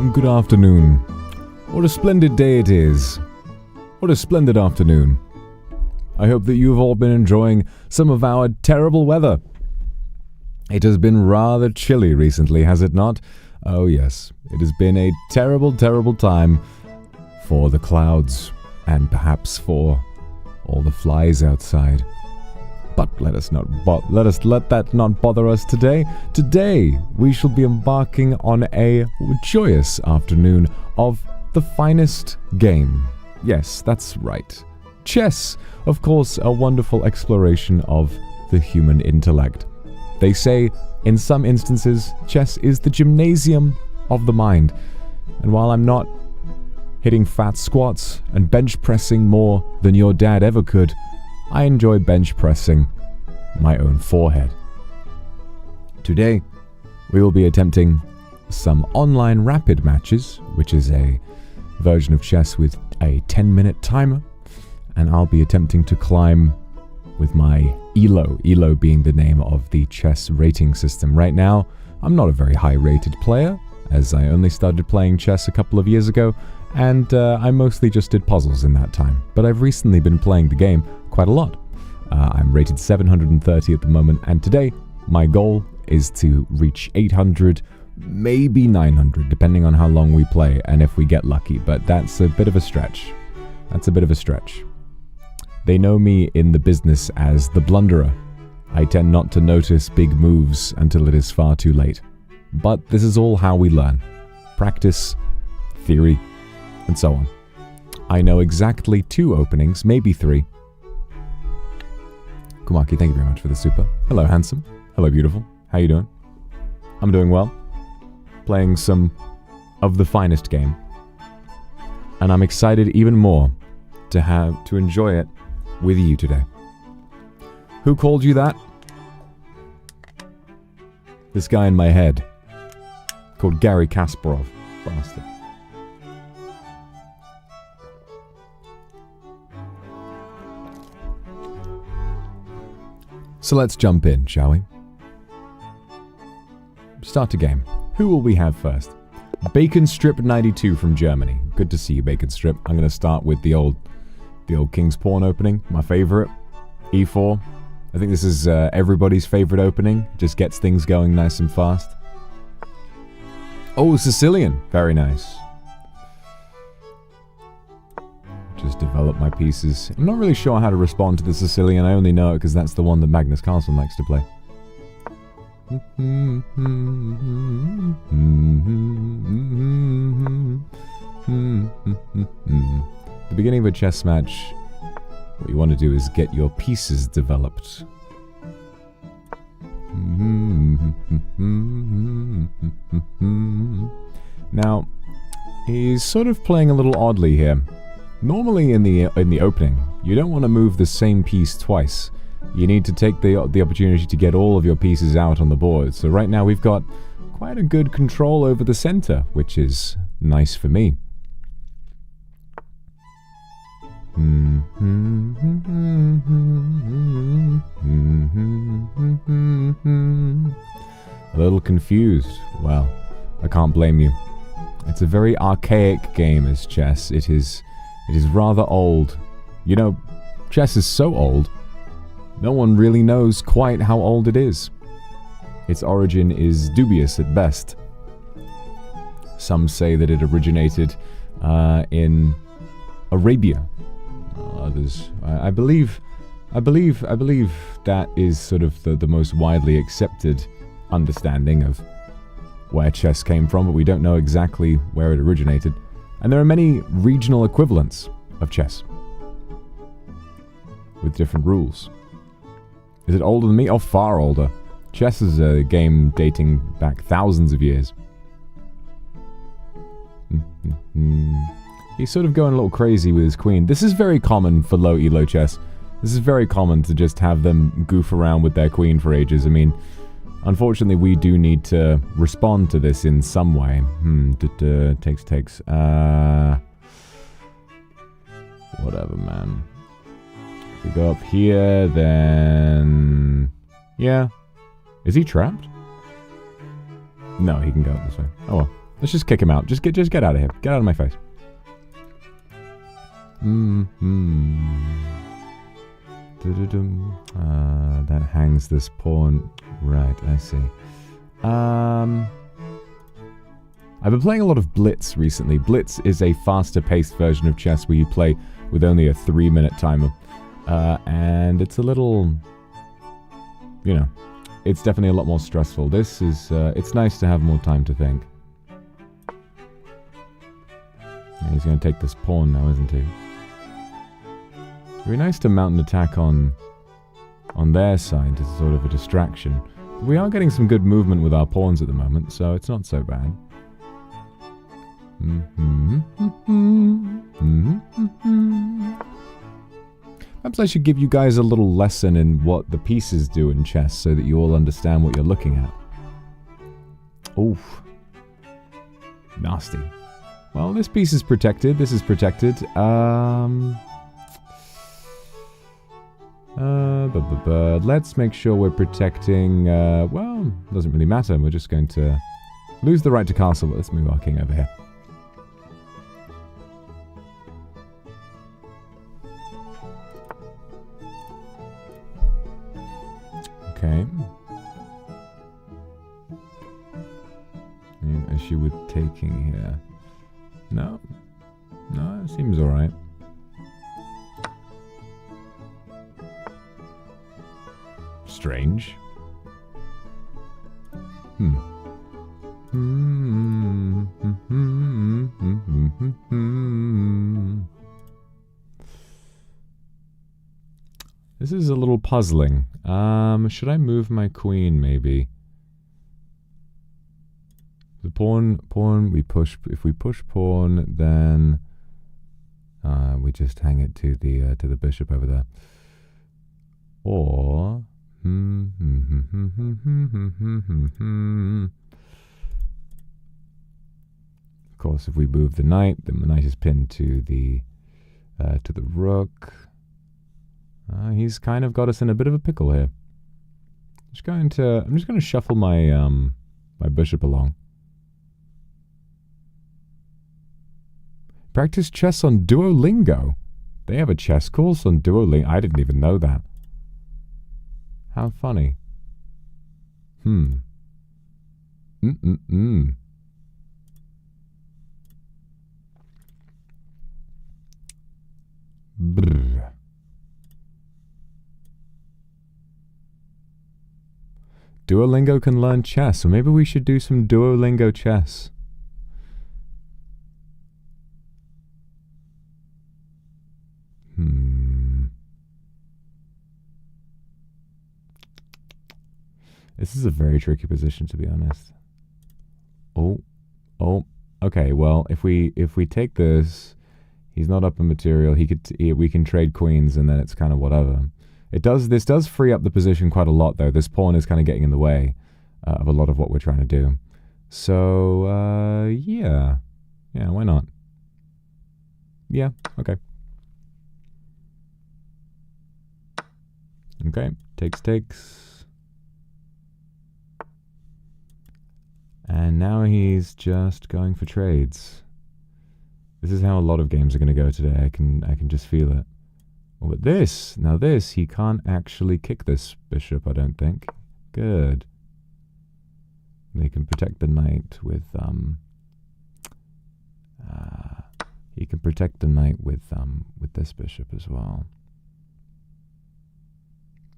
Good afternoon. What a splendid day it is. What a splendid afternoon. I hope that you've all been enjoying some of our terrible weather. It has been rather chilly recently, has it not? Oh yes, it has been a terrible, terrible time for the clouds and perhaps for all the flies outside. But let that not bother us today. Today, we shall be embarking on a joyous afternoon of the finest game. Yes, that's right. Chess, of course, a wonderful exploration of the human intellect. They say, in some instances, chess is the gymnasium of the mind. And while I'm not hitting fat squats and bench pressing more than your dad ever could, I enjoy bench pressing my own forehead. Today, we will be attempting some online rapid matches, which is a version of chess with a 10-minute timer, and I'll be attempting to climb with my Elo being the name of the chess rating system. Right now, I'm not a very high-rated player, as I only started playing chess a couple of years ago, and I mostly just did puzzles in that time. But I've recently been playing the game quite a lot. I'm rated 730 at the moment, and today, my goal is to reach 800, maybe 900, depending on how long we play and if we get lucky, but that's a bit of a stretch. They know me in the business as the blunderer. I tend not to notice big moves until it is far too late. But this is all how we learn. Practice, theory, and so on. I know exactly 2 openings, maybe 3. Kumaki, thank you very much for the super. Hello, handsome. Hello, beautiful. How you doing? I'm doing well. Playing some of the finest game. And I'm excited even more to enjoy it with you today. Who called you that? This guy in my head. Called Gary Kasparov. Bastard. So let's jump in, shall we? Start a game. Who will we have first? Bacon Strip 92 from Germany. Good to see you, Bacon Strip. I'm going to start with the old King's Pawn opening, my favorite. E4. I think this is everybody's favorite opening. Just gets things going nice and fast. Oh, Sicilian. Very nice. Just develop my pieces. I'm not really sure how to respond to the Sicilian. I only know it because that's the one that Magnus Carlsen likes to play. The beginning of a chess match, what you want to do is get your pieces developed. Now, he's sort of playing a little oddly here. Normally in the opening, you don't want to move the same piece twice. You need to take the opportunity to get all of your pieces out on the board. So right now we've got quite a good control over the center, which is nice for me. A little confused. Well, I can't blame you. It's a very archaic game as chess. It is rather old. You know, chess is so old, no one really knows quite how old it is. Its origin is dubious at best. Some say that it originated in Arabia. Others, I believe that is sort of the most widely accepted understanding of where chess came from, but we don't know exactly where it originated. And there are many regional equivalents of chess with different rules. Is it older than me? Oh, far older. Chess is a game dating back thousands of years. He's sort of going a little crazy with his queen. This is very common for low elo chess. This is very common to just have them goof around with their queen for ages. I mean, unfortunately, we do need to respond to this in some way. Takes. Whatever, man. If we go up here, then... Yeah. Is he trapped? No, he can go up this way. Oh well. Let's just kick him out. Just get out of here. Get out of my face. That hangs this pawn. Right, I see. I've been playing a lot of Blitz recently. Blitz is a faster-paced version of chess where you play with only a 3-minute timer. And it's a little... You know, it's definitely a lot more stressful. This is... it's nice to have more time to think. And he's going to take this pawn now, isn't he? It'd be nice to mount an attack on their side as sort of a distraction. But we are getting some good movement with our pawns at the moment, so it's not so bad. Perhaps I should give you guys a little lesson in what the pieces do in chess so that you all understand what you're looking at. Oof. Nasty. Well, this piece is protected. This is protected. Let's make sure we're protecting, well, doesn't really matter. We're just going to lose the right to castle, but let's move our king over here. Okay. Issue with taking here. No. No, it seems alright. Strange. This is a little puzzling. Should I move my queen, maybe? The pawn, we push. If we push pawn, then we just hang it to the bishop over there. Or of course, if we move the knight, then the knight is pinned to the rook. He's kind of got us in a bit of a pickle here. I'm just going to shuffle my my bishop along. Practice chess on Duolingo. They have a chess course on Duolingo. I didn't even know that. How funny. Brr. Duolingo can learn chess, so maybe we should do some Duolingo chess. This is a very tricky position, to be honest. Oh, okay. Well, if we take this, he's not up in material. We can trade queens, and then it's kind of whatever. This does free up the position quite a lot, though. This pawn is kind of getting in the way of a lot of what we're trying to do. So, yeah, why not? Yeah, okay. Okay, takes. And now he's just going for trades. This is how a lot of games are going to go today. I can just feel it. Oh, but this, he can't actually kick this bishop, I don't think. Good. They can protect the knight with he can protect the knight with this bishop as well.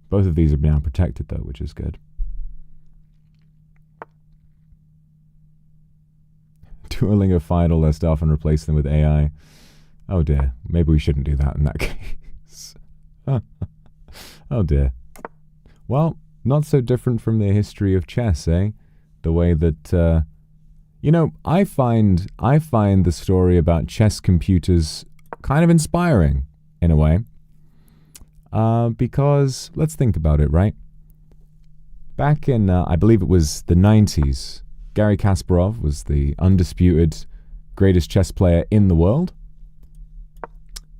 Both of these are now protected though, which is good. Duolingo find all their stuff and replace them with AI. Oh dear. Maybe we shouldn't do that in that case. Oh dear. Well, not so different from the history of chess, eh? The way that, you know, I find the story about chess computers kind of inspiring, in a way. Because, let's think about it, right? Back in, I believe it was the 90s, Garry Kasparov was the undisputed greatest chess player in the world.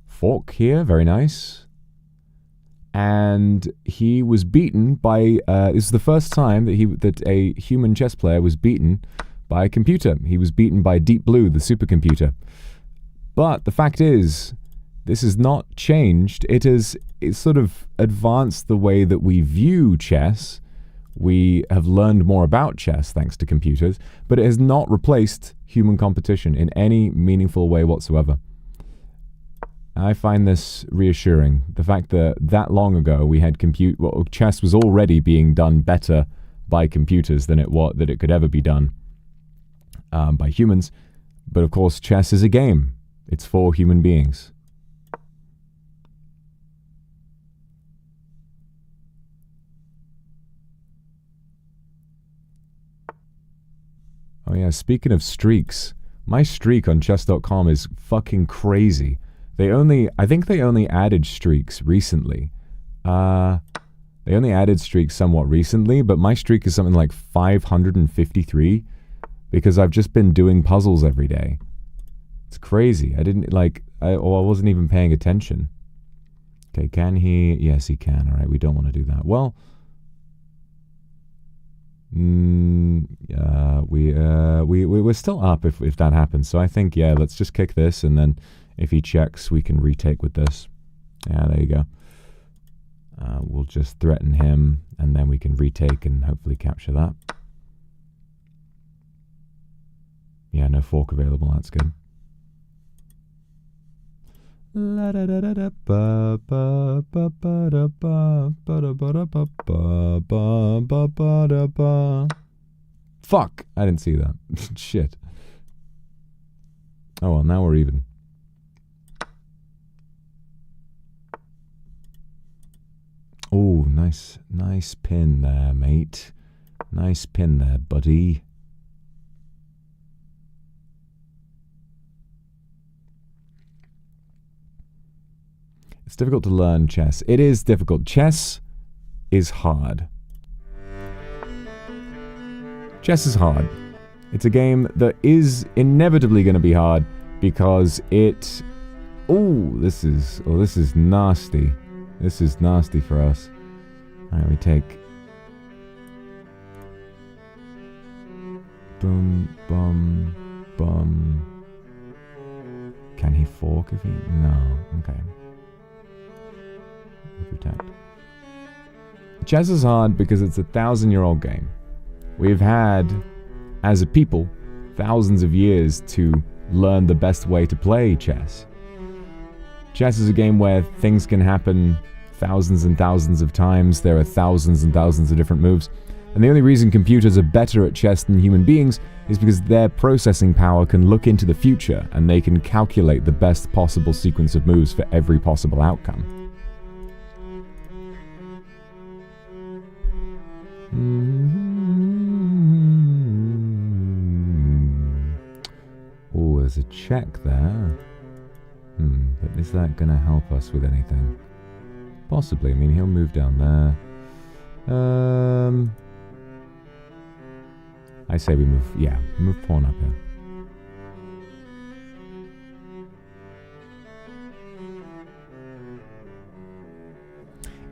Fork here, very nice. And he was beaten by, this is the first time that a human chess player was beaten by a computer. He was beaten by Deep Blue, the supercomputer. But the fact is, this has not changed. It's sort of advanced the way that we view chess. We have learned more about chess thanks to computers, but it has not replaced human competition in any meaningful way whatsoever. I find this reassuring. The fact that long ago we had chess was already being done better by computers than it could ever be done by humans. But of course, chess is a game. It's for human beings. Oh yeah, speaking of streaks, my streak on chess.com is fucking crazy. I think they only added streaks recently. They only added streaks somewhat recently, but my streak is something like 553 because I've just been doing puzzles every day. It's crazy. I wasn't even paying attention. Okay, can he? Yes, he can. All right, we don't want to do that. Well, we're still up if that happens. So I think, yeah, let's just kick this, and then if he checks, we can retake with this. Yeah, there you go. We'll just threaten him, and then we can retake and hopefully capture that. Yeah, no fork available. That's good. Fuck! I didn't see that. Shit. Oh well, now we're even. Oh, nice pin there, mate. Nice pin there, buddy. It's difficult to learn chess. It is difficult. Chess is hard. Chess is hard. It's a game that is inevitably going to be hard because it... this is nasty. This is nasty for us. Alright, we take... Boom, bum, bum. Can he fork if he... No. Okay. Protect. Chess is hard because it's a 1,000-year-old game. We've had, as a people, thousands of years to learn the best way to play chess. Chess is a game where things can happen thousands and thousands of times. There are thousands and thousands of different moves. And the only reason computers are better at chess than human beings is because their processing power can look into the future and they can calculate the best possible sequence of moves for every possible outcome. Oh, there's a check there. But is that going to help us with anything? Possibly. I mean, he'll move down there. I say we move... Yeah, move pawn up here.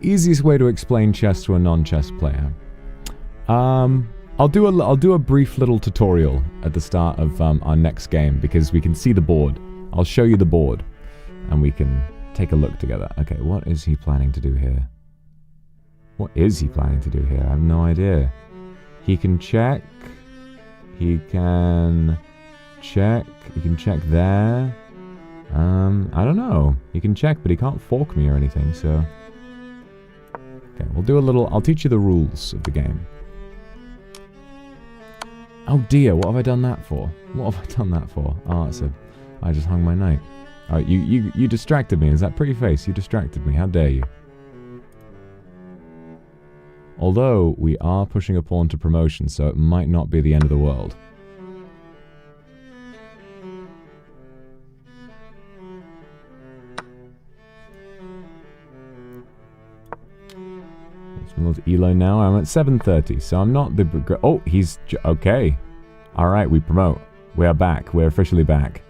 Easiest way to explain chess to a non-chess player. I'll do a brief little tutorial at the start of our next game because we can see the board. I'll show you the board and we can take a look together. Okay, what is he planning to do here? What is he planning to do here? I have no idea. He can check. He can check. He can check there. I don't know. He can check, but he can't fork me or anything, so... Okay, we'll do a little... I'll teach you the rules of the game. Oh dear, what have I done that for? What have I done that for? Oh, it's a... I just hung my knight. Alright, you distracted me. Is that pretty face? You distracted me. How dare you? Although, we are pushing a pawn to promotion, so it might not be the end of the world. Elo now. I'm at 730, so I'm not the... Oh, he's... Okay. Alright, we promote. We are back. We're officially back.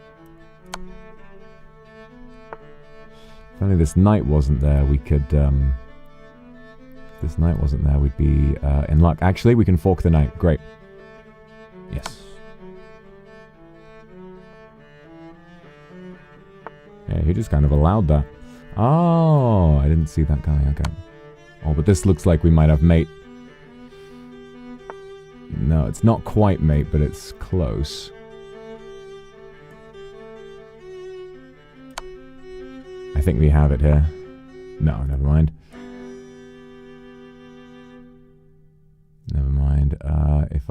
If only this knight wasn't there, we could... If this knight wasn't there, we'd be in luck. Actually, we can fork the knight. Great. Yes. Yeah, he just kind of allowed that. Oh, I didn't see that guy. Okay. Oh, but this looks like we might have mate. No, it's not quite mate, but it's close. I think we have it here. No, never mind. Never mind. If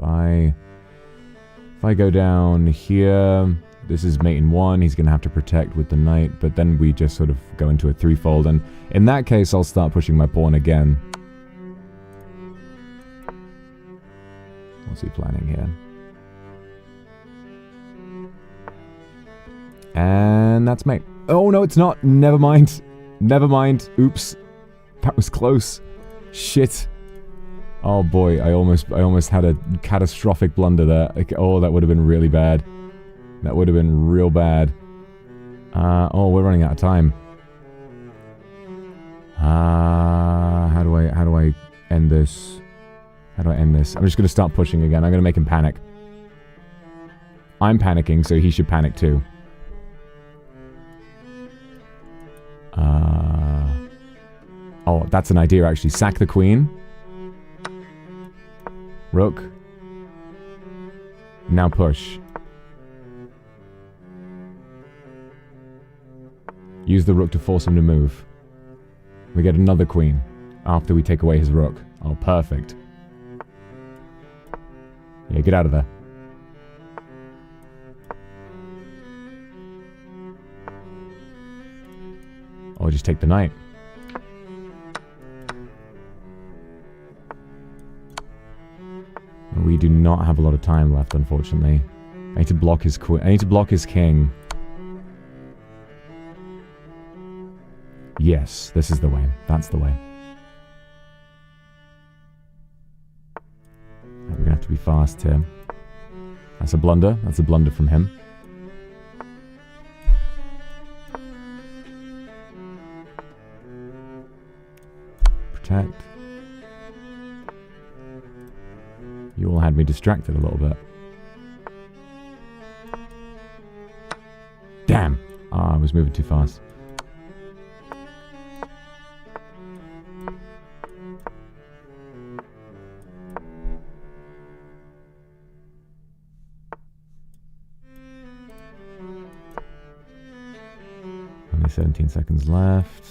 I go down here, this is mate in 1. He's going to have to protect with the knight, but then we just sort of go into a threefold, and in that case, I'll start pushing my pawn again. What's he planning here? And that's mate. Oh, no, it's not. Never mind. Never mind. Oops. That was close. Shit. Oh, boy. I almost had a catastrophic blunder there. Like, oh, that would have been really bad. That would have been real bad. Oh, we're running out of time. How do I end this? How do I end this? I'm just going to start pushing again. I'm going to make him panic. I'm panicking, so he should panic too. Oh, that's an idea, actually. Sack the queen. Rook. Now push. Use the rook to force him to move. We get another queen after we take away his rook. Oh, perfect. Yeah, get out of there. Or just take the knight. We do not have a lot of time left, unfortunately. I need to block his queen. I need to block his king. Yes, this is the way. That's the way. We're gonna have to be fast here. That's a blunder. That's a blunder from him. Protect. You all had me distracted a little bit. Damn! Ah, I was moving too fast. Only 17 seconds left.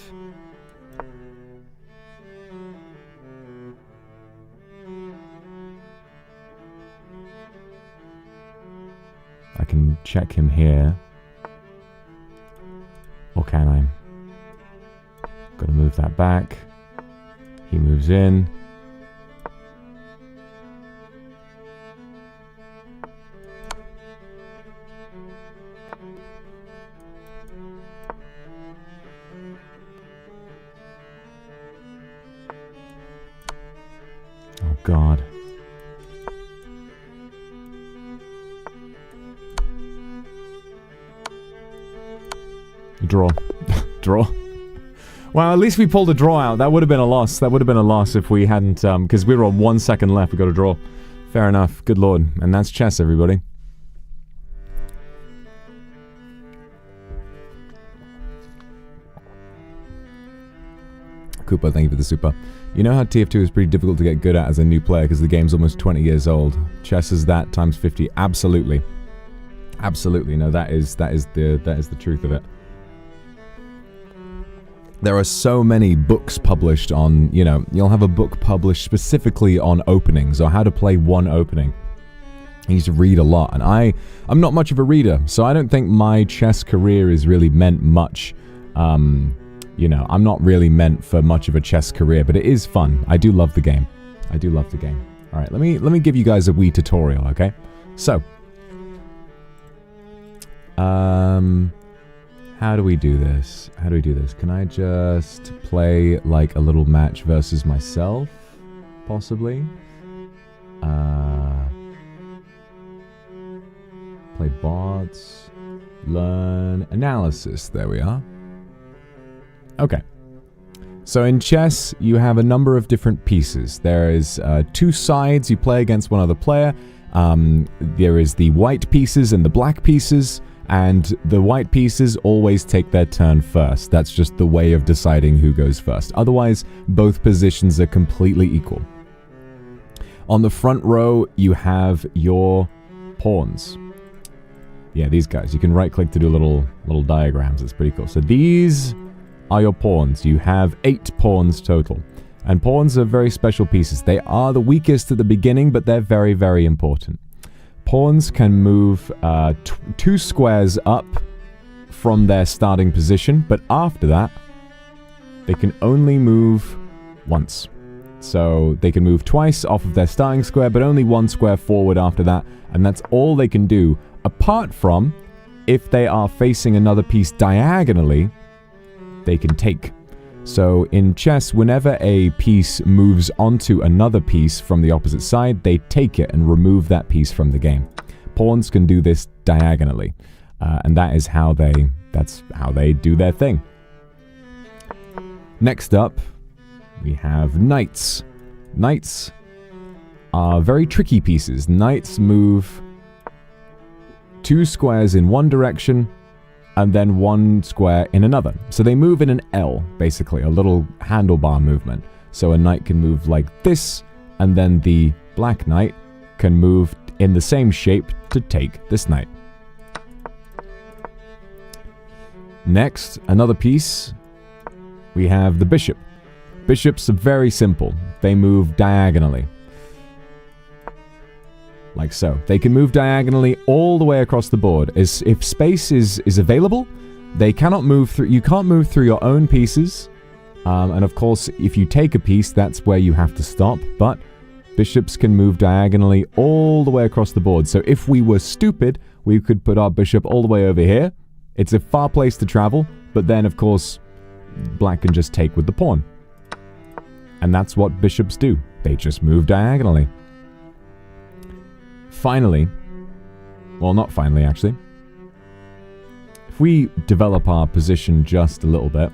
I can check him here. Or can I? Gotta move that back. He moves in. Oh God. Draw. Draw. Well, at least we pulled a draw out. That would have been a loss. That would have been a loss if we hadn't, because we were on 1 second left. We got a draw. Fair enough. Good lord. And that's chess, everybody. Koopa, thank you for the super. You know how TF2 is pretty difficult to get good at as a new player because the game's almost 20 years old. Chess is that times 50. Absolutely. Absolutely. No, that is the truth of it. There are so many books published on, you know, you'll have a book published specifically on openings or how to play one opening. You need to read a lot, and I'm not much of a reader, so I don't think my chess career is really meant much. You know, I'm not really meant for much of a chess career, but it is fun. I do love the game. I do love the game. All right, let me give you guys a wee tutorial, okay? So, how do we do this? How do we do this? Can I just play like a little match versus myself, possibly? Play bots, learn, analysis. There we are. Okay. So in chess, you have a number of different pieces. There is 2 sides you play against one other player. There is the white pieces and the black pieces. and the white pieces always take their turn first. That's just the way of deciding who goes first. Otherwise, both positions are completely equal. On the front row, you have your pawns. Yeah, these guys. You can right-click to do little diagrams. It's pretty cool. So these are your pawns. You have 8 pawns total. And pawns are very special pieces. They are the weakest at the beginning, but they're very, very important. Pawns can move 2 squares up from their starting position, but after that, they can only move once. So they can move twice off of their starting square, but only 1 square forward after that, and that's all they can do, apart from if they are facing another piece diagonally, they can take. So in chess, whenever a piece moves onto another piece from the opposite side, they take it and remove that piece from the game. Pawns can do this diagonally, and that's how they do their thing. Next up, we have knights. Knights are very tricky pieces. Knights move 2 squares in one direction, and then 1 square in another. So they move in an L, basically, a little handlebar movement. So a knight can move like this, and then the black knight can move in the same shape to take this knight. Next, another piece, we have the bishop. Bishops are very simple. They move diagonally. Like so. They can move diagonally all the way across the board. If space is available, they cannot move through. You can't move through your own pieces. And of course, if you take a piece, that's where you have to stop. But bishops can move diagonally all the way across the board. So if we were stupid, we could put our bishop all the way over here. It's a far place to travel. But then, of course, black can just take with the pawn. And that's what bishops do. They just move diagonally. Finally, well, not finally, actually. If we develop our position just a little bit,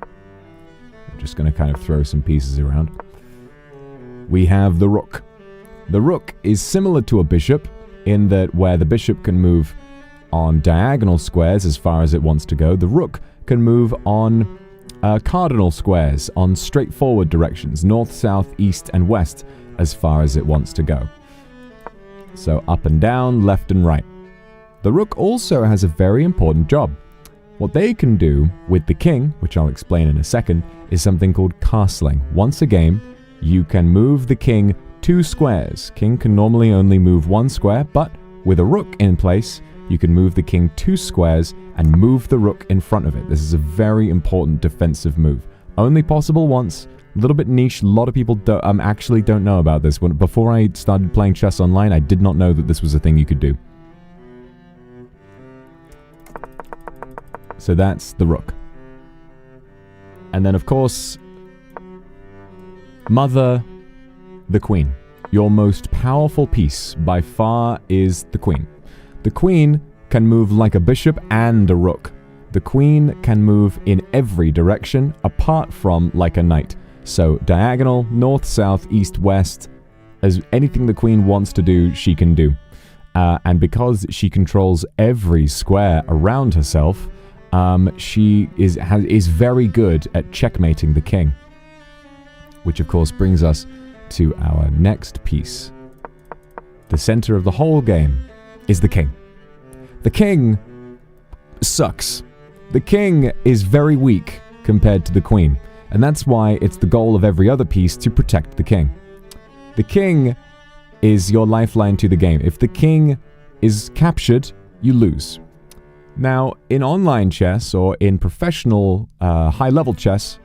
I'm just going to kind of throw some pieces around. We have the rook. The rook is similar to a bishop in that where the bishop can move on diagonal squares as far as it wants to go, the rook can move on cardinal squares on straightforward directions, north, south, east, and west as far as it wants to go. So up and down, left and right. The rook also has a very important job. What they can do with the king, which I'll explain in a second, is something called castling. Once a game, you can move the king 2 squares. King can normally only move 1 square, but with a rook in place, you can move the king 2 squares and move the rook in front of it. This is a very important defensive move. Only possible once. A little bit niche. A lot of people actually don't know about this. Before I started playing chess online, I did not know that this was a thing you could do. So that's the rook. And then, of course, mother, the queen. Your most powerful piece by far is the queen. The queen can move like a bishop and a rook. The queen can move in every direction apart from like a knight. So diagonal, north, south, east, west, as anything the queen wants to do, she can do. And because she controls every square around herself, she is very good at checkmating the king. Which of course brings us to our next piece. The center of the whole game is the king. The king sucks. The king is very weak compared to the queen. And that's why it's the goal of every other piece to protect the king. The king is your lifeline to the game. If the king is captured, you lose. Now, in online chess or in professional high-level chess,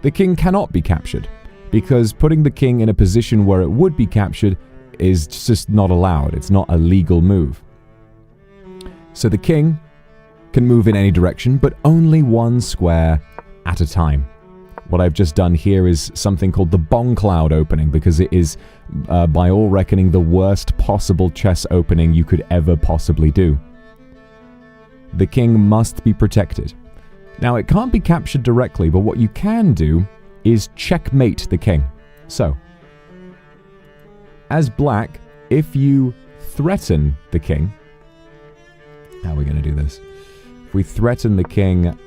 the king cannot be captured because putting the king in a position where it would be captured is just not allowed. It's not a legal move. So the king can move in any direction, but only 1 square at a time. What I've just done here is something called the Bong Cloud opening, because it is, by all reckoning, the worst possible chess opening you could ever possibly do. The king must be protected. Now, it can't be captured directly, but what you can do is checkmate the king. So, as black, if you threaten the king, How are we going to do this? If we threaten the king,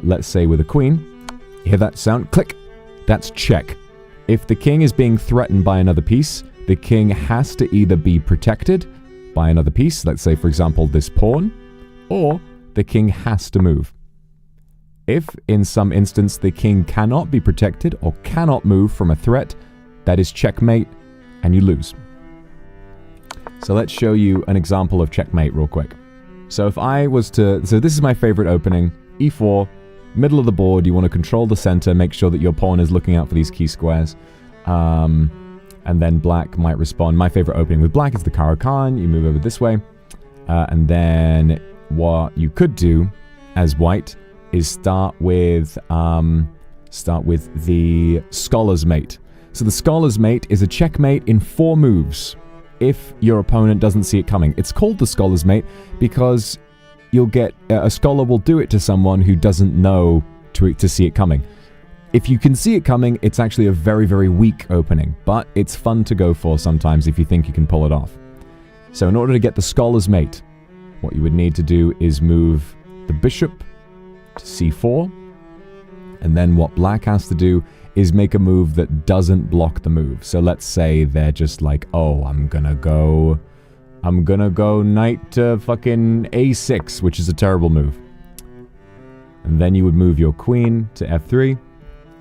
let's say with a queen, hear that sound? Click. That's check. If the king is being threatened by another piece, the king has to either be protected by another piece, let's say, for example, this pawn, or the king has to move. If, in some instance, the king cannot be protected or cannot move from a threat, that is checkmate, and you lose. So let's show you an example of checkmate real quick. So if I was to... So this is my favorite opening. E4, middle of the board. You want to control the center. Make sure that your pawn is looking out for these key squares. And then black might respond. My favorite opening with black is the Caro-Kann. You move over this way. And then what you could do as white is start with the Scholar's Mate. So the Scholar's Mate is a checkmate in 4 moves if your opponent doesn't see it coming. It's called the Scholar's Mate because you'll get... a scholar will do it to someone who doesn't know to see it coming. If you can see it coming, it's actually a very, very weak opening, but it's fun to go for sometimes if you think you can pull it off. So in order to get the Scholar's Mate, what you would need to do is move the bishop to c4, and then what black has to do is make a move that doesn't block the move. So let's say they're just like, oh, I'm gonna go knight to fucking a6, which is a terrible move. And then you would move your queen to f3,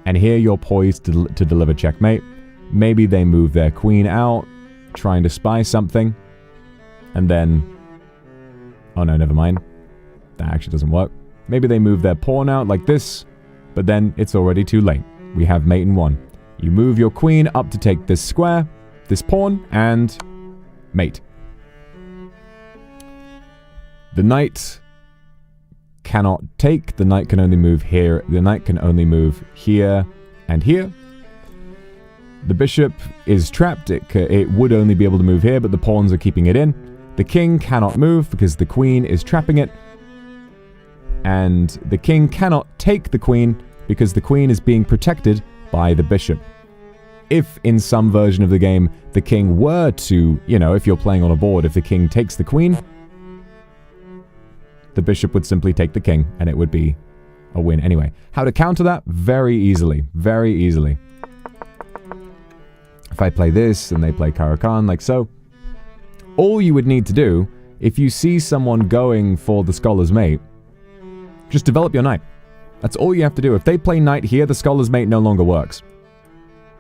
and here you're poised to deliver checkmate. Maybe they move their queen out, trying to spy something, and then... Oh no, never mind. That actually doesn't work. Maybe they move their pawn out like this, but then it's already too late. We have mate in 1. You move your queen up to take this square, this pawn, and mate. The knight cannot take. The knight can only move here. The knight can only move here and here. The bishop is trapped. It would only be able to move here, but the pawns are keeping it in. The king cannot move because the queen is trapping it. And the king cannot take the queen because the queen is being protected by the bishop. If, in some version of the game, the king were to, you know, if you're playing on a board, if the king takes the queen, the bishop would simply take the king, and it would be a win anyway. How to counter that? Very easily. Very easily. If I play this, and they play Caro-Kann, like so, all you would need to do, if you see someone going for the Scholar's Mate, just develop your knight. That's all you have to do. If they play knight here, the Scholar's Mate no longer works.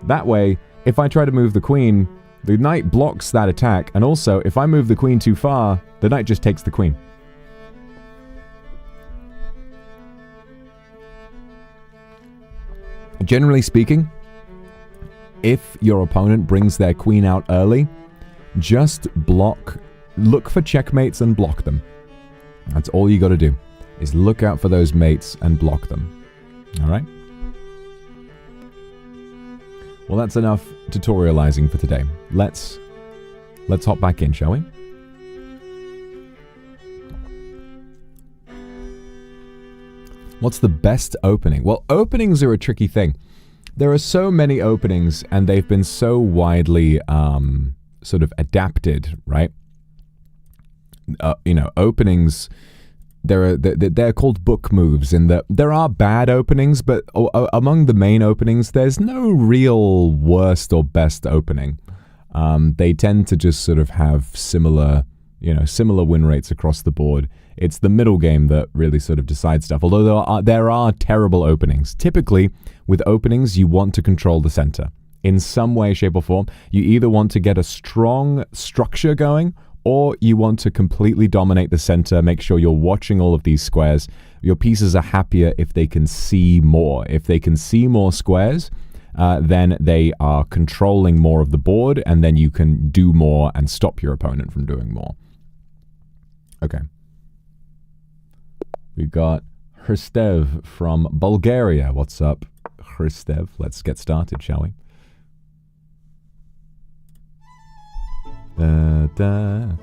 That way, if I try to move the queen, the knight blocks that attack, and also, if I move the queen too far, the knight just takes the queen. Generally speaking, if your opponent brings their queen out early, just look for checkmates and block them. That's all you got to do, is look out for those mates and block them. Alright? Well, that's enough tutorializing for today. Let's hop back in, shall we? What's the best opening? Well, openings are a tricky thing. There are so many openings, and they've been so widely sort of adapted, right? You know, openings, they're called book moves, in that there are bad openings, but among the main openings, there's no real worst or best opening. They tend to just sort of have similar win rates across the board. It's the middle game that really sort of decides stuff, although there are terrible openings. Typically, with openings, you want to control the center. In some way, shape, or form, you either want to get a strong structure going, or you want to completely dominate the center, make sure you're watching all of these squares. Your pieces are happier if they can see more. If they can see more squares, then they are controlling more of the board, and then you can do more and stop your opponent from doing more. Okay. We got Hrstev from Bulgaria. What's up, Hrstev? Let's get started, shall we? The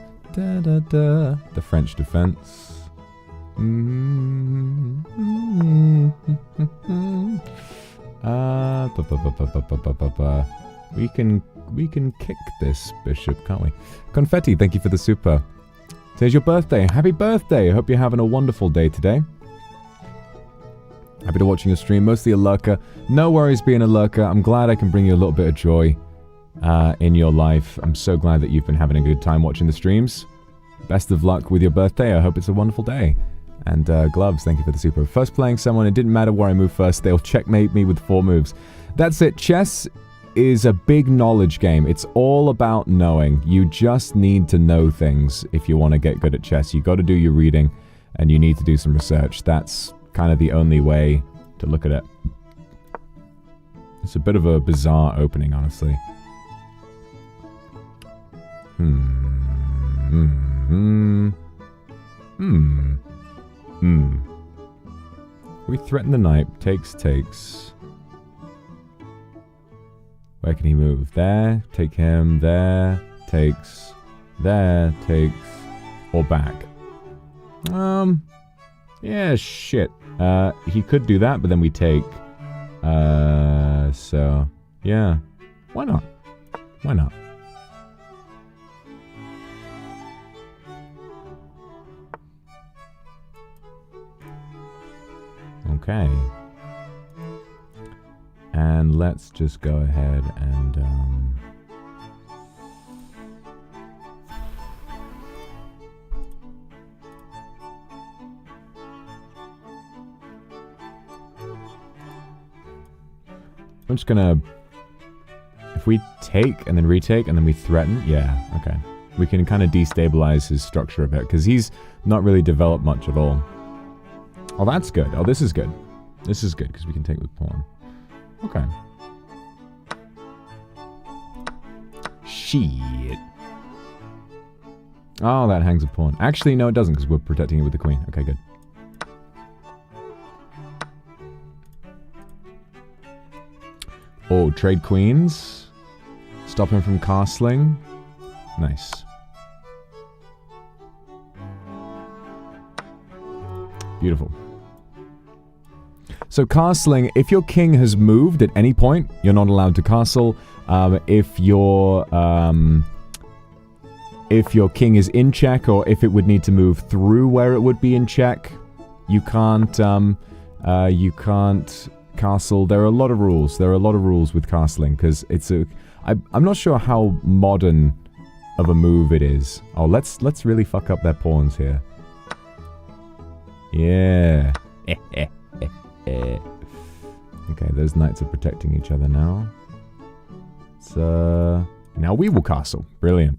French defense. We can kick this bishop, can't we? Confetti, thank you for the super. Today's your birthday. Happy birthday. I hope you're having a wonderful day today. Happy to watching your stream. Mostly a lurker. No worries being a lurker. I'm glad I can bring you a little bit of joy in your life. I'm so glad that you've been having a good time watching the streams. Best of luck with your birthday. I hope it's a wonderful day. And Gloves, thank you for the super. First playing someone, it didn't matter where I move first. They'll checkmate me with 4 moves. That's it. Chess is a big knowledge game. It's all about knowing. You just need to know things if you want to get good at chess. You got to do your reading and you need to do some research. That's kind of the only way to look at it. It's a bit of a bizarre opening, honestly. We threaten the knight. Takes. Where can he move? There. Take him. There. Takes. There. Takes. Or back. Yeah, shit. He could do that, but then we take. So, yeah. Why not? Why not? Okay. And let's just go ahead and I'm just gonna, if we take and then retake and then we threaten, yeah, okay. We can kind of destabilize his structure a bit, because he's not really developed much at all. Oh, that's good. Oh, this is good. This is good, because we can take with pawn. Okay. Shit. Oh, that hangs a pawn. Actually, no, it doesn't, because we're protecting it with the queen. Okay, good. Oh, trade queens. Stop him from castling. Nice. Beautiful. So castling, if your king has moved at any point, you're not allowed to castle. If your king is in check, or if it would need to move through where it would be in check, you can't castle. There are a lot of rules. There are a lot of rules with castling, because it's a. I'm not sure how modern of a move it is. Oh, let's really fuck up their pawns here. Yeah. Okay, those knights are protecting each other now. So now we will castle. Brilliant.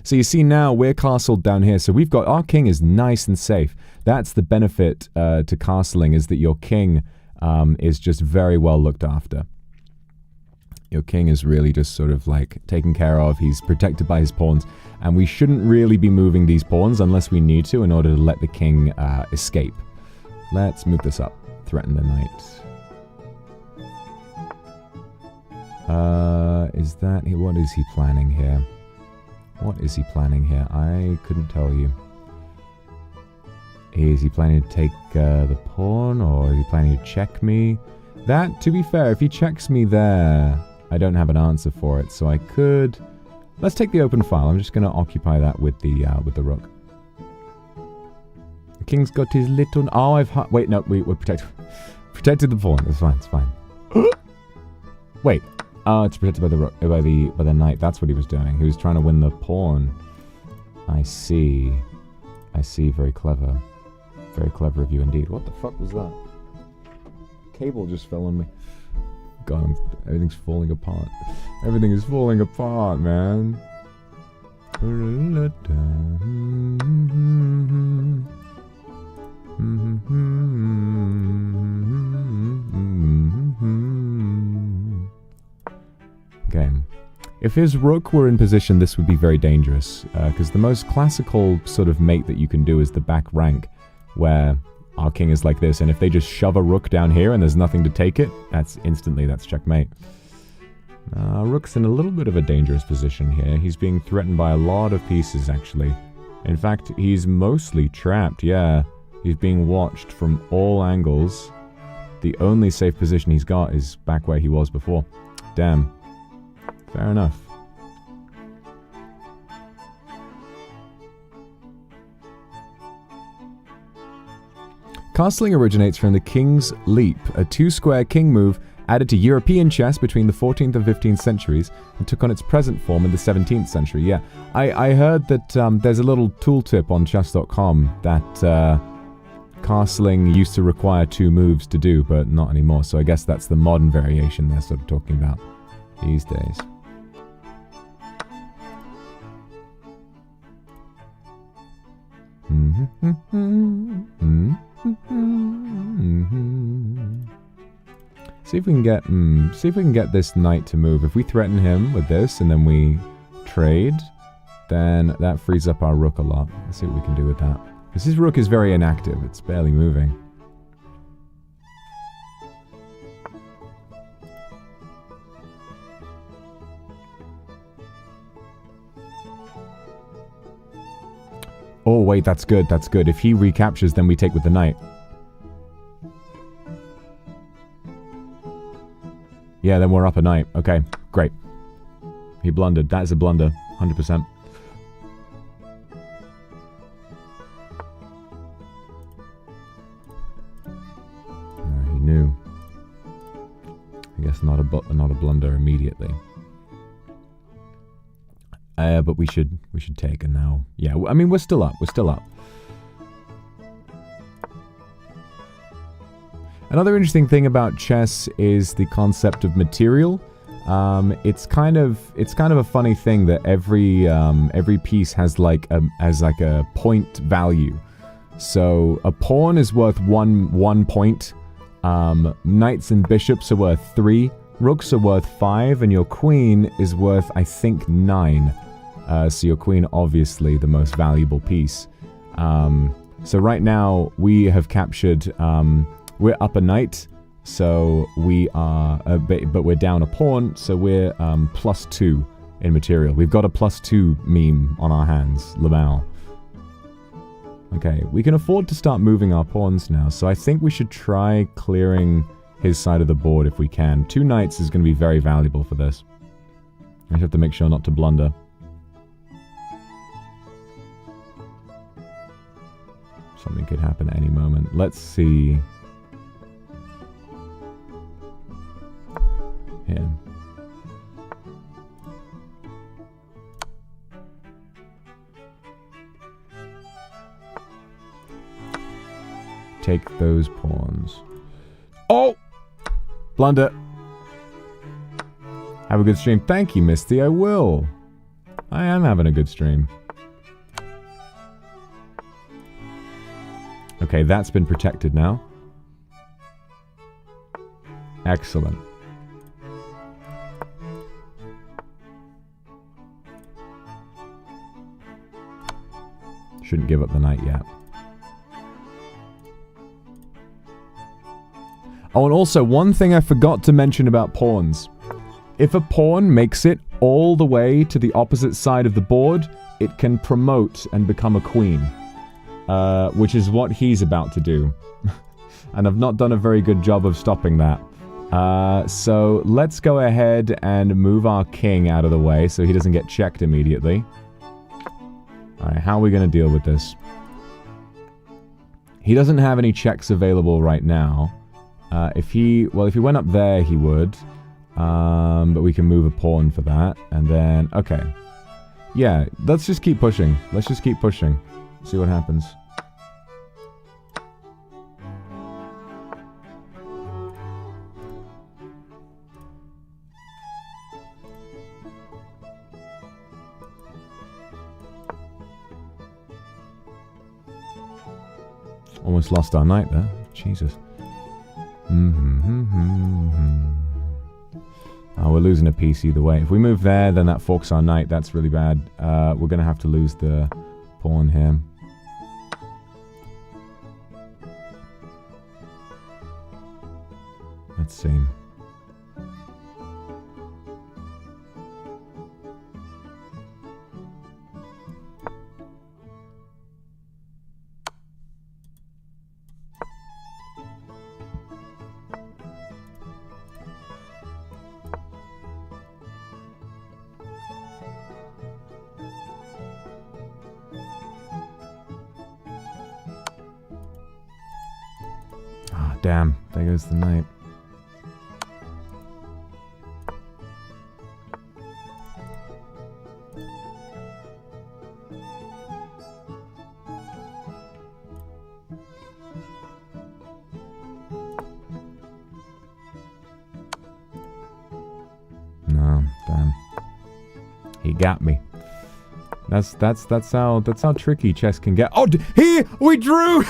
So you see now we're castled down here. So we've got our king is nice and safe. That's the benefit to castling, is that your king is just very well looked after. Your king is really just sort of like taken care of. He's protected by his pawns. And we shouldn't really be moving these pawns unless we need to in order to let the king escape. Let's move this up. Threaten the knight. Is that... What is he planning here? What is he planning here? I couldn't tell you. Is he planning to take the pawn, or is he planning to check me? That, to be fair, if he checks me there, I don't have an answer for it, so I could... Let's take the open file. I'm just going to occupy that with the rook. The king's got his little... Oh, I've... Wait, no, we're protected. Protected the pawn. It's fine, it's fine. Wait. Oh, it's protected by the rook, by the knight. That's what he was doing. He was trying to win the pawn. I see. I see. Very clever. Very clever of you indeed. What the fuck was that? Cable just fell on me. God, everything's falling apart. Everything is falling apart, man. Okay. If his rook were in position, this would be very dangerous, because the most classical sort of mate that you can do is the back rank, where our king is like this, and if they just shove a rook down here and there's nothing to take it, that's checkmate. Rook's in a little bit of a dangerous position here. He's being threatened by a lot of pieces, actually. In fact, he's mostly trapped, yeah. He's being watched from all angles. The only safe position he's got is back where he was before. Damn. Fair enough. Castling originates from the King's Leap, a two-square king move added to European chess between the 14th and 15th centuries and took on its present form in the 17th century. Yeah, I heard that there's a little tooltip on chess.com that castling used to require two moves to do, but not anymore. So I guess that's the modern variation they're sort of talking about these days. See if we can get this knight to move. If we threaten him with this and then we trade, then that frees up our rook a lot. Let's see what we can do with that. Because his rook is very inactive. It's barely moving. Oh, wait, that's good, that's good. If he recaptures, then we take with the knight. Yeah, then we're up a knight. Okay, great. He blundered. That is a blunder. 100%. No, he knew. I guess not a blunder immediately. But we should take it now. Yeah, I mean, we're still up. We're still up. Another interesting thing about chess is the concept of material. It's kind of a funny thing that every piece has like a point value. So a pawn is worth one point. Knights and bishops are worth 3. Rooks are worth 5, and your queen is worth, I think, 9. So your queen, obviously, the most valuable piece. So right now we have captured. We're up a knight, so we are, but we're down a pawn, so we're +2 in material. We've got a +2 meme on our hands, Lamal. Okay, we can afford to start moving our pawns now, so I think we should try clearing his side of the board if we can. 2 knights is going to be very valuable for this. I just have to make sure not to blunder. Something could happen at any moment. Let's see. Him. Take those pawns. Oh! Blunder. Have a good stream. Thank you, Misty. I will. I am having a good stream. Okay, that's been protected now. Excellent. Shouldn't give up the knight yet. Oh, and also, one thing I forgot to mention about pawns. If a pawn makes it all the way to the opposite side of the board, it can promote and become a queen. Which is what he's about to do. And I've not done a very good job of stopping that. So let's go ahead and move our king out of the way so he doesn't get checked immediately. Alright, how are we going to deal with this? He doesn't have any checks available right now. If he went up there, he would. But we can move a pawn for that. And then, okay. Yeah, let's just keep pushing. Let's just keep pushing. See what happens. Almost lost our knight there. Jesus. Oh, we're losing a piece either way. If we move there, then that forks our knight. That's really bad. We're going to have to lose the pawn here. Let's see. damn. There goes the knight. No, damn. He got me. That's how tricky chess can get. Oh, we drew.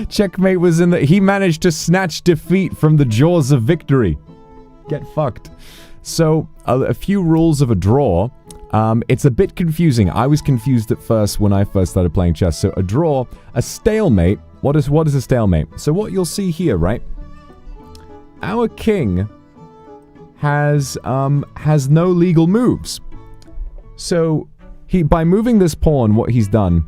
Checkmate was in the. He managed to snatch defeat from the jaws of victory. Get fucked. So a few rules of a draw. It's a bit confusing. I was confused at first when I first started playing chess. So a draw, a stalemate. What is a stalemate? So what you'll see here, right? Our king has no legal moves. So by moving this pawn, what he's done,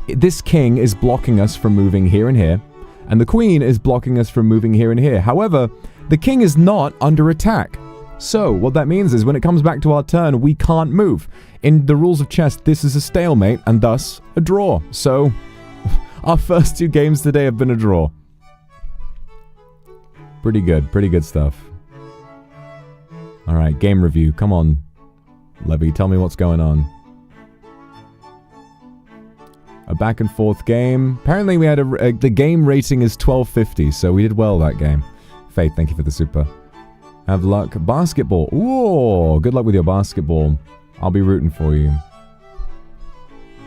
this king is blocking us from moving here and here, and the queen is blocking us from moving here and here. However, the king is not under attack. So what that means is when it comes back to our turn, we can't move. In the rules of chess, this is a stalemate and thus a draw. So our first 2 games today have been a draw. Pretty good stuff. Alright, game review. Come on, Levy, tell me what's going on. A back and forth game. Apparently we had the game rating is 1250, so we did well that game. Faith, thank you for the super. Have luck. Basketball. Ooh, good luck with your basketball. I'll be rooting for you.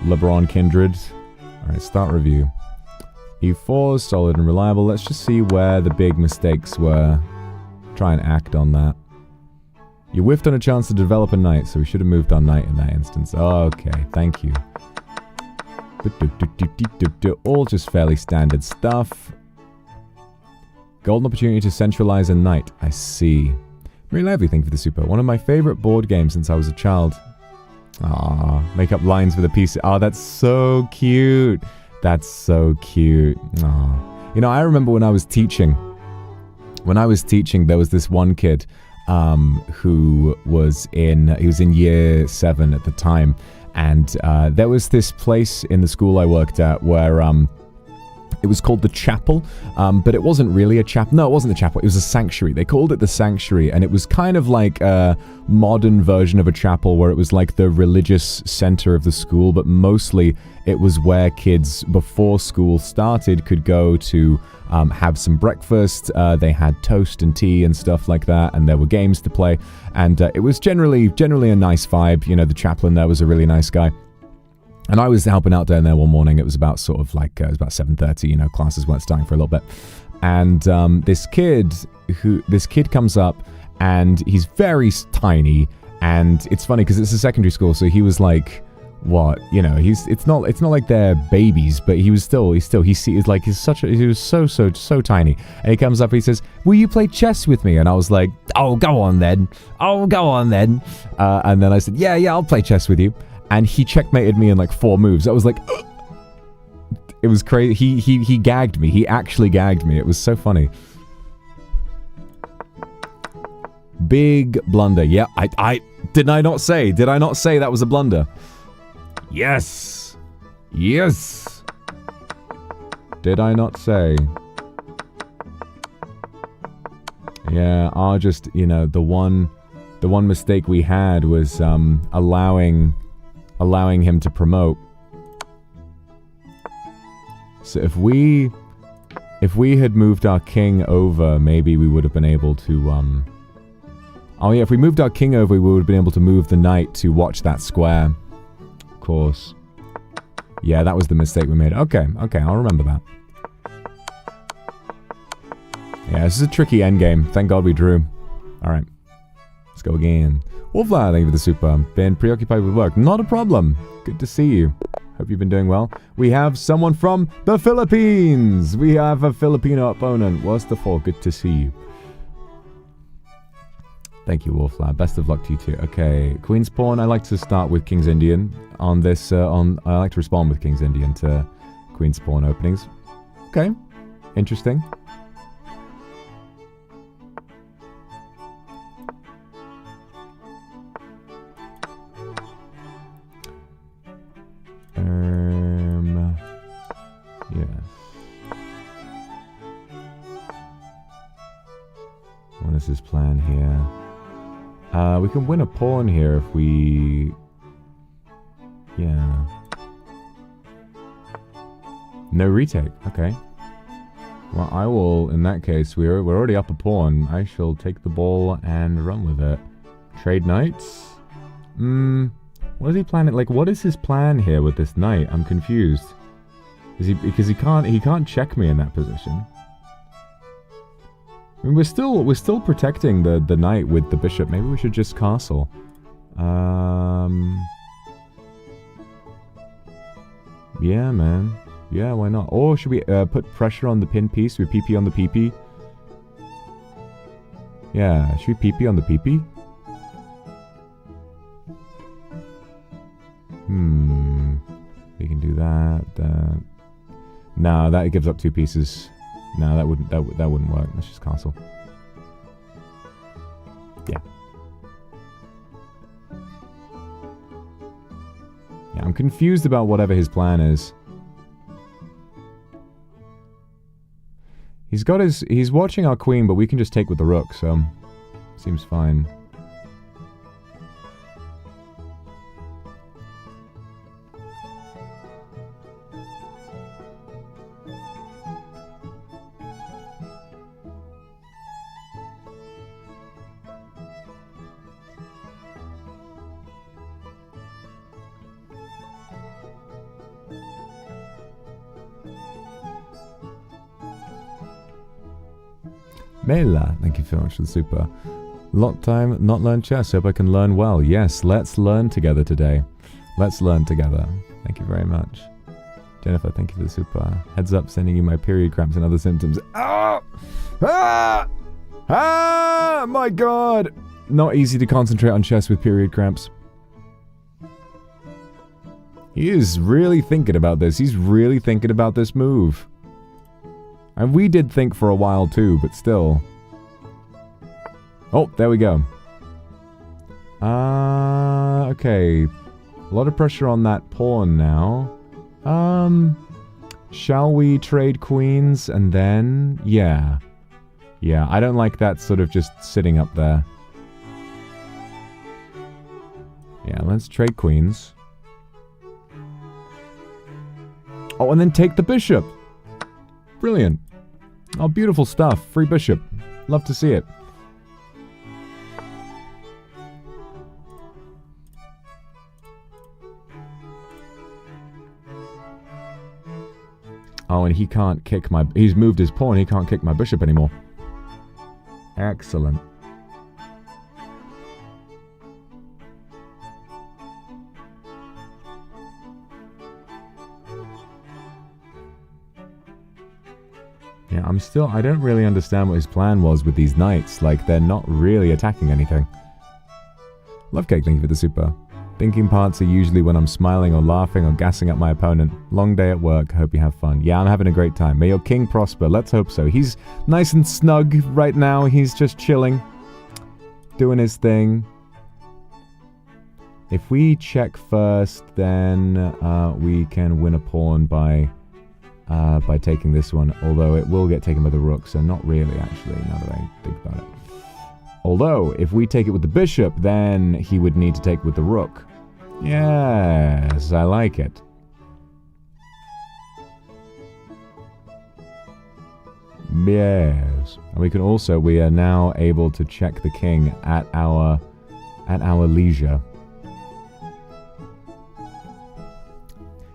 LeBron Kindred. Alright, start review. E4, solid and reliable. Let's just see where the big mistakes were. Try and act on that. You whiffed on a chance to develop a knight, so we should have moved our knight in that instance. Okay, thank you. All just fairly standard stuff. Golden opportunity to centralize a knight. I see. Very lively, thank you for the super. One of my favorite board games since I was a child. Ah, make up lines with a piece. Oh, that's so cute. That's so cute. Oh. You know, I remember when I was teaching. There was this one kid who was in year 7 at the time, and there was this place in the school I worked at where it was called the chapel, but it wasn't really a chapel. No, it wasn't the chapel. It was a sanctuary. They called it the sanctuary, and it was kind of like a modern version of a chapel where it was like the religious center of the school, but mostly it was where kids before school started could go to have some breakfast. They had toast and tea and stuff like that, and there were games to play, and it was generally a nice vibe. You know, the chaplain there was a really nice guy. And I was helping out down there one morning. It was about sort of like, it was about 7:30, you know, classes weren't starting for a little bit. And this kid comes up, and he's very tiny, and it's funny because it's a secondary school, so he was like, what, you know, it's not like they're babies, but he was so tiny. And he comes up and he says, will you play chess with me? And I was like, oh, go on then. And then I said, yeah, I'll play chess with you. And he checkmated me in like 4 moves. I was like, ugh. It was crazy. He gagged me. He actually gagged me. It was so funny. Big blunder. Yeah, did I not say that was a blunder? Yes. Did I not say? Yeah, the one mistake we had was allowing him to promote. So if we had moved our king over, maybe we would have been able to oh yeah, if we moved our king over, we would have been able to move the knight to watch that square. Of course. Yeah, that was the mistake we made. Okay, I'll remember that. Yeah, this is a tricky endgame. Thank God we drew. Alright. Let's go again. Wolfla, thank you for the super. Been preoccupied with work. Not a problem. Good to see you. Hope you've been doing well. We have someone from the Philippines. We have a Filipino opponent. What's the fall? Good to see you. Thank you, Wolfla. Best of luck to you too. Okay, Queen's Pawn. I like to start with King's Indian on this. I like to respond with King's Indian to Queen's Pawn openings. Okay, interesting. What is his plan here? We can win a pawn here if we... Yeah. No retake. Okay. Well, I will, in that case, we're already up a pawn. I shall take the ball and run with it. Trade knights? What is he planning? Like, what is his plan here with this knight? I'm confused. Is he, because he can't check me in that position. I mean, we're still protecting the knight with the bishop. Maybe we should just castle. Yeah, man. Yeah, why not? Or should we put pressure on the pin piece? We PP on the PP? Yeah, should we PP on the PP? We can do that. No, that gives up 2 pieces. No, that wouldn't work. Let's just castle. Yeah. Yeah, I'm confused about whatever his plan is. He's watching our queen, but we can just take with the rook, so seems fine. Mela, thank you so much for the super. Lot time, not learn chess. Hope I can learn well. Yes, let's learn together today. Let's learn together. Thank you very much. Jennifer, thank you for the super. Heads up, sending you my period cramps and other symptoms. Ah! Ah! Ah! My god! Not easy to concentrate on chess with period cramps. He is really thinking about this. He's really thinking about this move. And we did think for a while too, but still. Oh, there we go. Okay. A lot of pressure on that pawn now. Shall we trade queens and then... Yeah. Yeah, I don't like that sort of just sitting up there. Yeah, let's trade queens. Oh, and then take the bishop. Brilliant. Oh, beautiful stuff. Free bishop. Love to see it. Oh, and he can't kick my... He's moved his pawn. He can't kick my bishop anymore. Excellent. Yeah, I don't really understand what his plan was with these knights. Like, they're not really attacking anything. Lovecake, thank you for the super. Thinking parts are usually when I'm smiling or laughing or gassing up my opponent. Long day at work, hope you have fun. Yeah, I'm having a great time. May your king prosper, let's hope so. He's nice and snug right now, he's just chilling. Doing his thing. If we check first, then we can win a pawn by taking this one, although it will get taken by the rook, so not really, actually, now that I think about it. Although, if we take it with the bishop, then he would need to take with the rook. Yes, I like it. Yes. And we can also, we are now able to check the king at our leisure.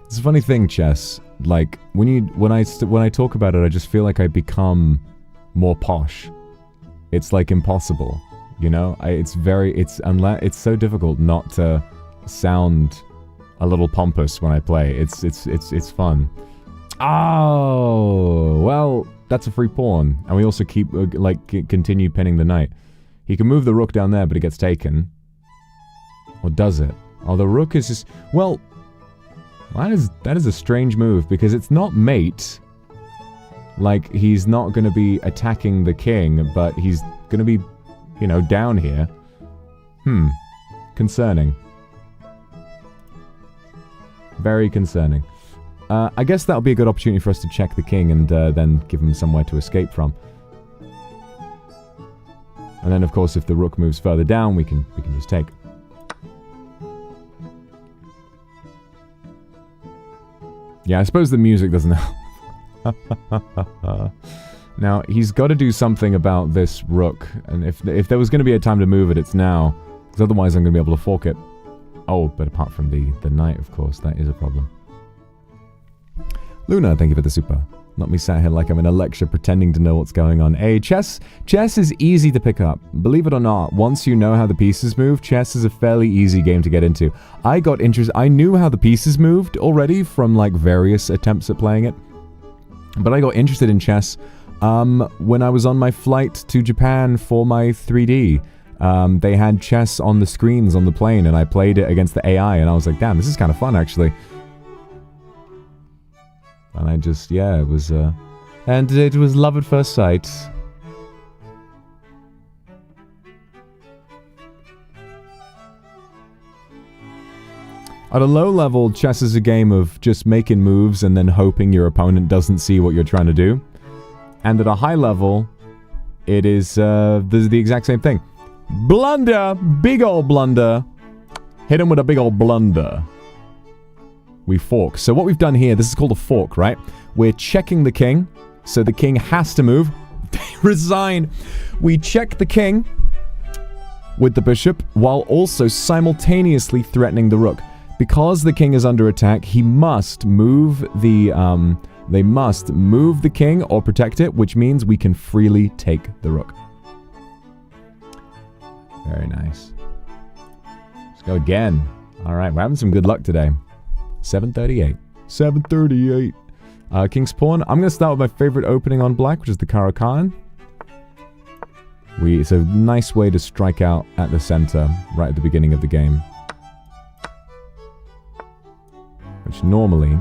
It's a funny thing, chess. Like, when I talk about it, I just feel like I become more posh. It's like impossible, you know? It's so difficult not to sound a little pompous when I play. It's fun. Oh, well, that's a free pawn. And we also keep, continue pinning the knight. He can move the rook down there, but it gets taken. Or does it? Oh, the rook is just, well... That is a strange move, because it's not mate. Like, he's not going to be attacking the king, but he's going to be, you know, down here. Concerning. Very concerning. I guess that'll be a good opportunity for us to check the king and then give him somewhere to escape from. And then, of course, if the rook moves further down, we can just take. Yeah, I suppose the music doesn't help. Now, he's got to do something about this rook. And if there was going to be a time to move it, it's now. Because otherwise I'm going to be able to fork it. Oh, but apart from the knight, of course, that is a problem. Luna, thank you for the super. Not me sat here like I'm in a lecture pretending to know what's going on. Hey, chess is easy to pick up. Believe it or not, once you know how the pieces move, chess is a fairly easy game to get into. I got interested. I knew how the pieces moved already from like various attempts at playing it. But I got interested in chess when I was on my flight to Japan for my 3D. They had chess on the screens on the plane, and I played it against the AI, and I was like, damn, this is kind of fun, actually. And I just, yeah, it was, and it was love at first sight. At a low level, chess is a game of just making moves and then hoping your opponent doesn't see what you're trying to do. And at a high level, it is the exact same thing. Blunder! Big ol' blunder. Hit him with a big ol' blunder. We fork. So what we've done here, this is called a fork, right? We're checking the king. So the king has to move. Resign. We check the king with the bishop while also simultaneously threatening the rook. Because the king is under attack, he must move the, they must move the king or protect it, which means we can freely take the rook. Very nice. Let's go again. All right, we're having some good luck today. 738. 738. King's Pawn. I'm going to start with my favorite opening on black, which is the Caro-Kann. It's a nice way to strike out at the center right at the beginning of the game. Which normally...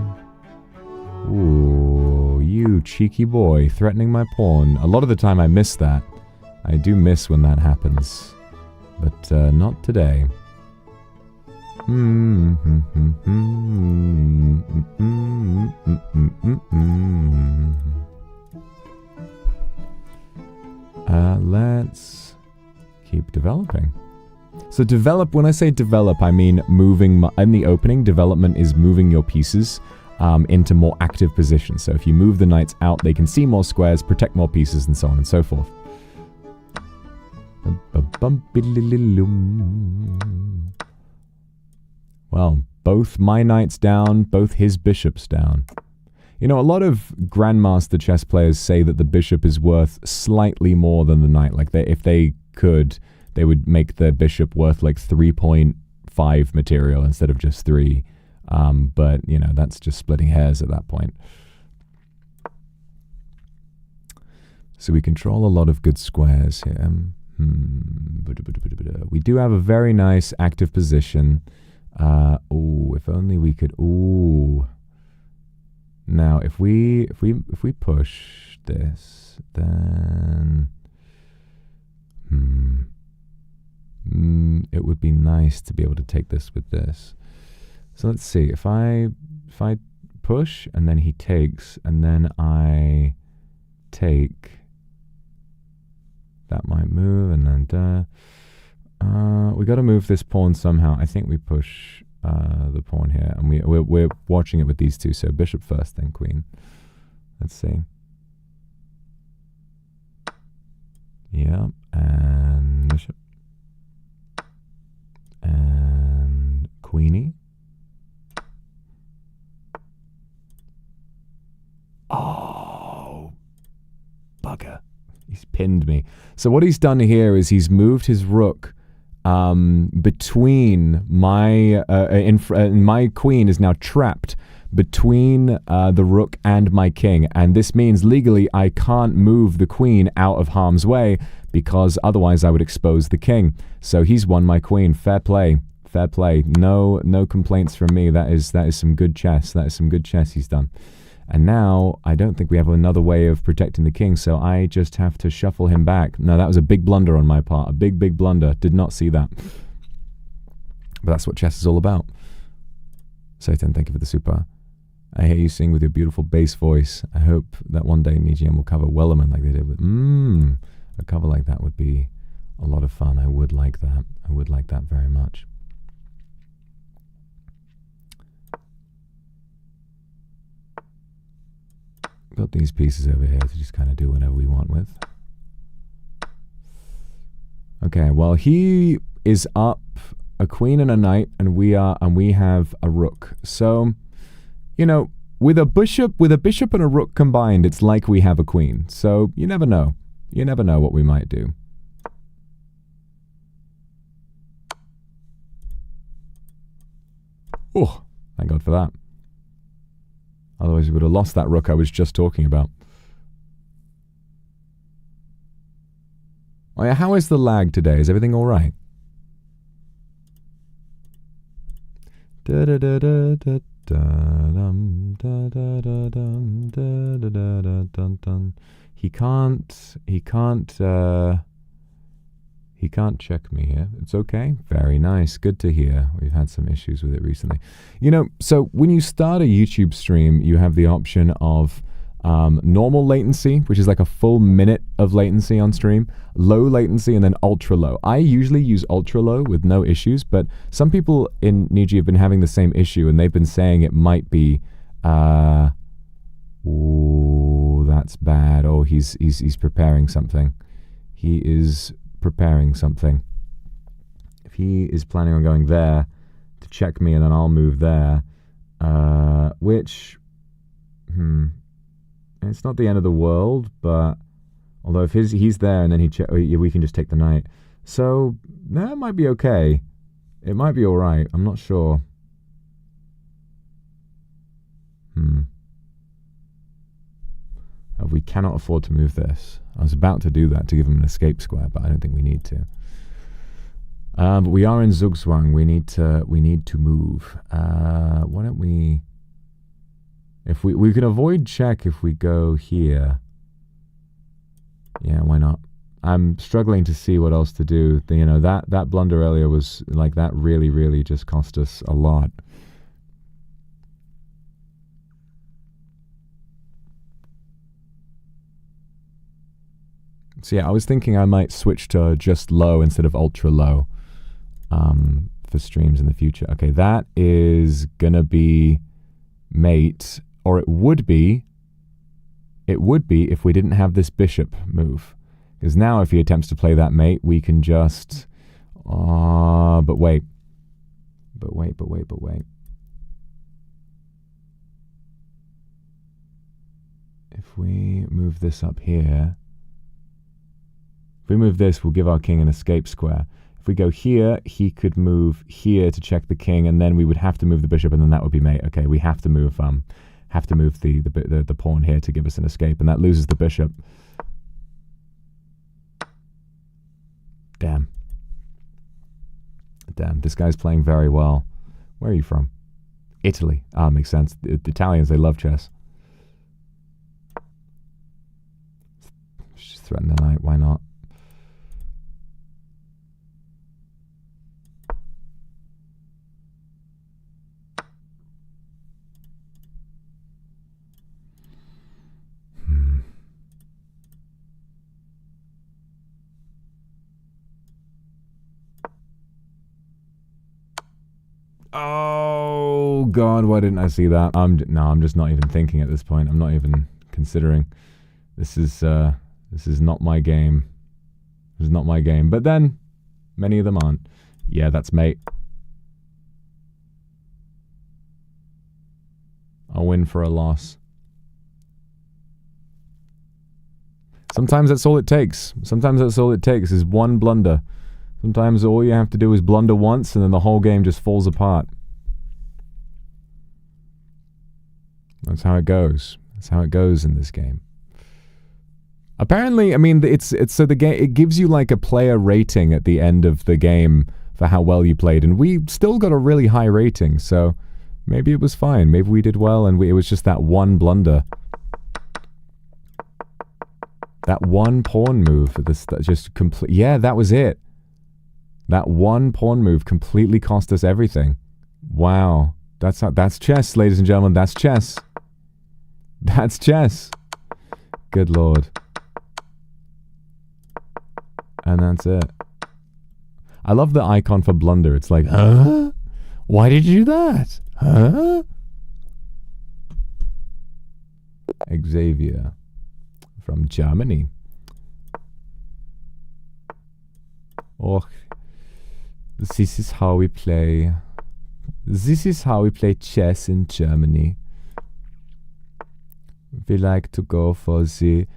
Ooh, you cheeky boy, threatening my pawn. A lot of the time I miss that. I do miss when that happens. But not today. Let's keep developing. So develop, when I say develop, I mean moving, in the opening, development is moving your pieces into more active positions. So if you move the knights out, they can see more squares, protect more pieces, and so on and so forth. Well, both my knights down, both his bishops down. You know, a lot of grandmaster chess players say that the bishop is worth slightly more than the knight. Like, if they could, they would make the bishop worth like 3.5 material instead of just 3. But, you know, that's just splitting hairs at that point. So we control a lot of good squares here. We do have a very nice active position. Ooh, if only we could. Ooh. Now, if we push this, then it would be nice to be able to take this with this. So let's see. If I push and then he takes and then I take, that might move, and then we got to move this pawn somehow. I think we push the pawn here, and we're watching it with these two. So bishop first, then queen. Let's see. Yeah, and bishop and queenie. Oh, bugger. He's pinned me. So what he's done here is he's moved his rook between my... my queen is now trapped between the rook and my king. And this means legally I can't move the queen out of harm's way because otherwise I would expose the king. So he's won my queen. Fair play. Fair play. No complaints from me. That is some good chess. That is some good chess he's done. And now, I don't think we have another way of protecting the king, so I just have to shuffle him back. No, that was a big blunder on my part. A big, big blunder. Did not see that. But that's what chess is all about. Satan, thank you for the super. I hear you sing with your beautiful bass voice. I hope that one day NIJISANJI will cover Wellerman like they did with... a cover like that would be a lot of fun. I would like that. I would like that very much. Got these pieces over here to just kind of do whatever we want with. Okay, well, he is up a queen and a knight, and we have a rook. So, you know, with a bishop and a rook combined, it's like we have a queen. So you never know. You never know what we might do. Oh, thank God for that. Otherwise, we would have lost that rook I was just talking about. Oh yeah, how is the lag today? Is everything all right? He can't check me here. It's okay. Very nice. Good to hear. We've had some issues with it recently. You know, so when you start a YouTube stream, you have the option of normal latency, which is like a full minute of latency on stream, low latency, and then ultra low. I usually use ultra low with no issues, but some people in NIJI have been having the same issue, and they've been saying it might be, oh, that's bad. Oh, he's preparing something. He is preparing something. If he is planning on going there to check me, and then I'll move there, which, it's not the end of the world, but although if he's there and then we can just take the knight. So that might be okay. It might be all right. I'm not sure. We cannot afford to move this. I was about to do that to give him an escape square, but I don't think we need to. But we are in Zugzwang. We need to move. Why don't we? If we can avoid check if we go here. Yeah, why not? I'm struggling to see what else to do. You know, that blunder earlier was like, that really just cost us a lot. So yeah, I was thinking I might switch to just low instead of ultra low for streams in the future. Okay, that is gonna be mate, or it would be if we didn't have this bishop move. Because now if he attempts to play that mate, we can just... But wait. If we move this up here... If we move this, we'll give our king an escape square. If we go here, he could move here to check the king, and then we would have to move the bishop, and then that would be mate. Okay, we have to move the pawn here to give us an escape, and that loses the bishop. Damn, this guy's playing very well. Where are you from? Italy. Ah, makes sense. The Italians, they love chess. Just threaten the knight, why not? Oh God, why didn't I see that? I'm just not even thinking at this point. I'm not even considering. This is not my game. This is not my game. But then, many of them aren't. Yeah, that's mate. A win for a loss. Sometimes that's all it takes. Sometimes that's all it takes is one blunder. Sometimes all you have to do is blunder once, and then the whole game just falls apart. That's how it goes. That's how it goes in this game. Apparently, I mean, it's so the game, it gives you like a player rating at the end of the game for how well you played, and we still got a really high rating. So maybe it was fine. Maybe we did well, and it was just that one blunder. That one pawn move. That just complete. Yeah, that was it. That one pawn move completely cost us everything. Wow. That's chess, ladies and gentlemen. That's chess. That's chess. Good Lord. And that's it. I love the icon for blunder. It's like, huh? Why did you do that? Huh? Xavier from Germany. Oh, this is how we play. This is how we play chess in Germany. We like to go for the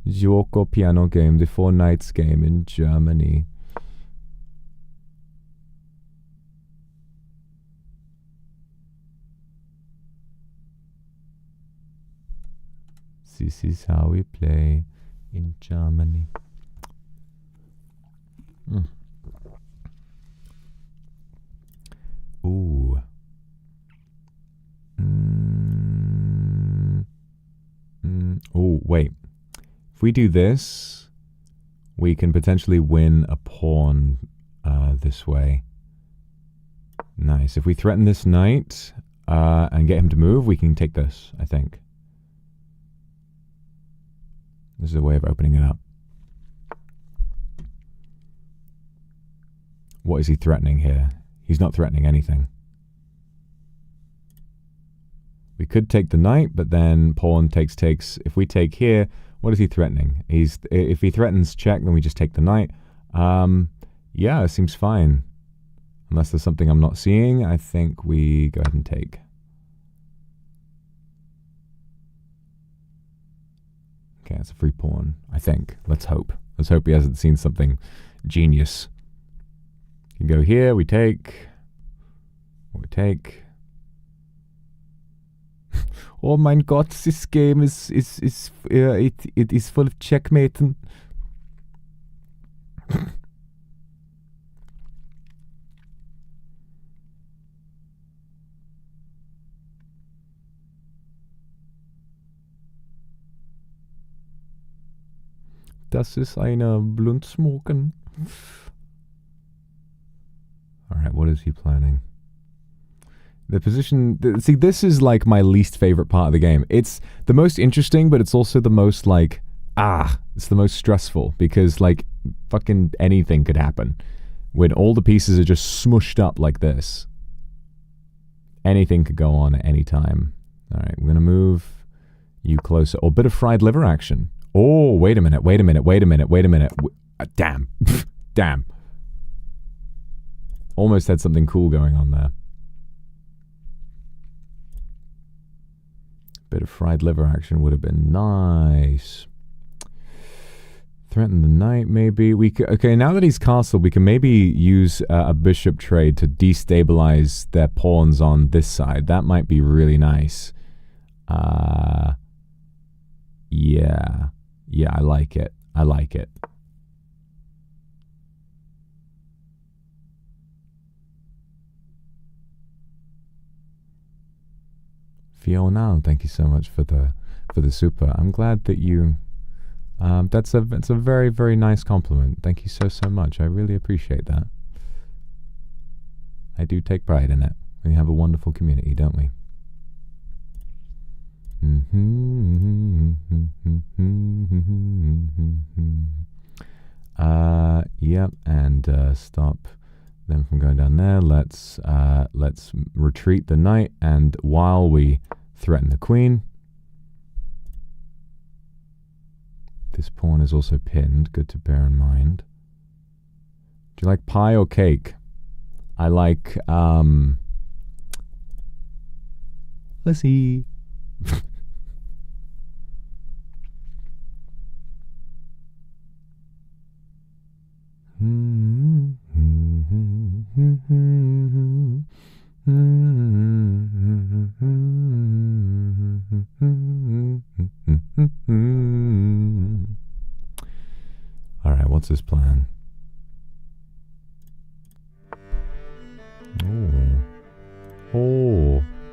Yoko piano game, the 4 Knights game in Germany. This is how we play in Germany. Ooh. Oh, wait. If we do this, we can potentially win a pawn this way. Nice. If we threaten this knight and get him to move, we can take this, I think. This is a way of opening it up. What is he threatening here? He's not threatening anything. We could take the knight, but then pawn takes. If we take here, what is he threatening? If he threatens check, then we just take the knight. Yeah, it seems fine. Unless there's something I'm not seeing, I think we go ahead and take. Okay, it's a free pawn, I think. Let's hope. Let's hope he hasn't seen something genius. You can go here, we take. We take. Oh mein Gott, this game it is full of checkmating. Das ist eine Blutsmoken. Alright, what is he planning? The position... See, this is like my least favorite part of the game. It's the most interesting, but it's also the most like... it's the most stressful. Because like, fucking anything could happen. When all the pieces are just smushed up like this. Anything could go on at any time. Alright, we're gonna move you closer. Oh, bit of fried liver action. Oh, wait a minute. Damn. Damn. Almost had something cool going on there. Bit of fried liver action would have been nice. Threaten the knight, maybe. We could, okay, now that he's castled, we can maybe use a bishop trade to destabilize their pawns on this side. That might be really nice. Yeah. Yeah, I like it. I like it. Fiona, thank you so much for the super. I'm glad that you that's a very, very nice compliment. Thank you so much. I really appreciate that. I do take pride in it. We have a wonderful community, don't we? Yep, and stop them from going down there. Let's retreat the knight, and while we threaten the queen, this pawn is also pinned. Good to bear in mind. Do you like pie or cake? I like let's see. All right, what's his plan?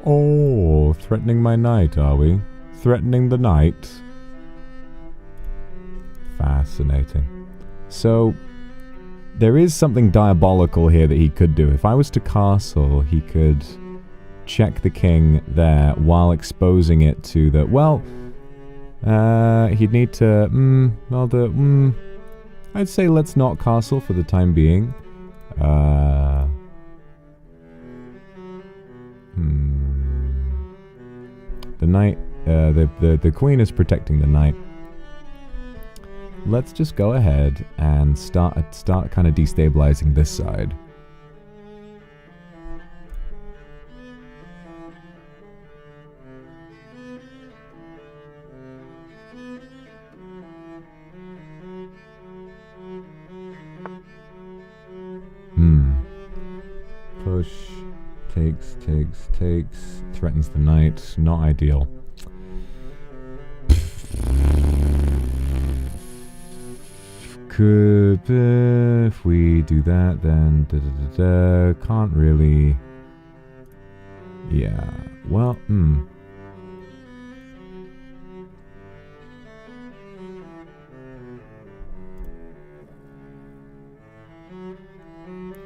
Oh, threatening my knight, are we? Threatening the knight? Fascinating. So, there is something diabolical here that he could do. If I was to castle, he could check the king there while exposing it to the... Well, he'd need to... I'd say let's not castle for the time being. The knight, the queen is protecting the knight. Let's just go ahead and start kind of destabilizing this side. Push, takes, threatens the knight. Not ideal. Could, if we do that, then can't really. Yeah. Well,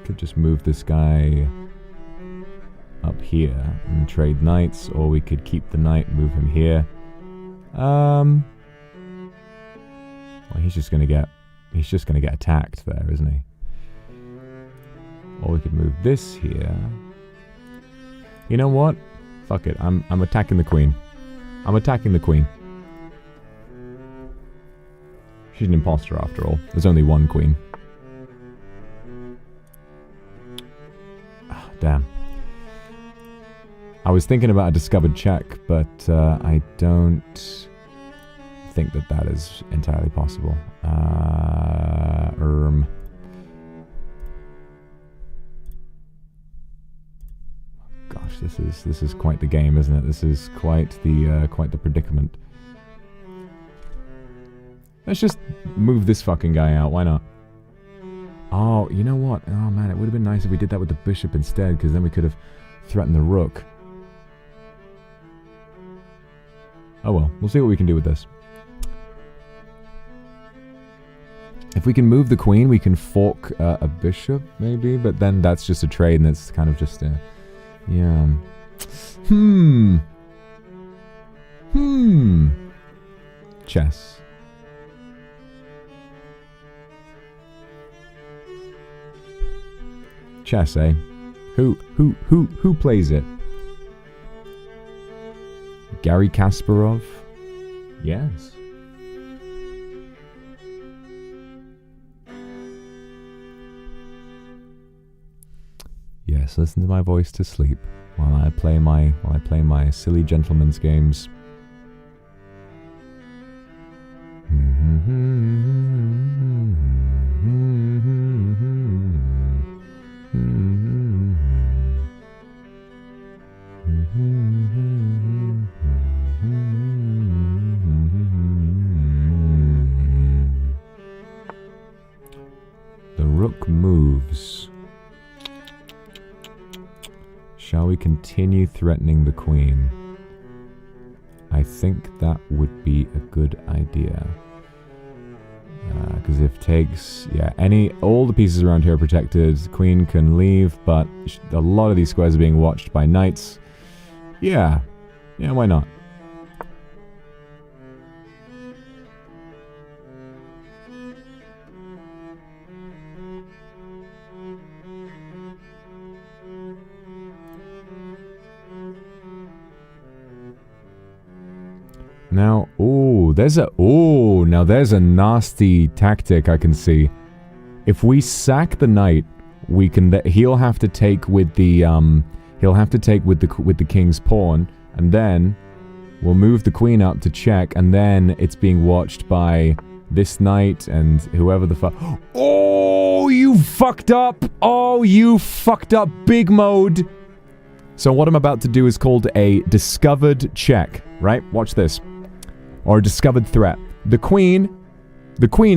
Could just move this guy up here and trade knights, or we could keep the knight, move him here. Well, he's just gonna get attacked there, isn't he? Or we could move this here. You know what? Fuck it. I'm attacking the queen. I'm attacking the queen. She's an imposter after all. There's only one queen. Damn. I was thinking about a discovered check, but I don't think that is entirely possible. Gosh, this is quite the game, isn't it? This is quite the predicament. Let's just move this fucking guy out. Why not? Oh, you know what? Oh man, it would have been nice if we did that with the bishop instead, because then we could have threatened the rook. Oh well, we'll see what we can do with this. If we can move the queen, we can fork a bishop, maybe, but then that's just a trade, and it's kind of just a... Yeah. Chess. Chess, eh? Who plays it? Garry Kasparov? Yes. Yes, listen to my voice to sleep while I play my silly gentleman's games. The rook moves. Shall we continue threatening the queen? I think that would be a good idea. Because if takes... Yeah, all the pieces around here are protected. Queen can leave, but a lot of these squares are being watched by knights. Yeah. Yeah, why not? Now, now there's a nasty tactic I can see. If we sack the knight, we can. He'll have to take with the king's pawn, and then we'll move the queen up to check, and then it's being watched by this knight and whoever the fuck. Oh, you fucked up! Oh, you fucked up big mode. So what I'm about to do is called a discovered check, right? Watch this. Or a discovered threat. The queen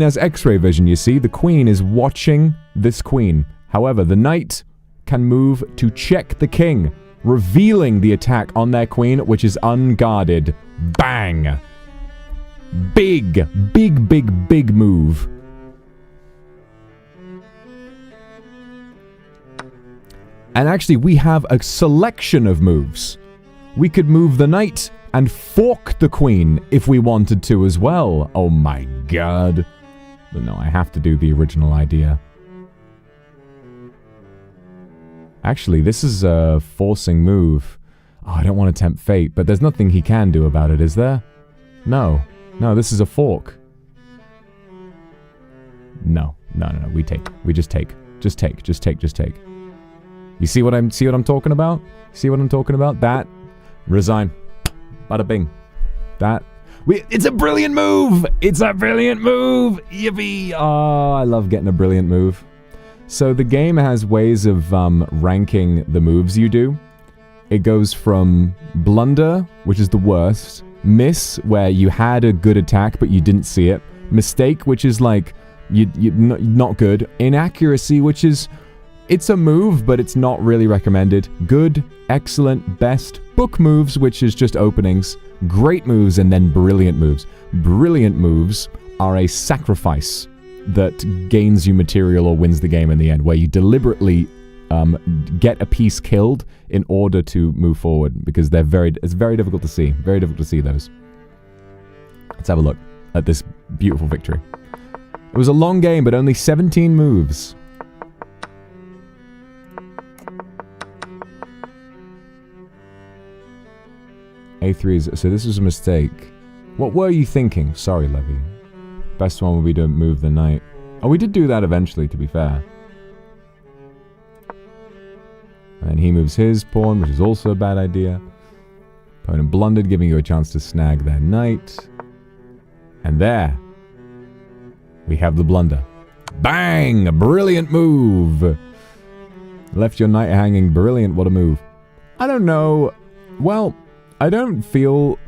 has X-ray vision, you see. The queen is watching this queen. However, the knight can move to check the king, revealing the attack on their queen, which is unguarded. Bang! Big move. And actually, we have a selection of moves. We could move the knight and fork the queen if we wanted to as well. Oh my god. But no, I have to do the original idea. Actually, this is a forcing move. Oh, I don't want to tempt fate, but there's nothing he can do about it, is there? No. No, this is a fork. No. No, no, no. We take. We just take. Just take. Just take. Just take. You see what I'm talking about? See what I'm talking about? That. Resign. Bada bing. That. It's a brilliant move! It's a brilliant move! Yippee! Oh, I love getting a brilliant move. So the game has ways of ranking the moves you do. It goes from blunder, which is the worst. Miss, where you had a good attack but you didn't see it. Mistake, which is like, not good. Inaccuracy, which is, it's a move, but it's not really recommended. Good, excellent, best. Book moves, which is just openings. Great moves, and then brilliant moves. Brilliant moves are a sacrifice that gains you material or wins the game in the end, where you deliberately get a piece killed in order to move forward, because it's very difficult to see. Very difficult to see those. Let's have a look at this beautiful victory. It was a long game, but only 17 moves. A3 is... So this was a mistake. What were you thinking? Sorry, Levy. Best one would be to move the knight. Oh, we did do that eventually, to be fair. And he moves his pawn, which is also a bad idea. Opponent blundered, giving you a chance to snag their knight. And there. We have the blunder. Bang! A brilliant move! Left your knight hanging. Brilliant. What a move. I don't know. Well... I don't feel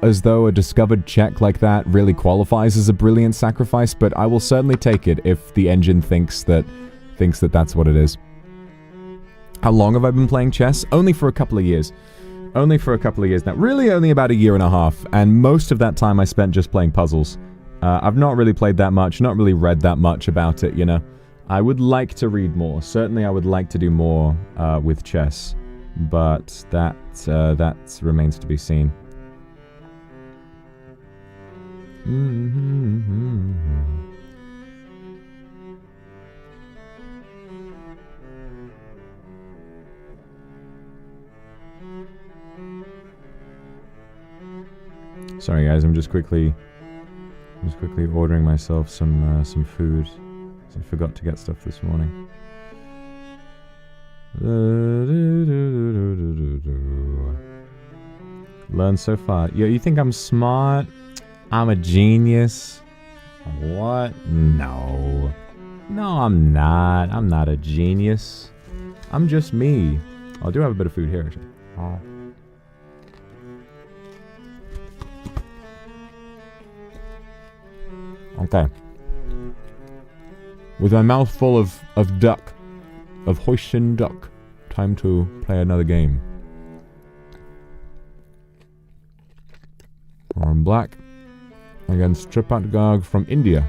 as though a discovered check like that really qualifies as a brilliant sacrifice, but I will certainly take it if the engine thinks that that's what it is. How long have I been playing chess? Only for a couple of years. Only for a couple of years now. Really only about a year and a half, and most of that time I spent just playing puzzles. I've not really played that much, not really read that much about it, you know. I would like to read more. Certainly I would like to do more with chess. But that remains to be seen. Sorry guys, I'm just quickly ordering myself some food. I forgot to get stuff this morning. Learn so far. Yeah, you think I'm smart? I'm a genius? What? No. No, I'm not. I'm not a genius. I'm just me. I do have a bit of food here, actually. Oh. Okay. With my mouth full of duck. Of Hoisin duck. Time to play another game. Foreign black against Tripatgarg from India.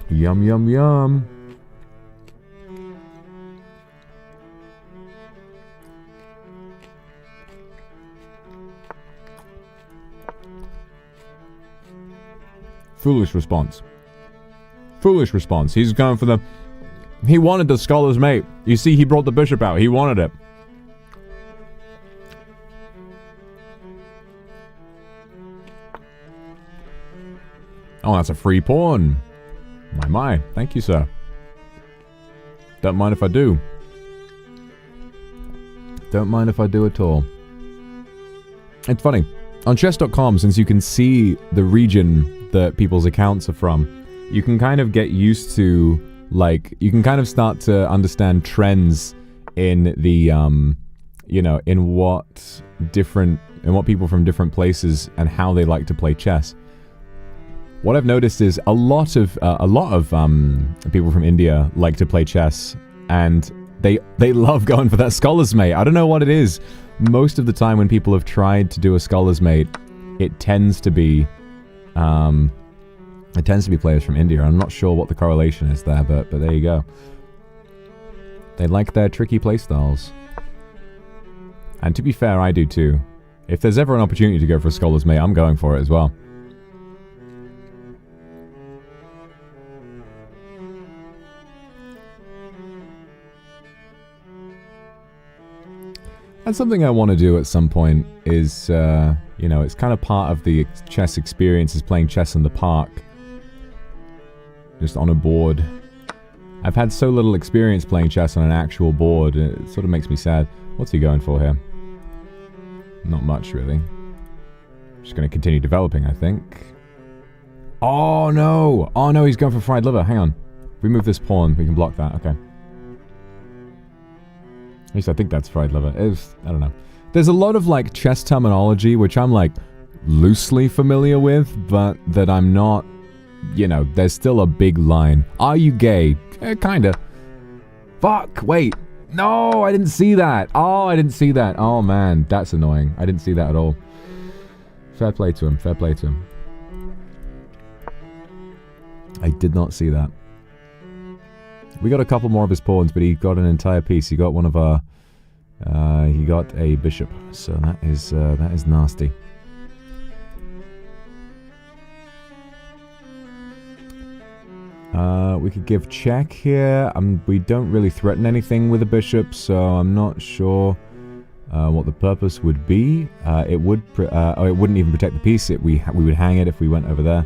Yum yum yum. Foolish response. Foolish response. He's going for the... He wanted the scholar's mate. You see, he brought the bishop out. He wanted it. Oh, that's a free pawn. My. Thank you, sir. Don't mind if I do. Don't mind if I do at all. It's funny. On chess.com, since you can see the region that people's accounts are from, you can kind of get used to, like, you can kind of start to understand trends in the, you know, in what people from different places and how they like to play chess. What I've noticed is a lot of people from India like to play chess, and they love going for that scholar's mate. I don't know what it is. Most of the time when people have tried to do a scholar's mate, it tends to be players from India. I'm not sure what the correlation is there, but there you go. They like their tricky playstyles. And to be fair, I do too. If there's ever an opportunity to go for a scholar's mate, I'm going for it as well. That's something I want to do at some point is, you know, it's kind of part of the chess experience is playing chess in the park. Just on a board. I've had so little experience playing chess on an actual board, it sort of makes me sad. What's he going for here? Not much, really. Just going to continue developing, I think. Oh, no! Oh, no, he's going for fried liver. Hang on. If we move this pawn, we can block that. Okay. At least I think that's fried liver. I don't know. There's a lot of, like, chess terminology, which I'm, like, loosely familiar with, but that I'm not... You know, there's still a big line. Are you gay? Kinda. Fuck, wait. No, I didn't see that. Oh, I didn't see that. Oh, man, that's annoying. I didn't see that at all. Fair play to him, fair play to him. I did not see that. We got a couple more of his pawns, but he got an entire piece. He got one of our... he got a bishop. So that is nasty. We could give check here. We don't really threaten anything with a bishop, so I'm not sure what the purpose would be. It wouldn't even protect the piece. We would hang it if we went over there.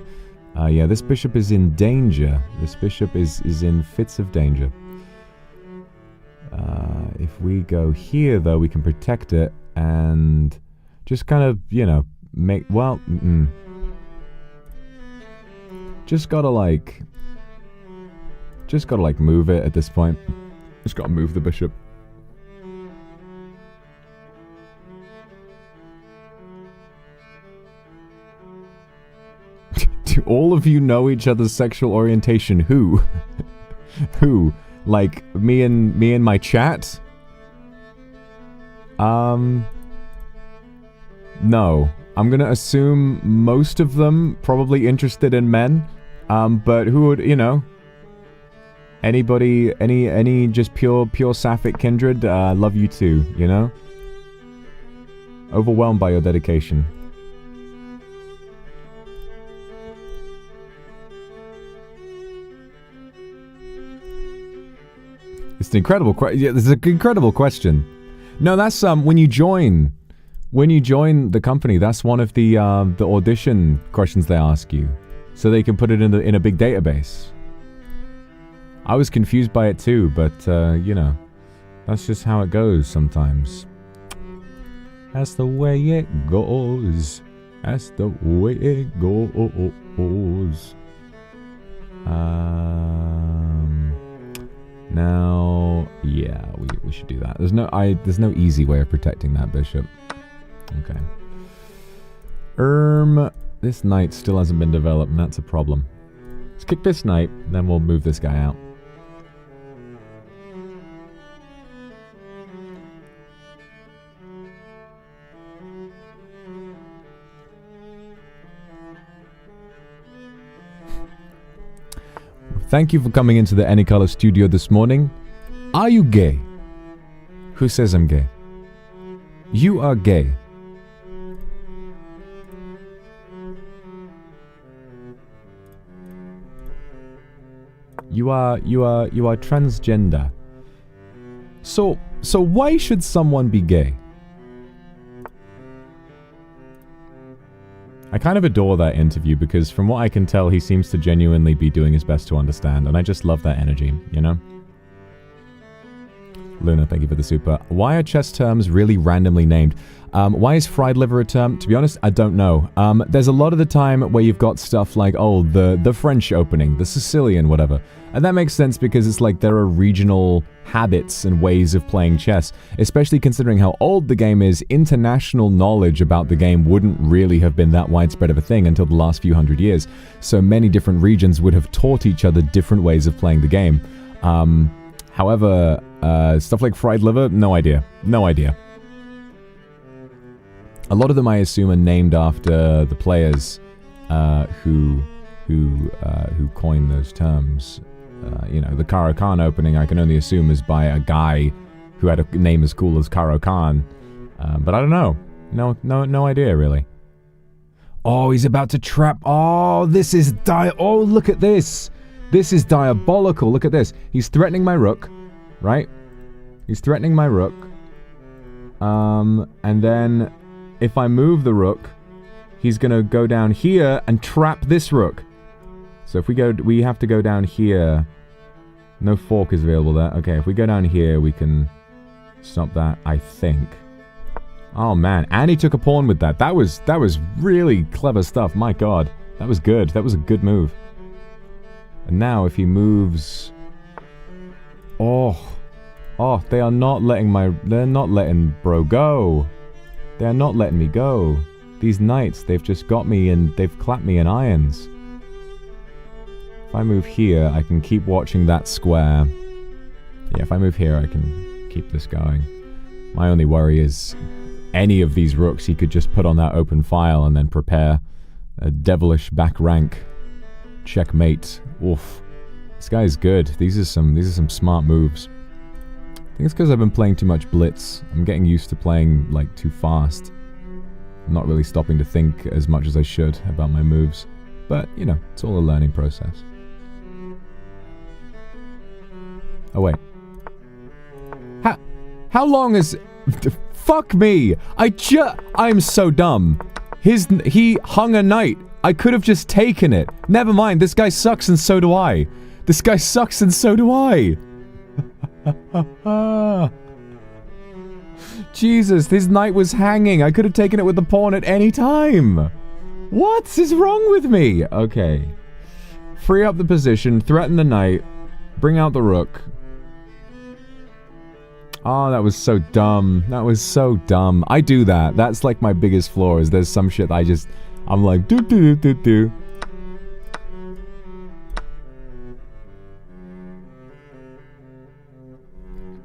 Yeah, this bishop is in danger. This bishop is in fits of danger. If we go here, though, we can protect it and just kind of, you know, make... Well, just gotta, like... Just gotta, like, move it at this point. Just gotta move the bishop. Do all of you know each other's sexual orientation? Who? Who? Like, me and my chat? No. I'm gonna assume most of them probably interested in men. But who would, you know... Anybody, any just pure sapphic kindred, love you too, you know? Overwhelmed by your dedication. It's an incredible question. This is an incredible question. No, that's when you join the company, that's one of the audition questions they ask you, so they can put it in a big database. I was confused by it too, but, you know, that's just how it goes sometimes. That's the way it goes. That's the way it goes. Now, yeah, we should do that. There's no easy way of protecting that bishop. Okay. This knight still hasn't been developed, and that's a problem. Let's kick this knight, then we'll move this guy out. Thank you for coming into the Anycolor studio this morning. Are you gay? Who says I'm gay? You are gay. You are transgender. So why should someone be gay? I kind of adore that interview because from what I can tell, he seems to genuinely be doing his best to understand, and I just love that energy, you know? Luna, thank you for the super. Why are chess terms really randomly named? Why is fried liver a term? To be honest, I don't know. There's a lot of the time where you've got stuff like, oh, the French opening, the Sicilian, whatever. And that makes sense because it's like there are regional habits and ways of playing chess. Especially considering how old the game is, international knowledge about the game wouldn't really have been that widespread of a thing until the last few hundred years. So many different regions would have taught each other different ways of playing the game. However, stuff like fried liver, no idea. No idea. A lot of them, I assume, are named after the players who coined those terms. You know, the Karo Khan opening, I can only assume, is by a guy who had a name as cool as Karo Khan. But I don't know. No idea, really. Oh, he's about to trap. Oh, this is oh, look at this. This is diabolical. Look at this. He's threatening my rook, right? He's threatening my rook. And then if I move the rook, he's gonna go down here and trap this rook. So if we have to go down here. No fork is available there. Okay, if we go down here, we can stop that, I think. Oh man, and he took a pawn with that. That was really clever stuff. My god, that was good. That was a good move. And now if he moves, oh, they are not letting they're not letting bro go. They are not letting me go. These knights, they've just got me and they've clapped me in irons. If I move here, I can keep watching that square. Yeah, if I move here, I can keep this going. My only worry is any of these rooks he could just put on that open file and then prepare a devilish back rank checkmate. Oof. This guy is good. These are some smart moves. I think it's because I've been playing too much blitz. I'm getting used to playing, like, too fast. I'm not really stopping to think as much as I should about my moves. But, you know, it's all a learning process. Oh, wait. How long is... Fuck me! I'm so dumb. He hung a knight. I could have just taken it. Never mind, this guy sucks and so do I. This guy sucks and so do I. Jesus, this knight was hanging. I could have taken it with the pawn at any time. What is wrong with me? Okay. Free up the position, threaten the knight, bring out the rook. Oh, that was so dumb. That was so dumb. I do that. That's like my biggest flaw, is there's some shit I'm like, do.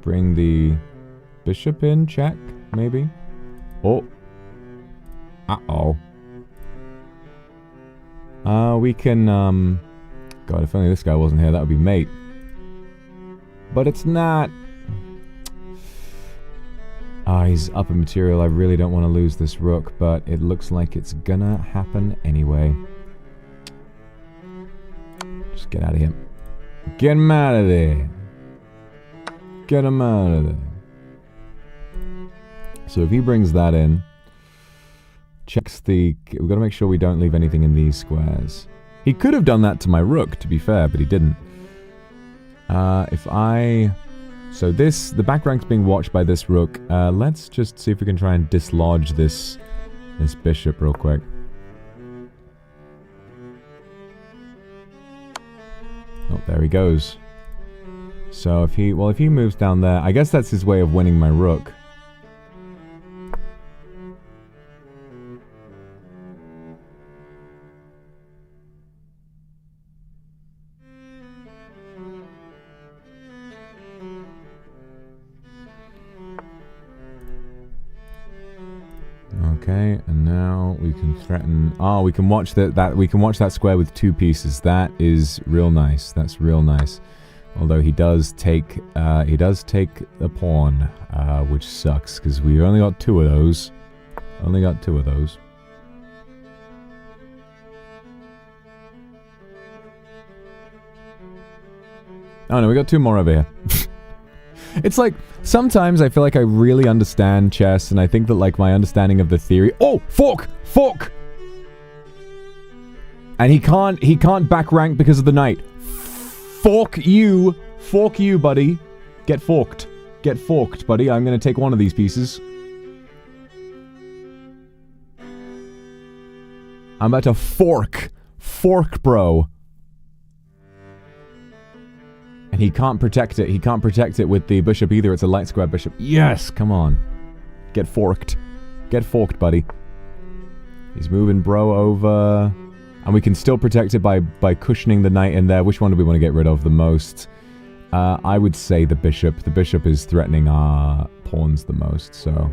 Bring the bishop in, check, maybe. Oh. Uh-oh. We can, God, if only this guy wasn't here, that would be mate. But it's not. Ah, he's up in material. I really don't want to lose this rook, but it looks like it's gonna happen anyway. Just get out of here. Get him out of there. Get him out of there. So if he brings that in, checks the... We've got to make sure we don't leave anything in these squares. He could have done that to my rook, to be fair, but he didn't. So the back rank's being watched by this rook. Let's just see if we can try and dislodge this bishop real quick. Oh, there he goes. So if he moves down there, I guess that's his way of winning my rook. Okay, and now we can threaten... Oh, we can watch we can watch that square with two pieces. That is real nice. That's real nice. Although he does take a pawn, which sucks because we only got two of those. Only got two of those. Oh no, we got two more over here. It's like, sometimes I feel like I really understand chess, and I think that, like, my understanding of the theory... Oh! Fork! Fork! And he can't back rank because of the knight. Fork you! Fork you, buddy. Get forked. Get forked, buddy. I'm gonna take one of these pieces. I'm about to fork. Fork, bro. And he can't protect it. He can't protect it with the bishop either. It's a light square bishop. Yes! Come on. Get forked. Get forked, buddy. He's moving bro over. And we can still protect it by cushioning the knight in there. Which one do we want to get rid of the most? I would say the bishop. The bishop is threatening our pawns the most, so...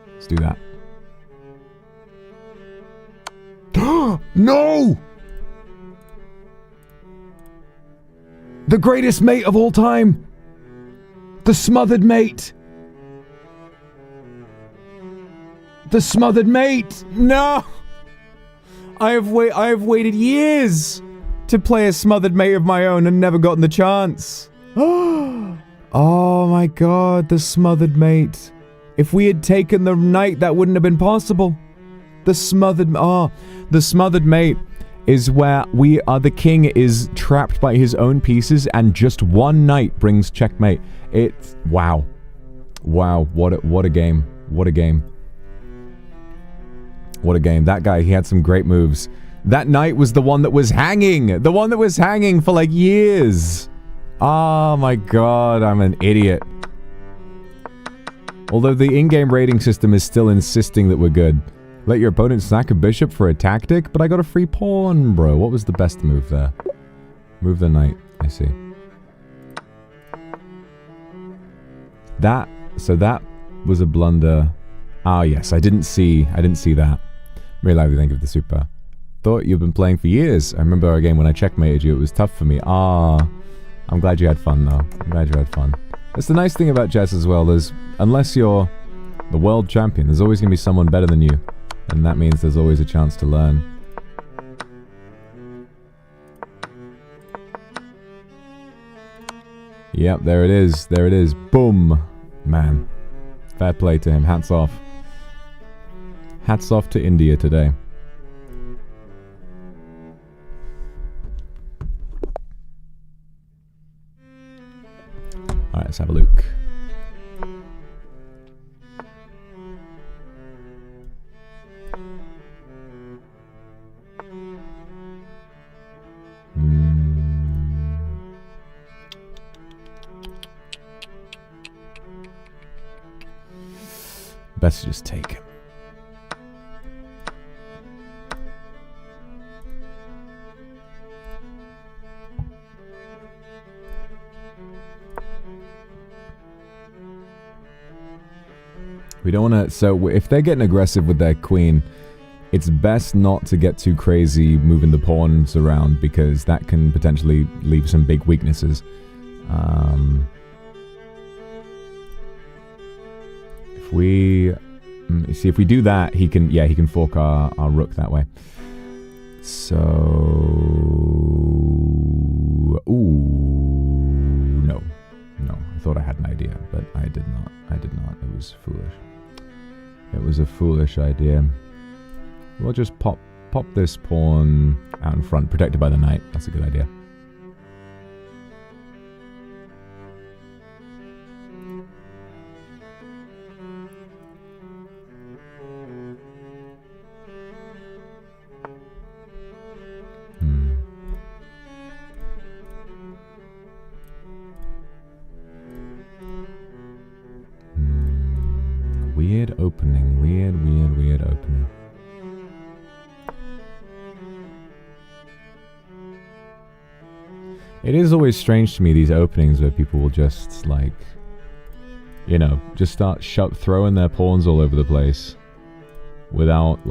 Let's do that. No! The greatest mate of all time! The smothered mate! The smothered mate! No! I have waited years to play a smothered mate of my own and never gotten the chance. Oh my god, the smothered mate. If we had taken the knight, that wouldn't have been possible. The smothered mate is where the king is trapped by his own pieces and just one knight brings checkmate. It's wow. Wow, what a game. What a game. What a game. That guy, he had some great moves. That knight was the one that was hanging. The one that was hanging for like years. Oh my god, I'm an idiot. Although the in-game rating system is still insisting that we're good. Let your opponent snack a bishop for a tactic, but I got a free pawn, bro. What was the best move there? Move the knight. I see. So that was a blunder. Ah, yes, I didn't see that. Very lively, thank you for the super. Thought you've been playing for years. I remember our game when I checkmated you. It was tough for me. Ah, I'm glad you had fun, though. I'm glad you had fun. That's the nice thing about chess as well. Unless you're the world champion, there's always going to be someone better than you. And that means there's always a chance to learn. Yep, there it is. There it is. Boom. Man. Fair play to him. Hats off. Hats off to India today. Alright, let's have a look. Best to just take. We don't want to... So, if they're getting aggressive with their queen, it's best not to get too crazy moving the pawns around, because that can potentially leave some big weaknesses. If we... see, if we do that, he can fork our rook that way. So... Ooh... No. No. I thought I had an idea, but I did not. I did not. It was foolish. It was a foolish idea. We'll just pop this pawn out in front, protected by the knight. That's a good idea. Weird opening. Weird opening. It is always strange to me, these openings where people will just, like, you know, just start throwing their pawns all over the place without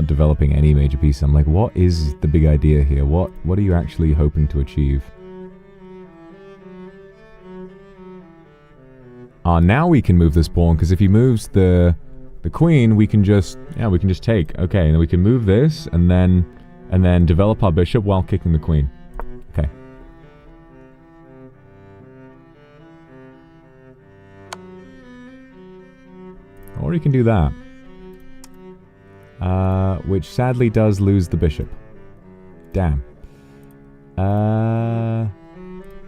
developing any major piece. I'm like, what is the big idea here? What are you actually hoping to achieve? Now we can move this pawn, because if he moves the queen, we can just take. Okay, and then we can move this and then develop our bishop while kicking the queen. Okay. Or he can do that. Which sadly does lose the bishop. Damn.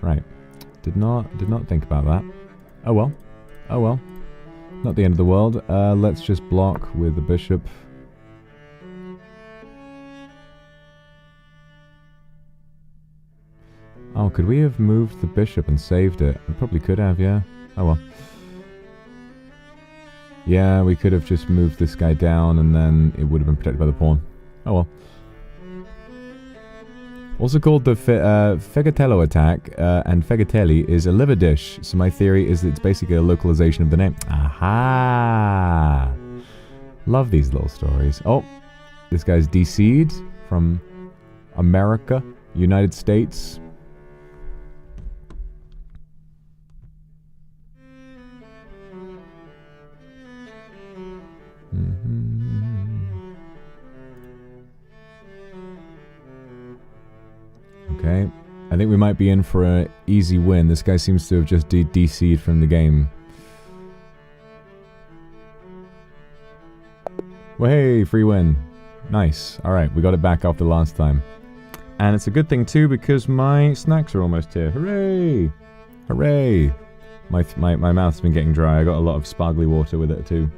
Right. Did not think about that. Oh well. Oh well. Not the end of the world. Let's just block with the bishop. Oh, could we have moved the bishop and saved it? We probably could have, yeah. Oh well. Yeah, we could have just moved this guy down and then it would have been protected by the pawn. Oh well. Also called the Fegatello attack, and Fegatelli is a liver dish, so my theory is that it's basically a localization of the name. Aha! Love these little stories. Oh, this guy's DC'd from America, United States. Okay, I think we might be in for an easy win. This guy seems to have just DC'd from the game. Well, hey, free win. Nice. Alright, we got it back after last time. And it's a good thing too because my snacks are almost here. Hooray! Hooray! My mouth's been getting dry. I got a lot of sparkly water with it too.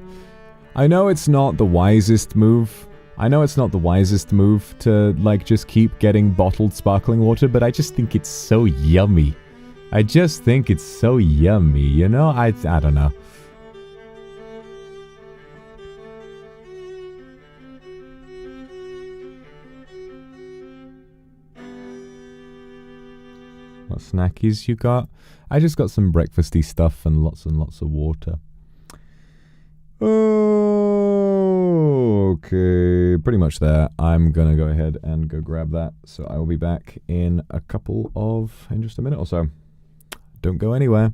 I know it's not the wisest move. I know it's not the wisest move to, like, just keep getting bottled sparkling water, but I just think it's so yummy. I just think it's so yummy, you know? I don't know. What snackies you got? I just got some breakfasty stuff and lots of water. Okay, pretty much there. I'm gonna go ahead and go grab that. So I will be back in just a minute or so. Don't go anywhere.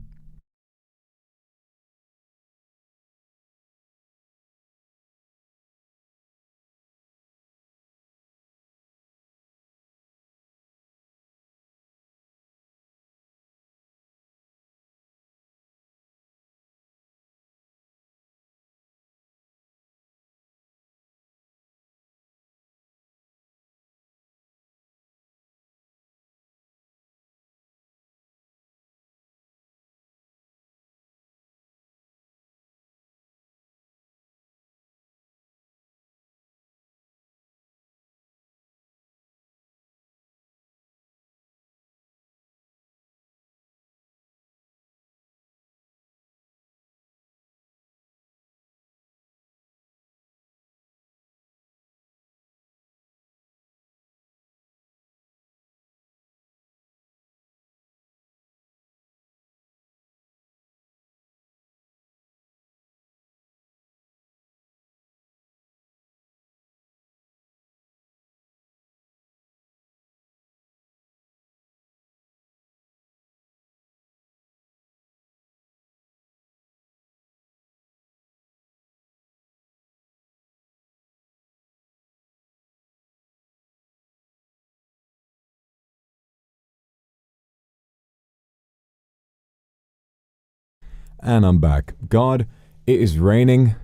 And I'm back. God, it is raining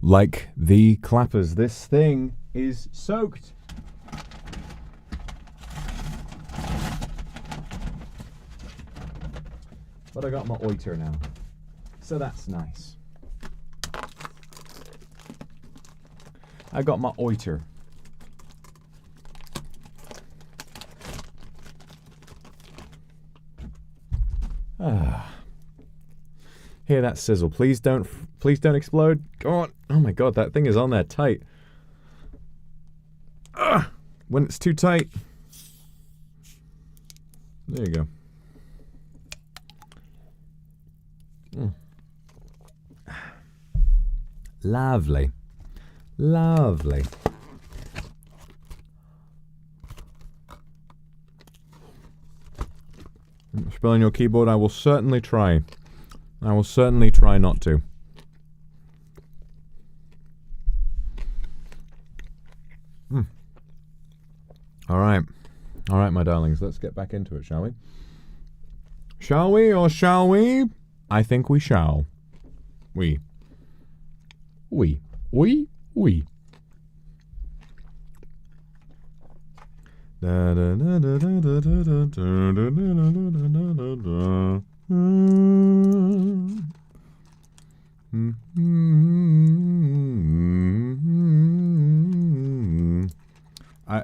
like the clappers. This thing is soaked. But I got my oiter now. So that's nice. I got my oiter. Hear that sizzle. Please don't explode. Go on. Oh my god, that thing is on there tight. When it's too tight. There you go. Lovely. Lovely. Spilling your keyboard, I will certainly try. I will certainly try not to. Alright. Alright, my darlings, let's get back into it, shall we? Shall we, or shall we? I think we shall. We.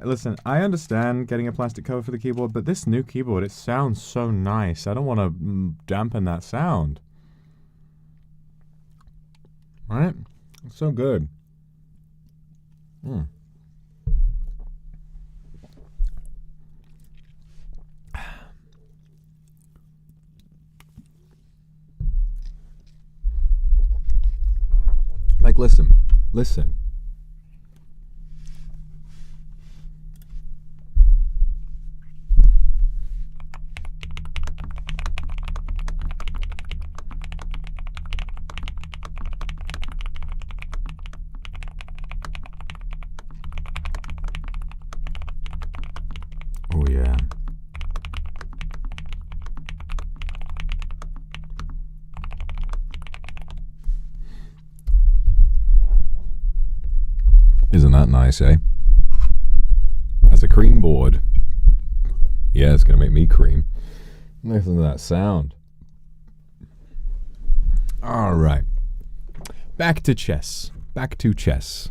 Listen, I understand getting a plastic cover for the keyboard, but this new keyboard, it sounds so nice. I don't want to dampen that sound. Right? It's so good. Like, listen. Oh yeah. I say. That's a cream board. Yeah, it's gonna make me cream. Listen to that sound. Alright. Back to chess. Back to chess.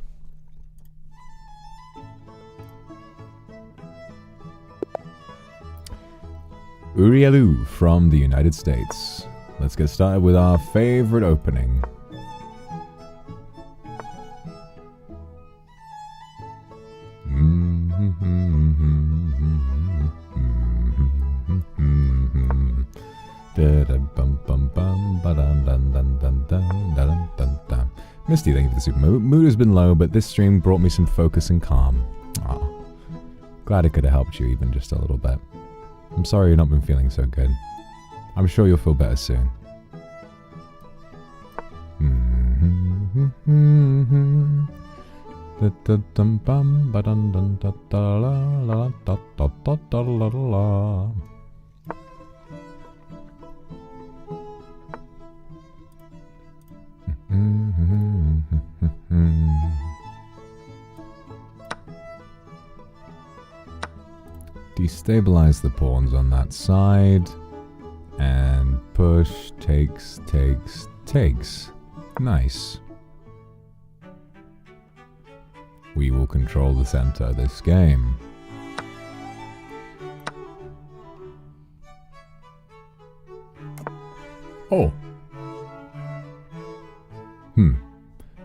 Urielu from the United States. Let's get started with our favorite opening. Misty, thank you for the super mood has been low, but this stream brought me some focus and calm. Aw. Glad it could have helped you even just a little bit. I'm sorry you've not been feeling so good. I'm sure you'll feel better soon. Destabilize the pawns on that side. And push, takes. Nice. We will control the center of this game. Oh.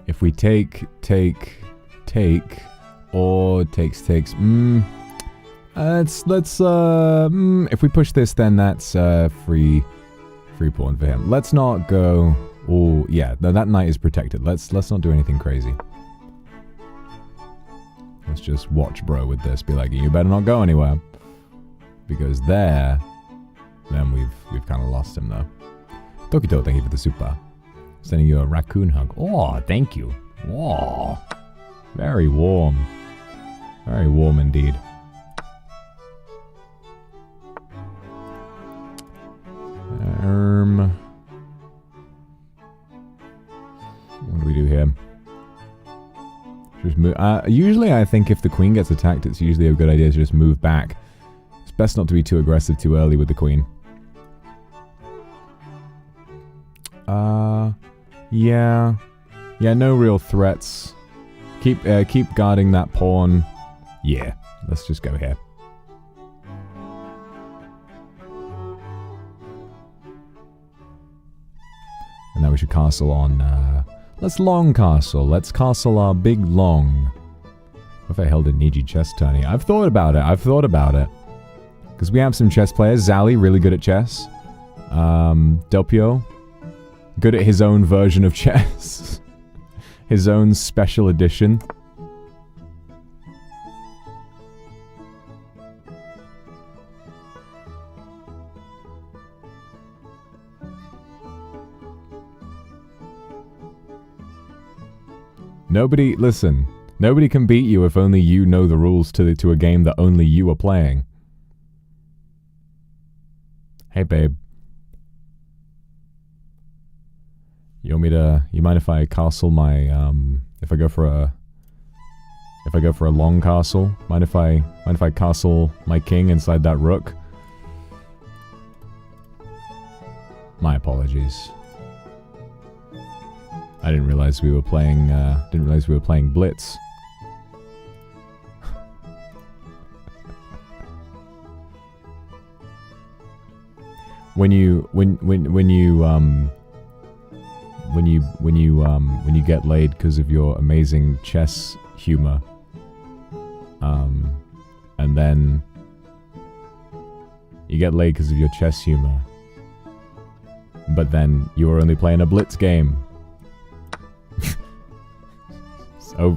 If we take, or takes. If we push this, then that's free pawn for him. Let's not go. Oh yeah, no, that knight is protected. Let's not do anything crazy. Let's just watch bro with this. Be like, you better not go anywhere, because then we've kind of lost him though. Tokito, thank you for the super. Sending you a raccoon hug. Oh, thank you. Oh, very warm. Very warm indeed. What do we do here? Just move. Usually I think if the queen gets attacked, it's usually a good idea to just move back. It's best not to be too aggressive too early with the queen. Yeah, no real threats. Keep guarding that pawn. Yeah, let's just go here. And now we should castle on, let's long castle. Let's castle our big long. What if I held a Niji chess tourney? I've thought about it. Because we have some chess players. Zali, really good at chess. Delpio, good at his own version of chess. His own special edition. Listen, nobody can beat you if only you know the rules to a game that only you are playing. Hey babe. You mind if I castle my, if I go for a long castle? Mind if I castle my king inside that rook? My apologies. I didn't realize we were playing, Blitz. When you get laid because of your amazing chess humor, and then you get laid because of your chess humor, but then you were only playing a Blitz game.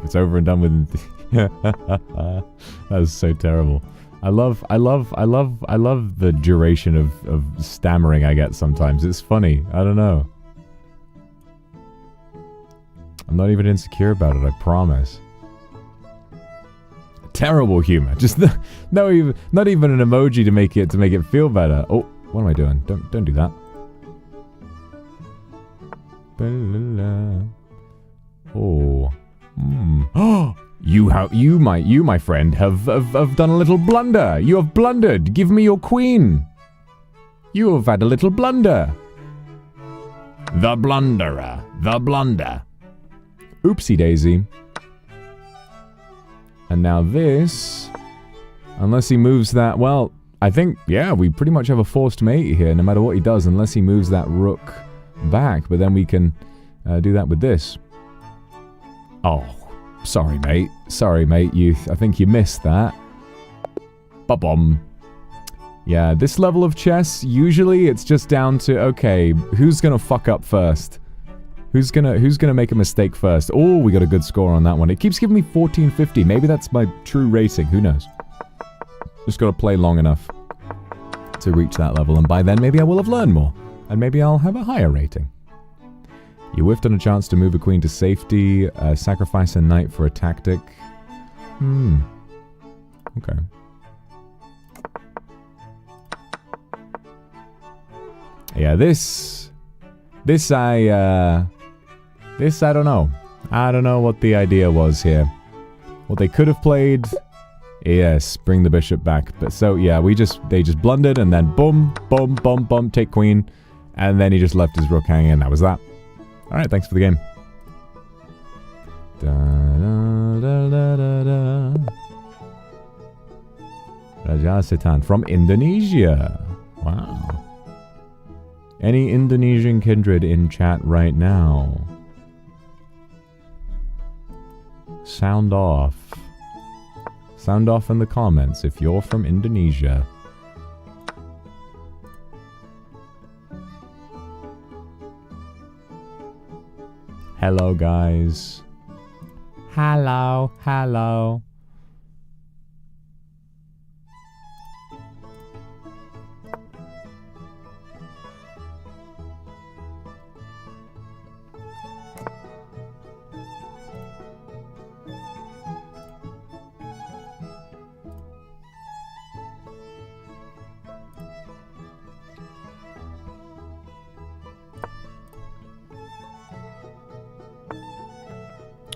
It's over and done with. That was so terrible. I love the duration of stammering I get sometimes. It's funny. I don't know. I'm not even insecure about it, I promise. Terrible humor. Just not even an emoji to make it feel better. Oh, what am I doing? Don't do that. Oh. You, my friend, have done a little blunder. You have blundered. Give me your queen. You have had a little blunder. The blunderer. The blunder. Oopsie daisy. And now this, unless he moves that, well, I think, yeah, we pretty much have a forced mate here, no matter what he does, unless he moves that rook back. But then we can do that with this. Oh, sorry, mate. Sorry, mate. I think you missed that. Ba-bom. Yeah, this level of chess, usually it's just down to, okay, who's gonna fuck up first? Who's gonna make a mistake first? Oh, we got a good score on that one. It keeps giving me 1450. Maybe that's my true rating. Who knows? Just gotta play long enough to reach that level, and by then maybe I will have learned more, and maybe I'll have a higher rating. You whiffed on a chance to move a queen to safety, sacrifice a knight for a tactic. Okay. Yeah, this I don't know. I don't know what the idea was here. What they could have played, yes, bring the bishop back. But so yeah, they just blundered, and then boom, boom, boom, boom, take queen, and then he just left his rook hanging, and that was that. All right, thanks for the game. Da, da, da, da, da, da. Raja Setan from Indonesia. Wow. Any Indonesian kindred in chat right now? Sound off. Sound off in the comments if you're from Indonesia. Hello, guys. Hello, hello.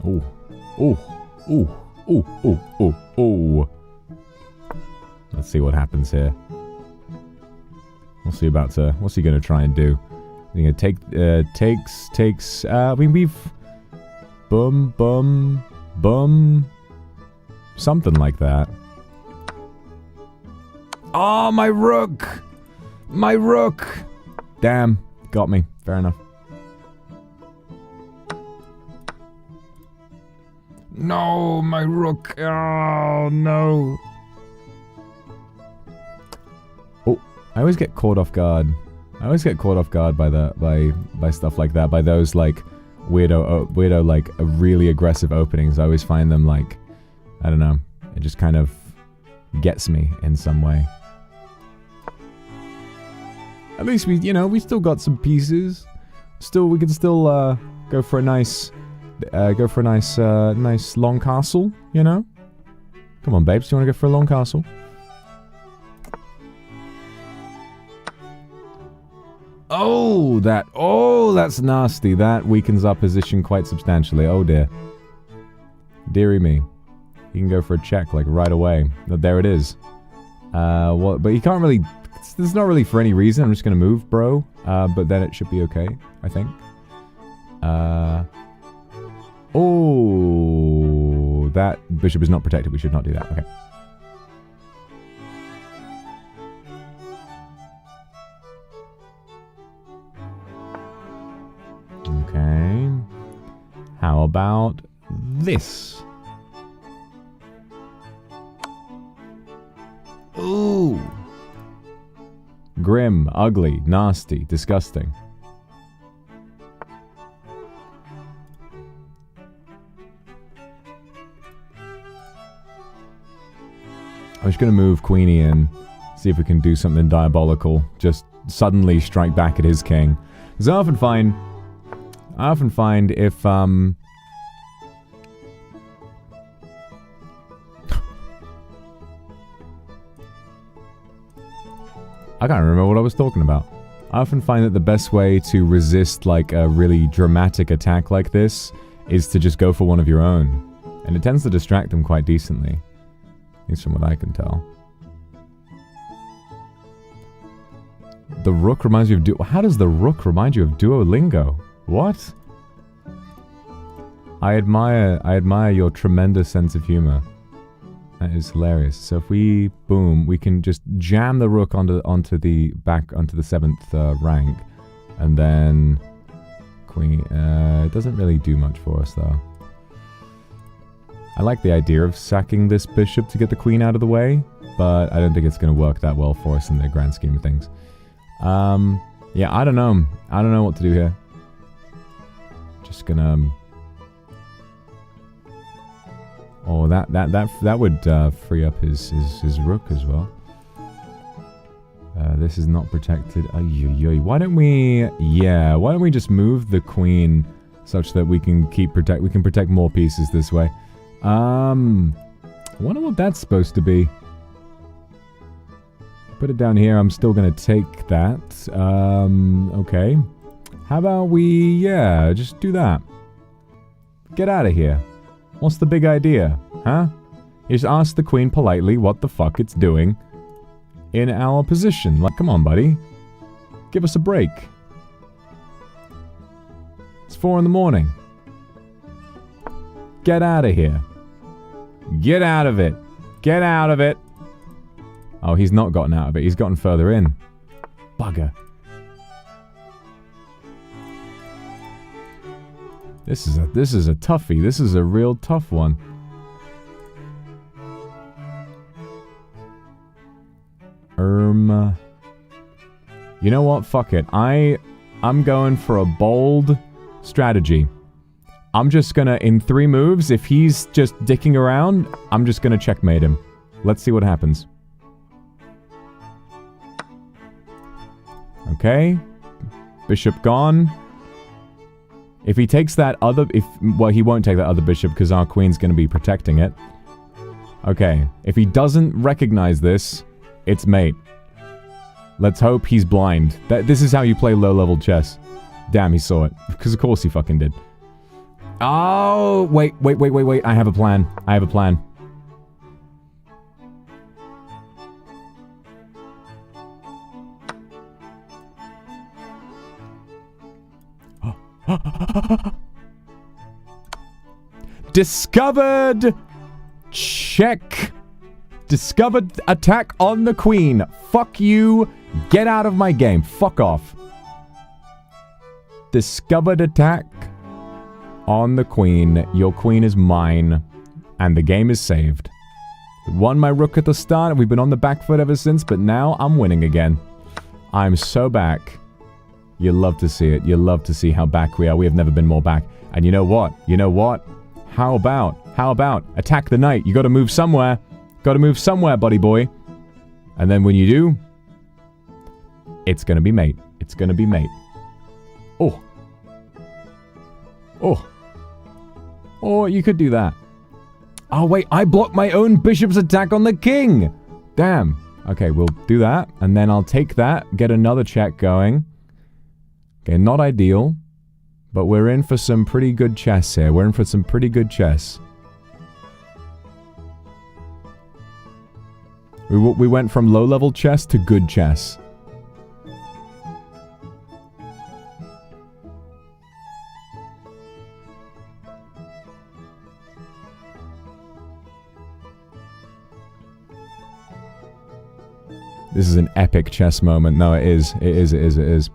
Oh, oh, oh, oh, oh, oh, oh. Let's see what happens here. What's he gonna try and do? He's gonna takes, we've, boom, boom, boom, something like that. Oh, my rook! My rook! Damn, got me. Fair enough. No, my rook. Oh, no. Oh, I always get caught off guard. I always get caught off guard by by stuff like that, by those like weirdo like really aggressive openings. I always find them like, I don't know, it just kind of gets me in some way. At least we still got some pieces. We can still go for a nice nice long castle, you know? Come on, babes, do you want to go for a long castle? Oh, that's nasty. That weakens our position quite substantially. Oh dear. Dearie me. He can go for a check, like, right away. There it is. But you can't really... There's not really for any reason. I'm just gonna move, bro. But then it should be okay, I think. Oh, that bishop is not protected. We should not do that. Okay. Okay. How about this? Ooh. Grim, ugly, nasty, disgusting. I'm just going to move Queenie in, see if we can do something diabolical. Just suddenly strike back at his king. Because I often find if, I can't remember what I was talking about. I often find that the best way to resist like a really dramatic attack like this is to just go for one of your own. And it tends to distract them quite decently. At least from what I can tell. The rook reminds you of how does the rook remind you of Duolingo? What? I admire your tremendous sense of humor. That is hilarious. So if we boom, we can just jam the rook onto the 7th rank, and then queen. It doesn't really do much for us though. I like the idea of sacking this bishop to get the queen out of the way, but I don't think it's going to work that well for us in the grand scheme of things. Yeah, I don't know. I don't know what to do here. Just gonna. Oh, that would free up his rook as well. This is not protected. Why don't we just move the queen such that we can protect more pieces this way. I wonder what that's supposed to be. Put it down here. I'm still gonna take that. Okay. How about we, just do that. Get out of here. What's the big idea, huh? You just ask the queen politely what the fuck it's doing in our position. Like, come on, buddy. Give us a break. It's 4 in the morning. Get out of here. Get out of it. Get out of it. Oh, he's not gotten out of it. He's gotten further in. Bugger. This is a toughie. This is a real tough one. You know what? Fuck it. I'm going for a bold strategy. I'm just gonna, in 3 moves, if he's just dicking around, I'm just gonna checkmate him. Let's see what happens. Okay. Bishop gone. If he takes that other... well, he won't take that other bishop because our queen's going to be protecting it. Okay. If he doesn't recognize this, it's mate. Let's hope he's blind. This is how you play low-level chess. Damn, he saw it. Because of course he fucking did. Oh, wait. I have a plan. Discovered! Check! Discovered attack on the queen. Fuck you. Get out of my game. Fuck off. Discovered attack on the queen. Your queen is mine. And the game is saved. Won my rook at the start. We've been on the back foot ever since, but now I'm winning again. I'm so back. You love to see it. You love to see how back we are. We have never been more back. And you know what? How about attack the knight? You gotta move somewhere. Buddy boy. And then when you do, it's gonna be mate. Oh, you could do that. Oh, wait, I blocked my own bishop's attack on the king. Damn. Okay, we'll do that. And then I'll take that, get another check going. Okay, not ideal, but we're in for some pretty good chess here. We went from low-level chess to good chess. This is an epic chess moment. No, it is. It is.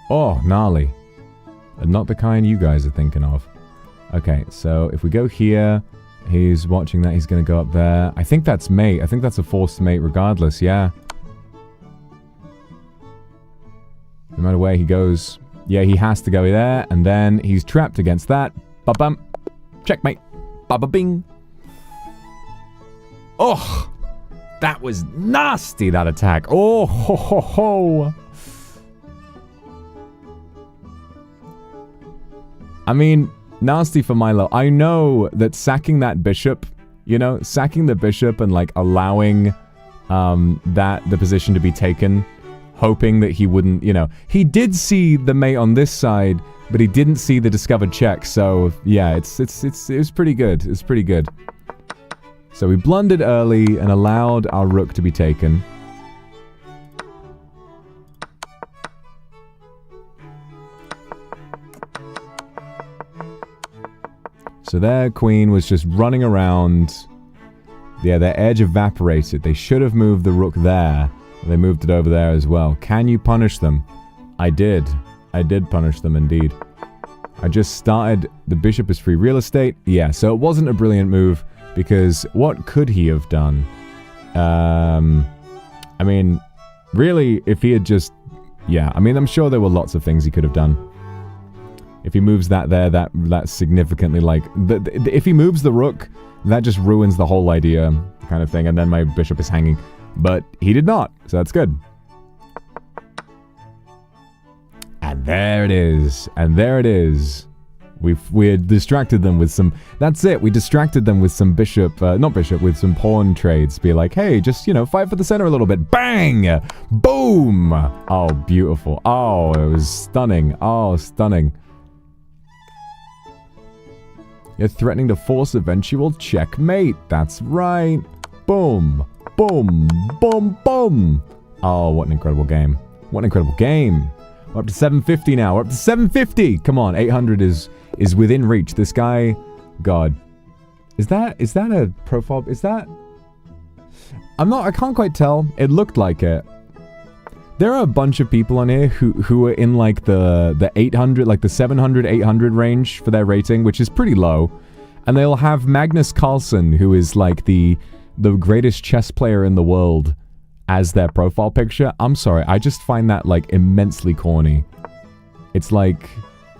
Oh, gnarly. Not the kind you guys are thinking of. Okay, so if we go here, he's watching that, he's gonna go up there. I think that's mate. I think that's a forced mate regardless, yeah. No matter where he goes. Yeah, he has to go there, and then he's trapped against that. Ba-bum. Checkmate. Ba-ba-bing. Oh! That was nasty, that attack. Oh, ho, ho, ho. I mean, nasty for Milo. I know that sacking that bishop, sacking the bishop and, like, allowing the position to be taken hoping that he wouldn't, you know. He did see the mate on this side, but he didn't see the discovered check, so yeah, it was pretty good. It was pretty good. So we blundered early and allowed our rook to be taken. So their queen was just running around. Yeah, their edge evaporated. They should have moved the rook there. They moved it over there as well. Can you punish them? I did. I did punish them indeed. I just started. The bishop is free real estate. Yeah, so it wasn't a brilliant move because what could he have done? I mean, really, if he had just... Yeah, I mean, I'm sure there were lots of things he could have done. If he moves that there, that significantly, like... if he moves the rook, that just ruins the whole idea, kind of thing, and then my bishop is hanging. But he did not, so that's good. And there it is. And there it is. We had distracted them with some... That's it, we distracted them with some bishop... not bishop, with some pawn trades. Be like, hey, just, you know, fight for the center a little bit. Bang! Boom! Oh, beautiful. Oh, it was stunning. Oh, stunning. You're threatening to force eventual checkmate. That's right. Boom. Boom. Boom. Boom. Oh, what an incredible game. What an incredible game. We're up to 750 now. We're up to 750. Come on. 800 is within reach. This guy... God. Is that a profile? Is that... I can't quite tell. It looked like it. There are a bunch of people on here who are in like the 800, like the 700, 800 range for their rating, which is pretty low. And they'll have Magnus Carlsen, who is like the greatest chess player in the world, as their profile picture. I'm sorry, I just find that like immensely corny. It's like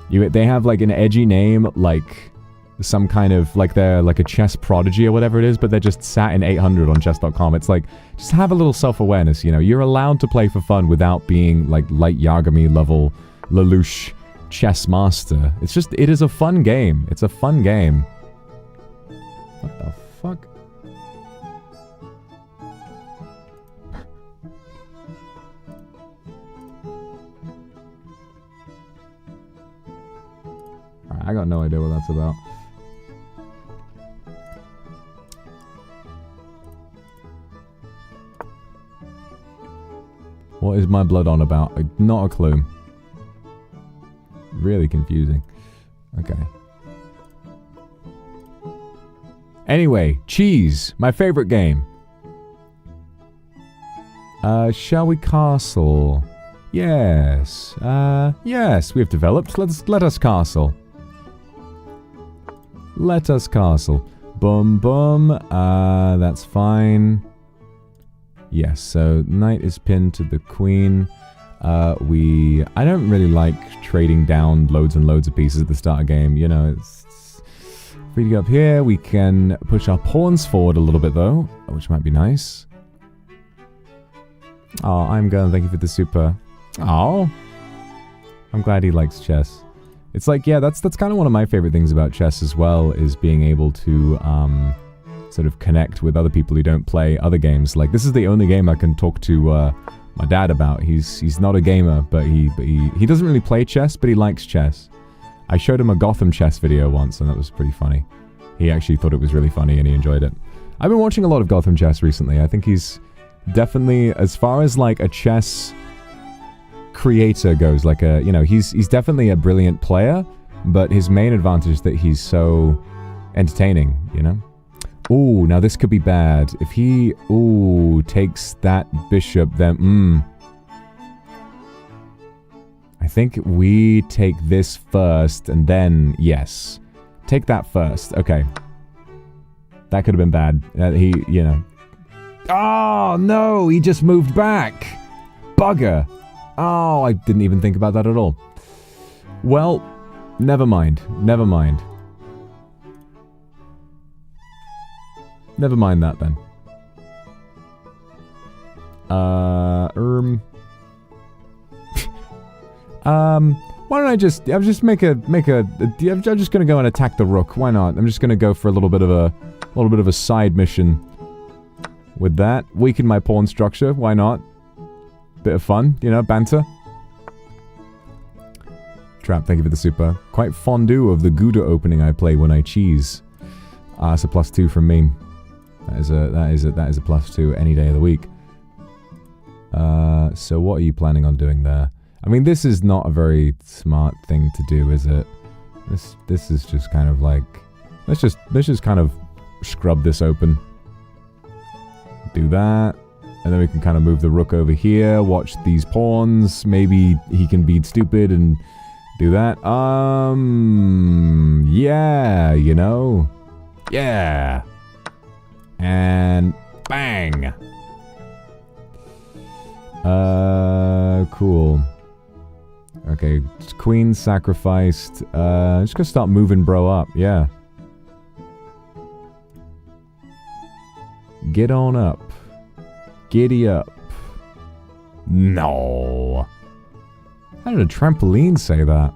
they have like an edgy name, like some kind of like they're like a chess prodigy or whatever it is, but they're just sat in 800 on chess.com. It's like, just have a little self-awareness, you know. You're allowed to play for fun without being like light Yagami level Lelouch chess master. It's just, it is a fun game. It's a fun game. What the fuck? Alright, I got no idea what that's about. What is my blood on about? Not a clue. Really confusing. Okay. Anyway, cheese. My favorite game. Shall we castle? Yes. Yes, we have developed. Let us castle. Let us castle. Boom, boom. That's fine. Yes, so knight is pinned to the queen. I don't really like trading down loads and loads of pieces at the start of the game. You know, it's free to go up here. We can push our pawns forward a little bit, though, which might be nice. Oh, I'm going. Thank you for the super. Oh, I'm glad he likes chess. It's like, yeah, that's kind of one of my favorite things about chess as well, is being able to sort of connect with other people who don't play other games. Like, this is the only game I can talk to my dad about. He's not a gamer, but he doesn't really play chess, but he likes chess. I showed him a Gotham chess video once, and that was pretty funny. He actually thought it was really funny, and he enjoyed it. I've been watching a lot of Gotham chess recently. I think he's definitely, as far as like a chess creator goes, like a, you know, he's definitely a brilliant player, but his main advantage is that he's so entertaining, you know? Ooh, now this could be bad. If he, takes that bishop, then, I think we take this first, and then, yes. Take that first. Okay. That could have been bad. He, you know. Oh, no! He just moved back! Bugger! Oh, I didn't even think about that at all. Well, never mind. Never mind. Never mind that, then. Why don't I just make a, I'm just gonna go and attack the rook. Why not? I'm just gonna go for a little bit of a side mission. With that, weaken my pawn structure. Why not? Bit of fun, you know, banter. Trap, thank you for the super. Quite fondue of the Gouda opening I play when I cheese. It's a +2 from me. That is a +2 any day of the week. So what are you planning on doing there? I mean, this is not a very smart thing to do, is it? This is just kind of like, let's just kind of scrub this open. Do that, and then we can kind of move the rook over here. Watch these pawns. Maybe he can be stupid and do that. Yeah, you know, yeah, and bang. Cool. Okay, queen sacrificed. Just gonna start moving bro up, yeah. Get on up. Giddy up. No. How did a trampoline say that?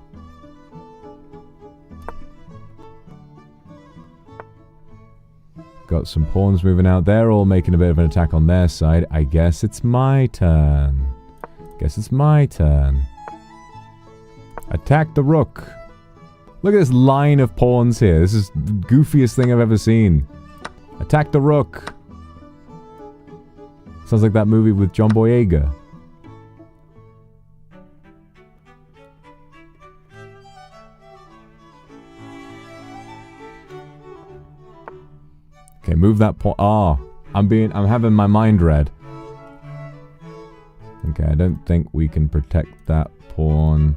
Got some pawns moving out. They're all making a bit of an attack on their side. I guess it's my turn. Attack the rook. Look at this line of pawns here. This is the goofiest thing I've ever seen. Attack the rook. Sounds like that movie with John Boyega. Okay, move that pawn. Ah, I'm having my mind read. Okay, I don't think we can protect that pawn.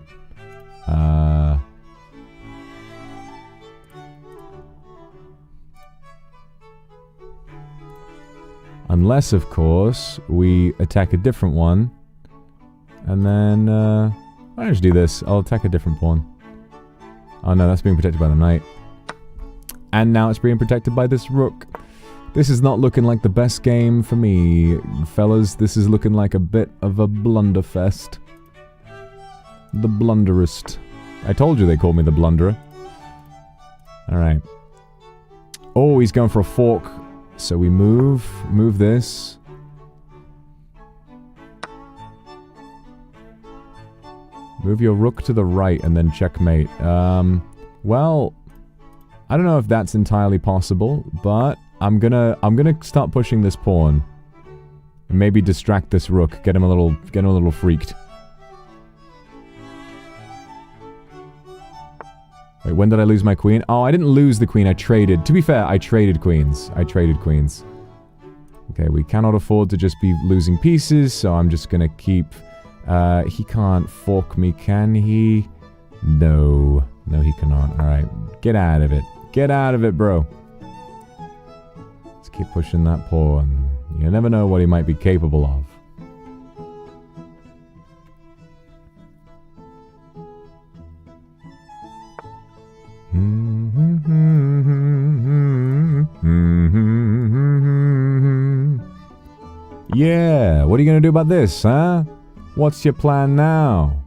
Unless, of course, we attack a different one. And then, why don't I just do this? I'll attack a different pawn. Oh no, that's being protected by the knight. And now it's being protected by this rook. This is not looking like the best game for me, fellas. This is looking like a bit of a blunderfest. The blunderist. I told you they called me the blunderer. Alright. Oh, he's going for a fork. So we move this. Move your rook to the right and then checkmate. Well, I don't know if that's entirely possible, but I'm gonna start pushing this pawn. And maybe distract this rook, get him a little freaked. Wait, when did I lose my queen? Oh, I didn't lose the queen, I traded. To be fair, I traded queens. Okay, we cannot afford to just be losing pieces, so I'm just gonna keep... he can't fork me, can he? No. No, he cannot. Alright, get out of it. Get out of it, bro. Let's keep pushing that pawn. You never know what he might be capable of. Yeah, what are you gonna do about this, huh? What's your plan now?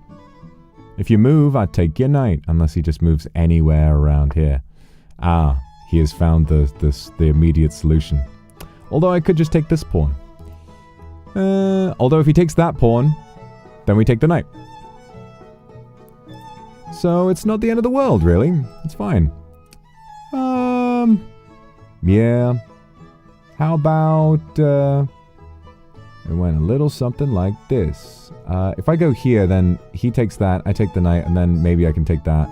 If you move, I'd take your knight, unless he just moves anywhere around here. Ah, he has found the immediate solution. Although I could just take this pawn. Although if he takes that pawn, then we take the knight. So it's not the end of the world, really. It's fine. Yeah. How about, it went a little something like this. If I go here, then he takes that, I take the knight, and then maybe I can take that.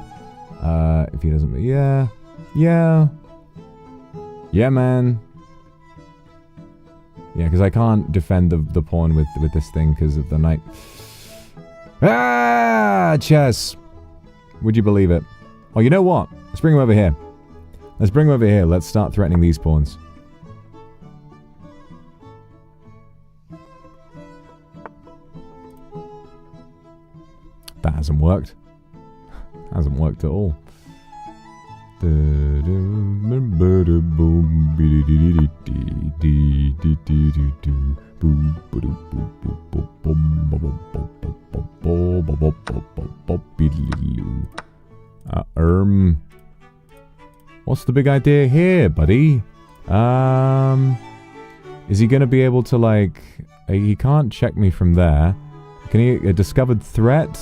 If he doesn't... Yeah. Yeah. Yeah, man. Yeah, because I can't defend the pawn with this thing because of the knight. Ah! Chess! Would you believe it? Oh, you know what? Let's bring him over here. Let's start threatening these pawns. That hasn't worked. Hasn't worked at all. What's the big idea here, buddy? Is he gonna be able to, like... He can't check me from there. Can he a discovered threat?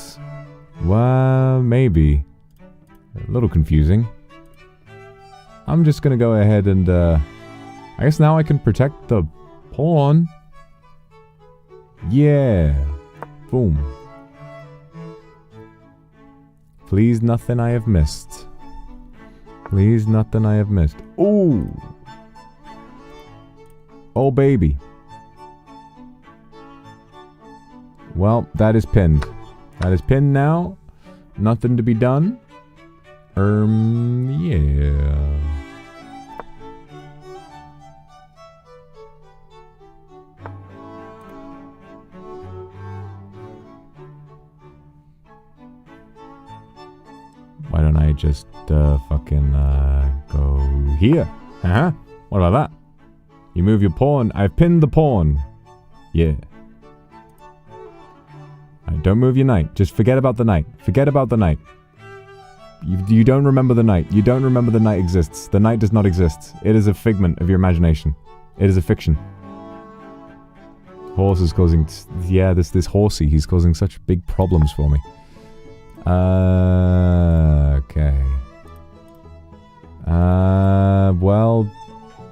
Well, maybe. A little confusing. I'm just gonna go ahead and, I guess now I can protect the pawn. Yeah. Boom. Please, nothing I have missed. Please, nothing I have missed. Ooh. Oh, baby. Well, that is pinned. That is pinned now. Nothing to be done. Yeah. Why don't I just, fucking, go here? Uh-huh. What about that? You move your pawn. I've pinned the pawn. Yeah. Don't move your knight. Just forget about the knight. Forget about the knight. You don't remember the knight. You don't remember the knight exists. The knight does not exist. It is a figment of your imagination. It is a fiction. Horse is causing... yeah, this horsey. He's causing such big problems for me. Okay. Well...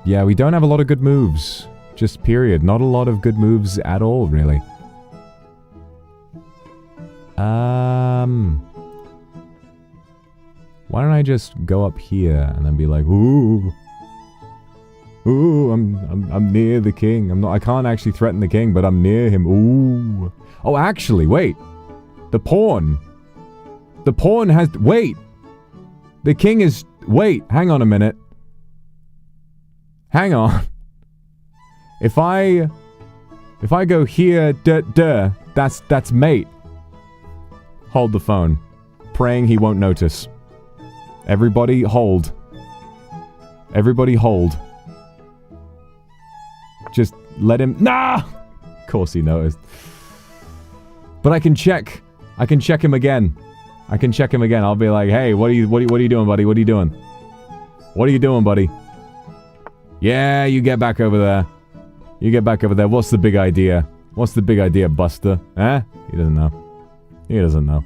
yeah, we don't have a lot of good moves. Just period. Not a lot of good moves at all, really. Why don't I just go up here and then be like, ooh, I'm near the king. I can't actually threaten the king, but I'm near him. Ooh. Oh, actually, wait. The pawn has, wait. The king is, wait, hang on a minute. Hang on. If I go here, that's mate. Hold the phone. Praying he won't notice. Everybody hold. Everybody hold. Just let him... nah! Of course he noticed. But I can check. I can check him again. I can check him again. I'll be like, hey, what are you doing, buddy? What are you doing? What are you doing, buddy? Yeah, you get back over there. You get back over there. What's the big idea? What's the big idea, Buster? Eh? He doesn't know. He doesn't know.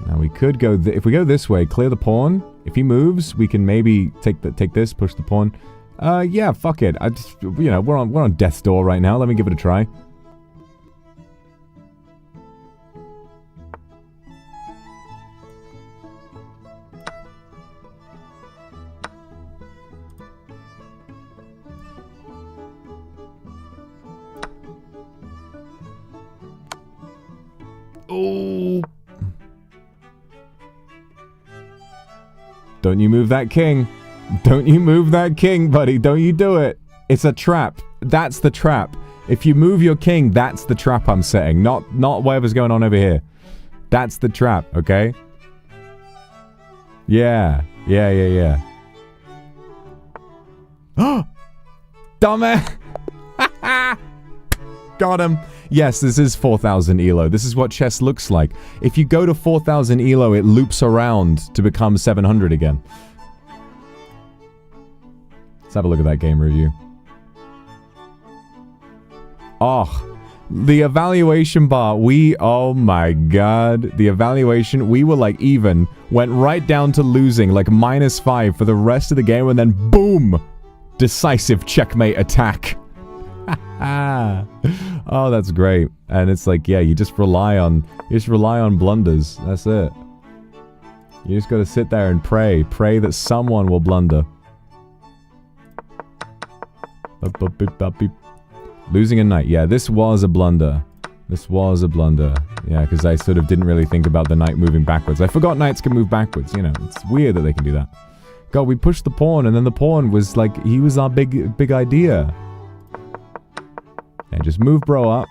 Now we could go... if we go this way, clear the pawn. If he moves, we can maybe take this, push the pawn. Yeah, fuck it. I just... you know, we're on death's door right now. Let me give it a try. Oh. Don't you move that king. Don't you move that king, buddy. Don't you do it. It's a trap. That's the trap. If you move your king, that's the trap I'm setting. Not whatever's going on over here. That's the trap, okay? Yeah. Yeah. Dumbass! Got him. Yes, this is 4,000 Elo. This is what chess looks like. If you go to 4,000 Elo, it loops around to become 700 again. Let's have a look at that game review. Oh, the evaluation bar. Oh my god. The evaluation, we were like even. Went right down to losing, like -5 for the rest of the game, and then boom! Decisive checkmate attack. Oh, that's great. And it's like, yeah, you just rely on blunders. That's it. You just gotta sit there and pray that someone will blunder. Losing a knight. Yeah, this was a blunder. This was a blunder. Yeah, because I sort of didn't really think about the knight moving backwards. I forgot knights can move backwards, you know. It's weird that they can do that. God, we pushed the pawn, and then the pawn was like, he was our big idea. Yeah, just move bro up.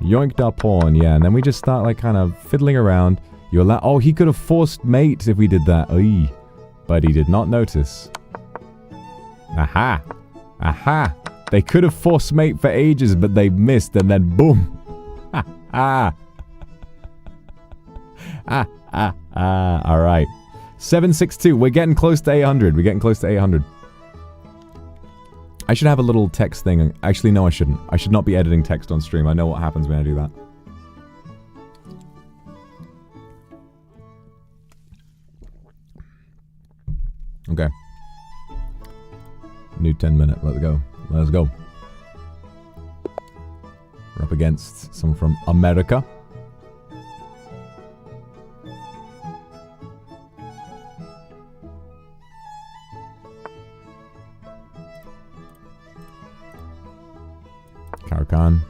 Yoinked our pawn, yeah, and then we just start like kind of fiddling around. You allow— oh, he could have forced mate if we did that. Oy. But he did not notice. Aha! Aha! They could have forced mate for ages, but they missed, and then boom! Alright. 762. We're getting close to 800. We're getting close to 800. I should have a little text thing. Actually, no, I shouldn't. I should not be editing text on stream. I know what happens when I do that. Okay. New 10-minute. Let's go. Let's go. We're up against someone from America. Karakan.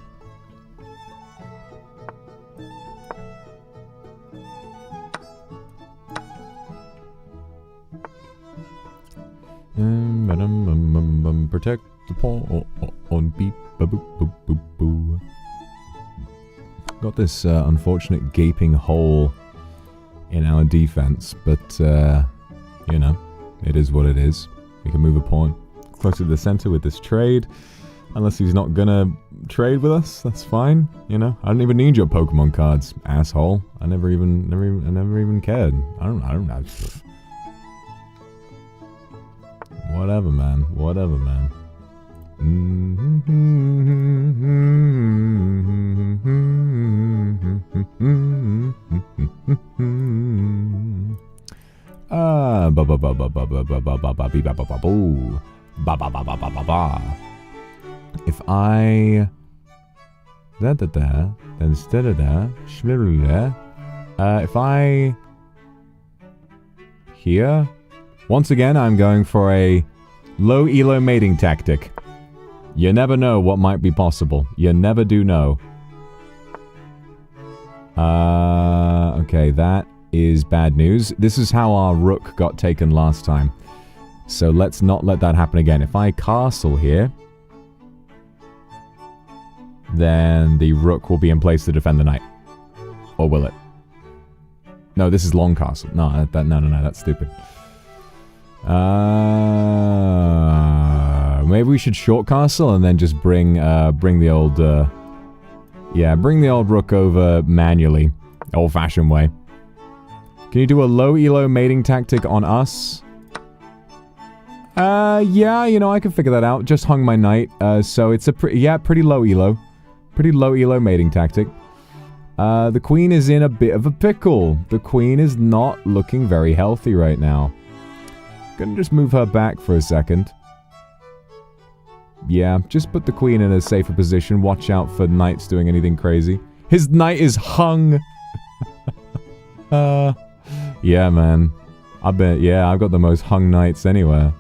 Protect the pawn on beep boop boop boop boo. Got this unfortunate gaping hole in our defense, but you know, it is what it is. We can move a pawn closer to the center with this trade. Unless he's not gonna trade with us, that's fine. You know, I don't even need your Pokemon cards, asshole. I never even cared. I don't know. Whatever, man. Whatever, man. Ba ba ba ba ba ba ba ba ba ba ba ba ba boo. Ba ba ba ba ba ba ba. If I then instead of that, if I here, once again, I'm going for a low elo mating tactic. You never know what might be possible. You never do know. Okay, that is bad news. This is how our rook got taken last time. So let's not let that happen again. If I castle here, then the rook will be in place to defend the knight. Or will it? No, this is long castle. No, no, that's stupid. Maybe we should short castle and then just bring the old, bring the old rook over manually. Old-fashioned way. Can you do a low elo mating tactic on us? Yeah, you know, I can figure that out. Just hung my knight, so it's a pretty low elo. Pretty low elo mating tactic. The queen is in a bit of a pickle. The queen is not looking very healthy right now. Gonna just move her back for a second. Yeah, just put the queen in a safer position. Watch out for knights doing anything crazy. His knight is hung! Yeah, man. I bet, yeah, I've got the most hung knights anywhere.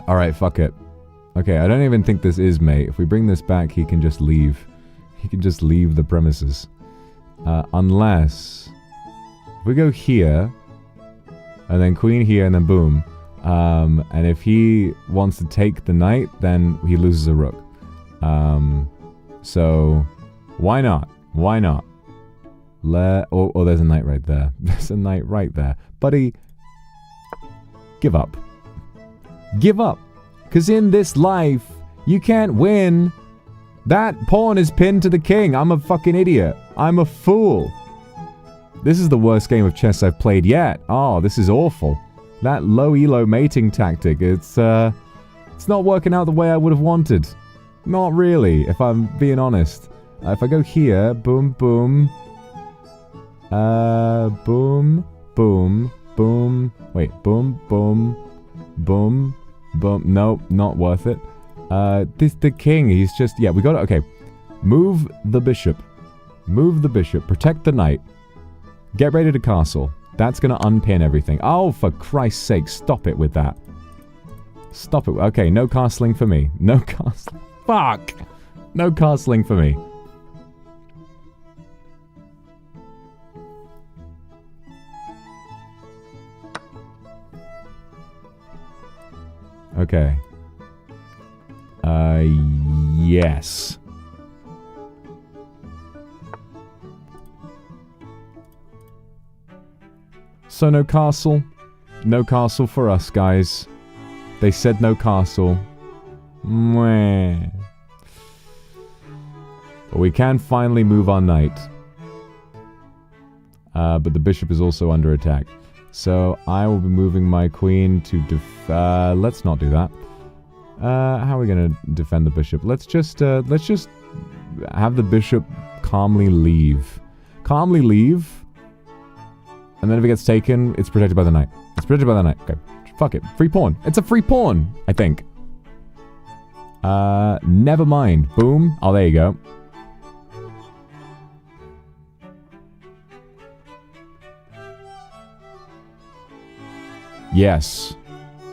Alright, fuck it. Okay, I don't even think this is mate. If we bring this back, he can just leave. He can just leave the premises. Unless... if we go here, and then queen here, and then boom. And if he wants to take the knight, then he loses a rook. So, why not? Why not? Oh, there's a knight right there. There's a knight right there. Buddy, give up. Give up. Because in this life, you can't win. That pawn is pinned to the king. I'm a fucking idiot. I'm a fool. This is the worst game of chess I've played yet. Oh, this is awful. That low elo mating tactic, it's not working out the way I would have wanted. Not really, if I'm being honest. If I go here, boom, boom. Boom, boom, boom. Wait, boom, boom, boom, boom. Nope, not worth it. The king, he's just... yeah, we got it. Okay. Move the bishop. Move the bishop. Protect the knight. Get ready to castle. That's going to unpin everything. Oh, for Christ's sake, stop it with that. Stop it. Okay, no castling for me. No castling. Fuck! No castling for me. Okay. Yes. So no castle. No castle for us, guys. They said no castle. Mwah. But we can finally move our knight. But the bishop is also under attack. So I will be moving my queen to let's not do that. How are we going to defend the bishop? Let's just have the bishop calmly leave. Calmly leave. And then if it gets taken, it's protected by the knight. It's protected by the knight. Okay. Fuck it. Free pawn. It's a free pawn, I think. Never mind. Boom. Oh, there you go. Yes.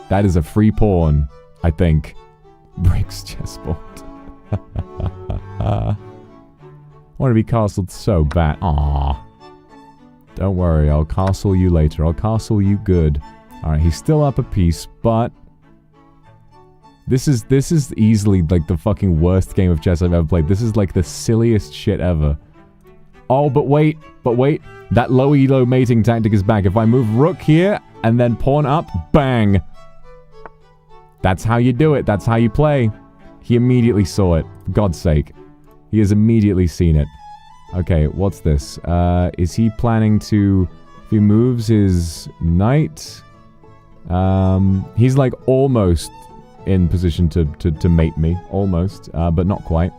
That is a free pawn, I think. Breaks chessboard. I want to be castled so bad. Aww. Don't worry, I'll castle you later. I'll castle you good. Alright, he's still up a piece, but... This is easily, like, the fucking worst game of chess I've ever played. This is, like, the silliest shit ever. Oh, but wait. That low elo mating tactic is back. If I move rook here, and then pawn up, bang! That's how you do it. That's how you play. He immediately saw it. For God's sake. He has immediately seen it. Okay, what's this? Is he planning to... If he moves his knight... he's like almost in position to mate me. Almost. But not quite.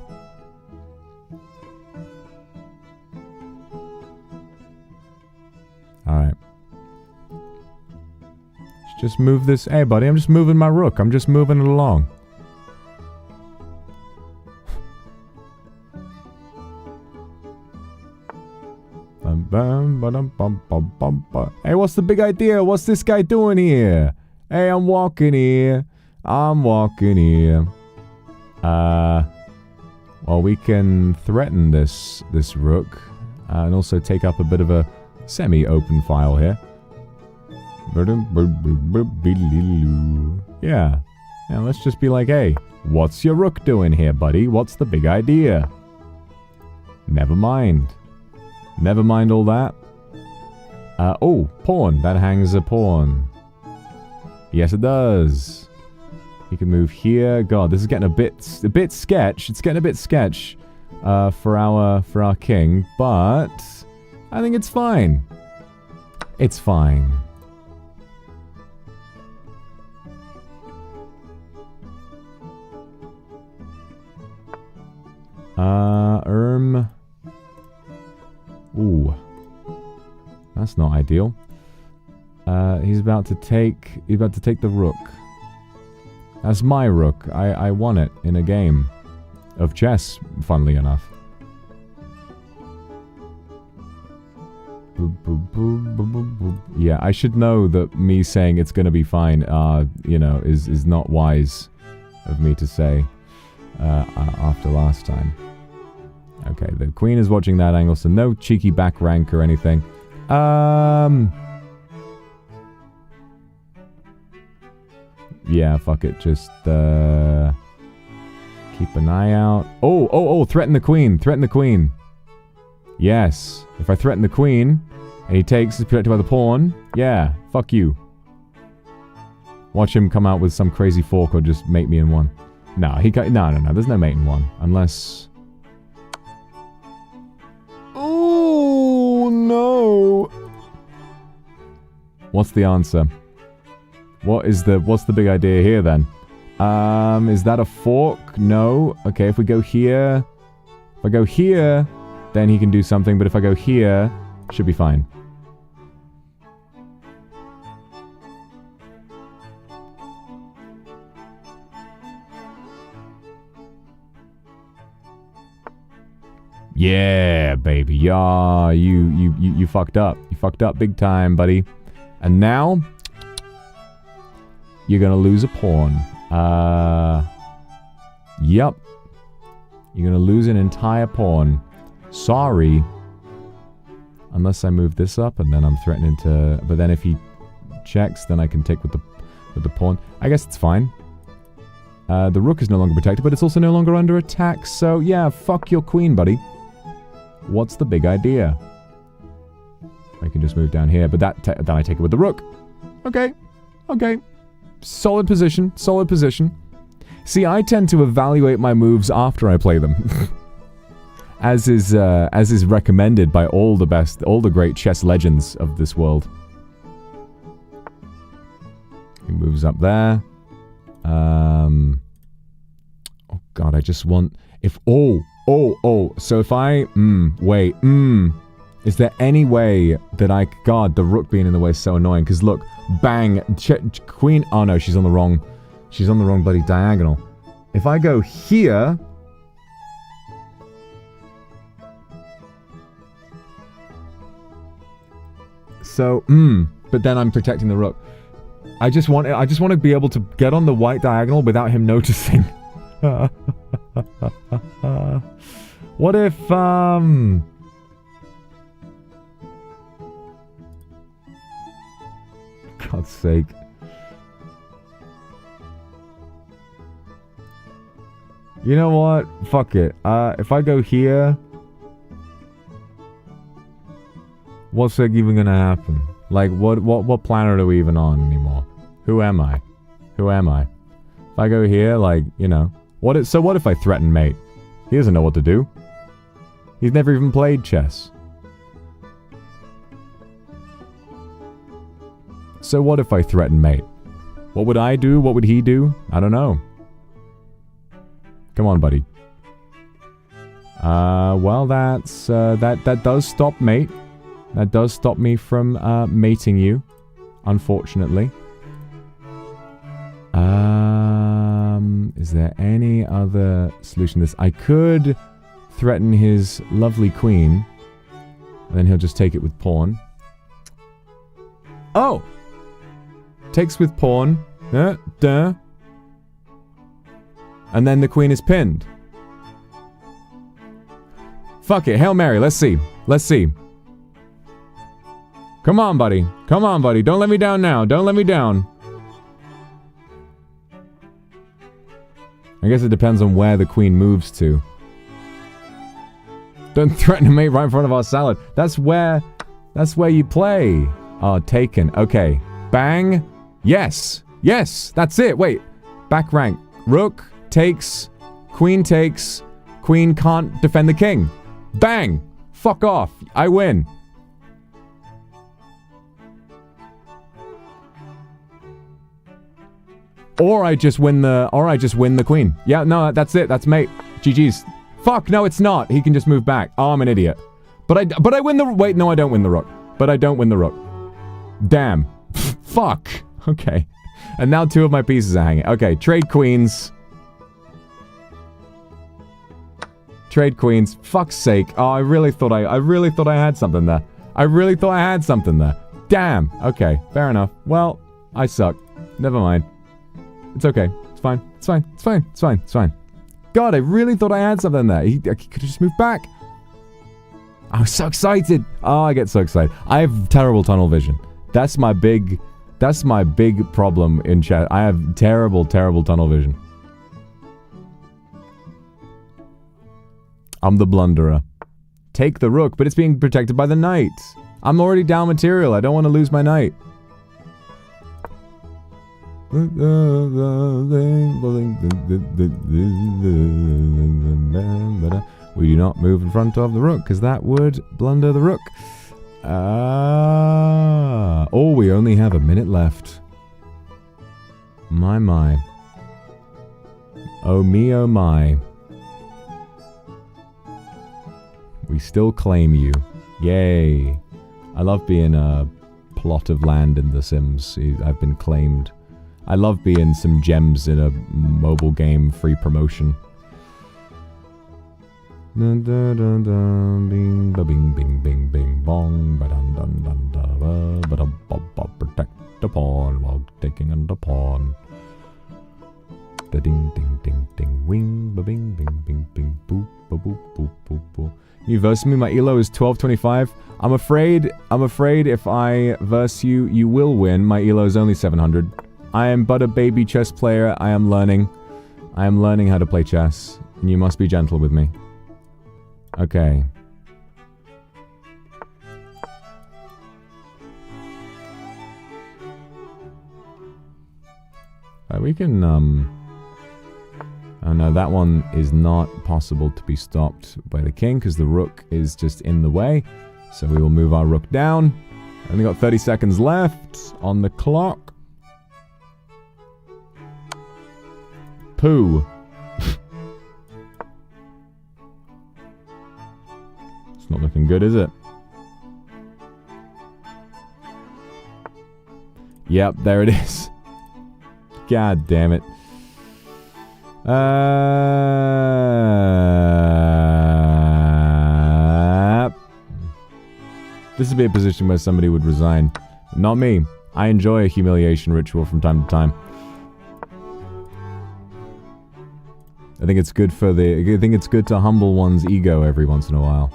Alright. Just move this... Hey, buddy, I'm just moving my rook. I'm just moving it along. Hey, what's the big idea? What's this guy doing here? Hey, I'm walking here. Well, we can threaten this rook. And also take up a bit of a semi-open file here. Yeah. Yeah, let's just be like, hey, what's your rook doing here, buddy? What's the big idea? Never mind. Never mind all that. Oh, pawn. That hangs a pawn. Yes, it does. He can move here. God, this is getting a bit sketch. It's getting a bit sketch for our king, but I think it's fine. It's fine. Ooh. That's not ideal. He's about to take the rook. That's my rook. I won it in a game of chess, funnily enough. Yeah, I should know that me saying it's gonna be fine, you know, is not wise of me to say after last time. Okay, the queen is watching that angle, so no cheeky back rank or anything. Yeah, fuck it. Just, keep an eye out. Oh, threaten the queen. Threaten the queen. Yes. If I threaten the queen, and he takes, is protected by the pawn, yeah, fuck you. Watch him come out with some crazy fork or just mate me in one. No, no, there's no mate in one. Unless... Oh, no. What's the answer? What's the big idea here then? Is that a fork? No. Okay, if we go here... If I go here, then he can do something, but if I go here, should be fine. Yeah, baby. Yeah, you fucked up. You fucked up big time, buddy. And now... You're gonna lose a pawn. Yep. You're gonna lose an entire pawn. Sorry. Unless I move this up and then I'm threatening to... But then if he checks, then I can take with the pawn. I guess it's fine. The rook is no longer protected, but it's also no longer under attack. So yeah, fuck your queen, buddy. What's the big idea? I can just move down here, but then I take it with the rook. Okay. Okay. Solid position. Solid position. See, I tend to evaluate my moves after I play them. as is recommended by all the great chess legends of this world. He moves up there. Oh god, I just want... If... Oh! So if I... wait. Is there any way that I... God, the rook being in the way is so annoying. Because look, bang, queen... Oh no, she's on the wrong... She's on the wrong bloody diagonal. If I go here... So, but then I'm protecting the rook. I just want to be able to get on the white diagonal without him noticing. What if, God's sake. You know what? Fuck it. If I go here... What's like even gonna happen? Like, what planet are we even on anymore? Who am I? Who am I? If I go here, like, you know... So what if I threaten mate? He doesn't know what to do. He's never even played chess. So what if I threaten mate? What would I do? What would he do? I don't know. Come on, buddy. Well, that's... that does stop mate. That does stop me from mating you, unfortunately. Is there any other solution to this? I could threaten his lovely queen, and then he'll just take it with pawn. Oh! Takes with pawn. Duh. And then the queen is pinned. Fuck it, Hail Mary, let's see. Let's see. Come on, buddy. Come on, buddy. Don't let me down now. Don't let me down. I guess it depends on where the queen moves to. Don't threaten to mate right in front of our salad. That's where you play. Oh, taken. Okay. Bang. Yes. Yes. That's it. Wait. Back rank. Rook takes. Queen takes. Queen can't defend the king. Bang. Fuck off. I win. Or I just win the queen. Yeah, no, that's it. That's mate. GG's. Fuck, no, it's not. He can just move back. Oh, I'm an idiot. But I win the... Wait, no, I don't win the rook. But I don't win the rook. Damn. Fuck. Okay. And now two of my pieces are hanging. Okay, trade queens. Trade queens. Fuck's sake. Oh, I really thought I had something there. I really thought I had something there. Damn. Okay, fair enough. Well, I suck. Never mind. It's okay. It's fine. It's fine. It's fine. It's fine. It's fine. God, I really thought I had something there. He could have just moved back. I was so excited. Oh, I get so excited. I have terrible tunnel vision. That's my big problem in chat. I have terrible tunnel vision. I'm the blunderer. Take the rook, but it's being protected by the knight. I'm already down material. I don't want to lose my knight. We do not move in front of the rook, because that would blunder the rook. Oh, we only have a minute left. My. Oh me, oh my. We still claim you. Yay. I love being a plot of land in The Sims. I've been claimed. I love being some gems in a mobile game free promotion. Dun dun dun dun, bing ba bing bing bing bing bong, ba dun dun dun da ba dum ba ba, protect the pawn while taking on the pawn. Da ding ding ding ding, wing ba bing bing bing bing, boop ba boop boop boop boop. You verse me, my elo is 1225. I'm afraid if I verse you, you will win. My elo is only 700. I am but a baby chess player. I am learning how to play chess, and you must be gentle with me. Okay. We can, Oh no, that one is not possible to be stopped by the king because the rook is just in the way. So we will move our rook down. Only got 30 seconds left on the clock. Pooh. It's not looking good, is it? Yep, there it is. God damn it. This would be a position where somebody would resign. Not me. I enjoy a humiliation ritual from time to time. I think it's good for the... I think it's good to humble one's ego every once in a while.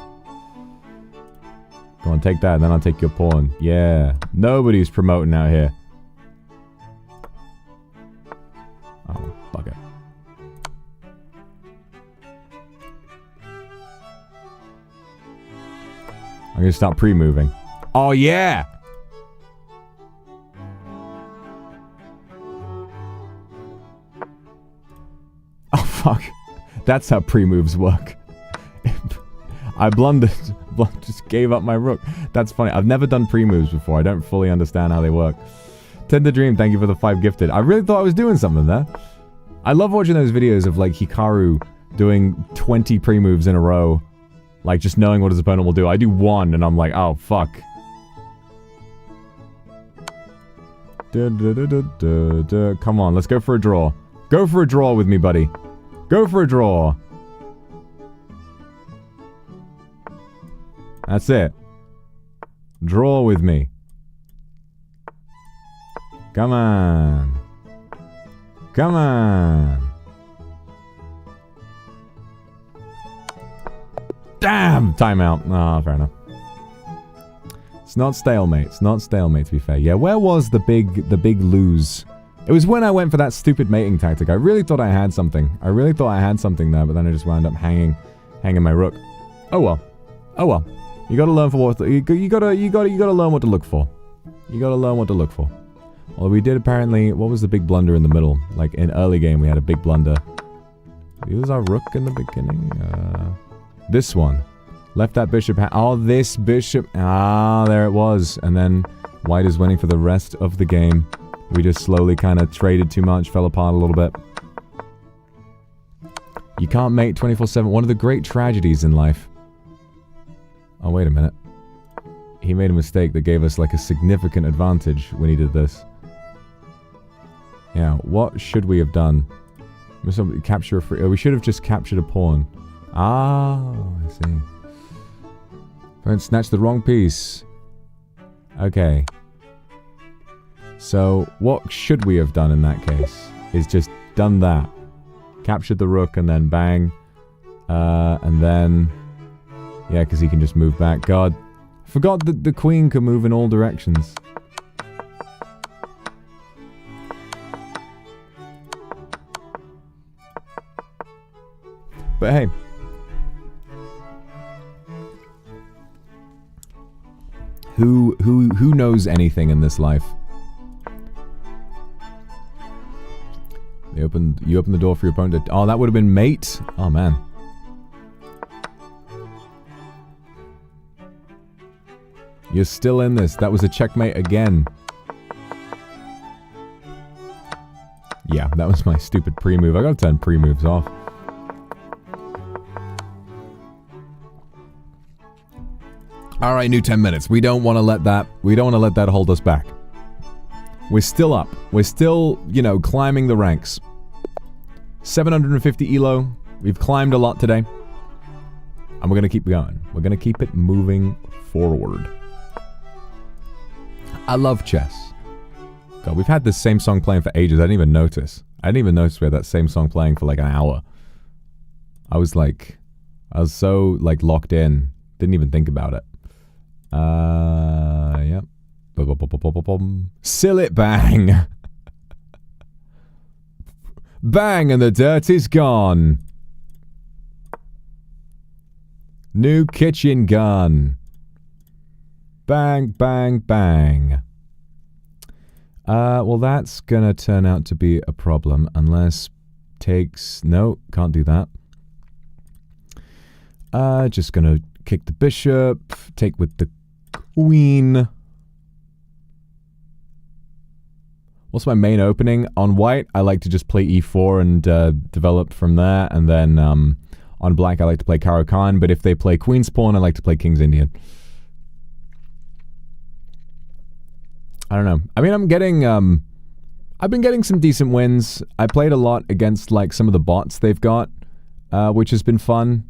Go on, take that, and then I'll take your pawn. Yeah. Nobody's promoting out here. Oh, fuck it. I'm gonna start pre-moving. Oh, yeah! Oh, fuck. That's how pre-moves work. I blundered. Just gave up my rook. That's funny. I've never done pre-moves before. I don't fully understand how they work. Tender Dream, thank you for the 5 gifted. I really thought I was doing something there. I love watching those videos of, like, Hikaru doing 20 pre-moves in a row. Like, just knowing what his opponent will do. I do one, and I'm like, oh, fuck. Come on, let's go for a draw. Go for a draw with me, buddy. Go for a draw. That's it. Draw with me. Come on. Come on. Damn! Timeout. Ah, fair enough. It's not stalemate. It's not stalemate, to be fair. Yeah, where was the big lose? It was when I went for that stupid mating tactic. I really thought I had something. I really thought I had something there, but then I just wound up hanging my rook. Oh well. Oh well. You gotta learn for what you gotta learn what to look for. You gotta learn what to look for. Well, we did apparently. What was the big blunder in the middle? Like in early game, we had a big blunder. Did we lose our rook in the beginning? This one. Left that bishop. Oh, this bishop. Ah, there it was. And then white is winning for the rest of the game. We just slowly kind of traded too much, fell apart a little bit. You can't mate 24/7. One of the great tragedies in life. Oh, wait a minute. He made a mistake that gave us like a significant advantage when he did this. Yeah, what should we have done? Capture a free... Oh, we should have just captured a pawn. Ah, I see. Don't snatch the wrong piece. Okay. So, what should we have done in that case? Is just done that. Captured the rook and then bang. And then... Yeah, because he can just move back. God. Forgot that the queen can move in all directions. But hey. Who knows anything in this life? You opened the door for your opponent. Oh, that would have been mate. Oh man. You're still in this. That was a checkmate again. Yeah, that was my stupid pre-move. I gotta turn pre-moves off. Alright, new 10 minutes. We don't want to let that hold us back. We're still up. We're still, you know, climbing the ranks. 750 elo. We've climbed a lot today. And we're gonna keep going. We're gonna keep it moving forward. I love chess. God, we've had this same song playing for ages. I didn't even notice. I didn't even notice we had that same song playing for like an hour. I was so like locked in. Didn't even think about it. Yep. Sill it bang. Bang and the dirt is gone. New kitchen gun. Bang, bang, bang. Well, that's gonna turn out to be a problem unless takes... No, can't do that. Just gonna kick the bishop, take with the queen. What's my main opening? On white, I like to just play e4 and develop from there. And then on black, I like to play Caro-Kann. But if they play queen's pawn, I like to play king's Indian. I don't know. I mean, I've been getting some decent wins. I played a lot against, like, some of the bots they've got, which has been fun.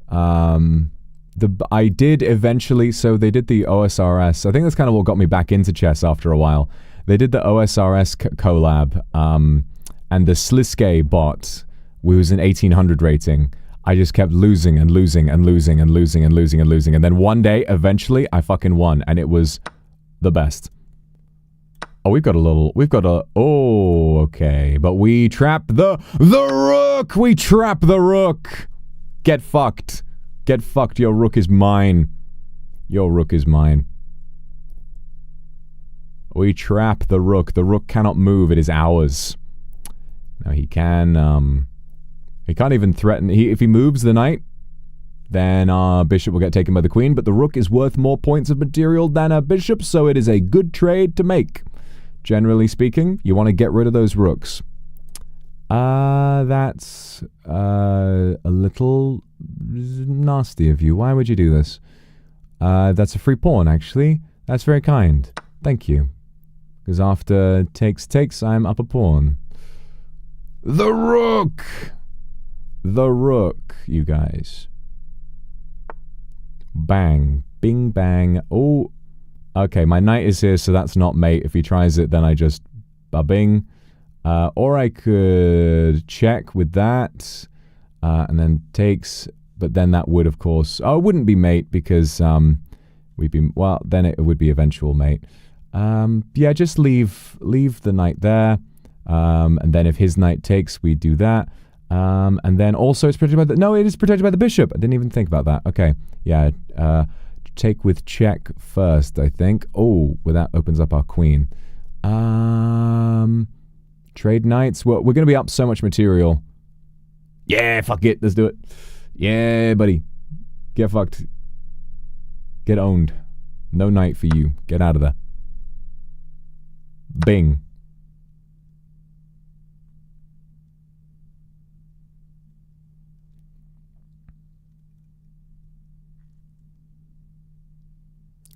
I did eventually, so they did the OSRS. I think that's kind of what got me back into chess after a while. They did the OSRS collab, and the Sliske bot, who was an 1800 rating, I just kept losing and losing and losing and losing and losing and losing. And then one day, eventually, I fucking won, and it was the best. Oh, oh, okay. But we trapped the rook! We trapped the rook! Get fucked. Get fucked, your rook is mine. Your rook is mine. We trap the rook. The rook cannot move. It is ours. Now he can, he can't even threaten. If he moves the knight, then our bishop will get taken by the queen, but the rook is worth more points of material than a bishop, so it is a good trade to make. Generally speaking, you want to get rid of those rooks. That's a little nasty of you. Why would you do this? That's a free pawn, actually. That's very kind. Thank you. Because after takes, I'm up a pawn. The rook! The rook, you guys. Bang. Bing, bang. Oh, okay, my knight is here, so that's not mate. If he tries it, then I just bing. Or I could check with that, and then takes, but then that would, of course... Oh, it wouldn't be mate, because we'd be... Well, then it would be eventual mate. Yeah, just leave the knight there, and then if his knight takes, we do that. And then also it's protected by the... No, it is protected by the bishop. I didn't even think about that. Okay, yeah, take with check first, I think. Oh, well, that opens up our queen. Trade knights. Well, we're going to be up so much material. Yeah, fuck it. Let's do it. Yeah, buddy. Get fucked. Get owned. No knight for you. Get out of there. Bing.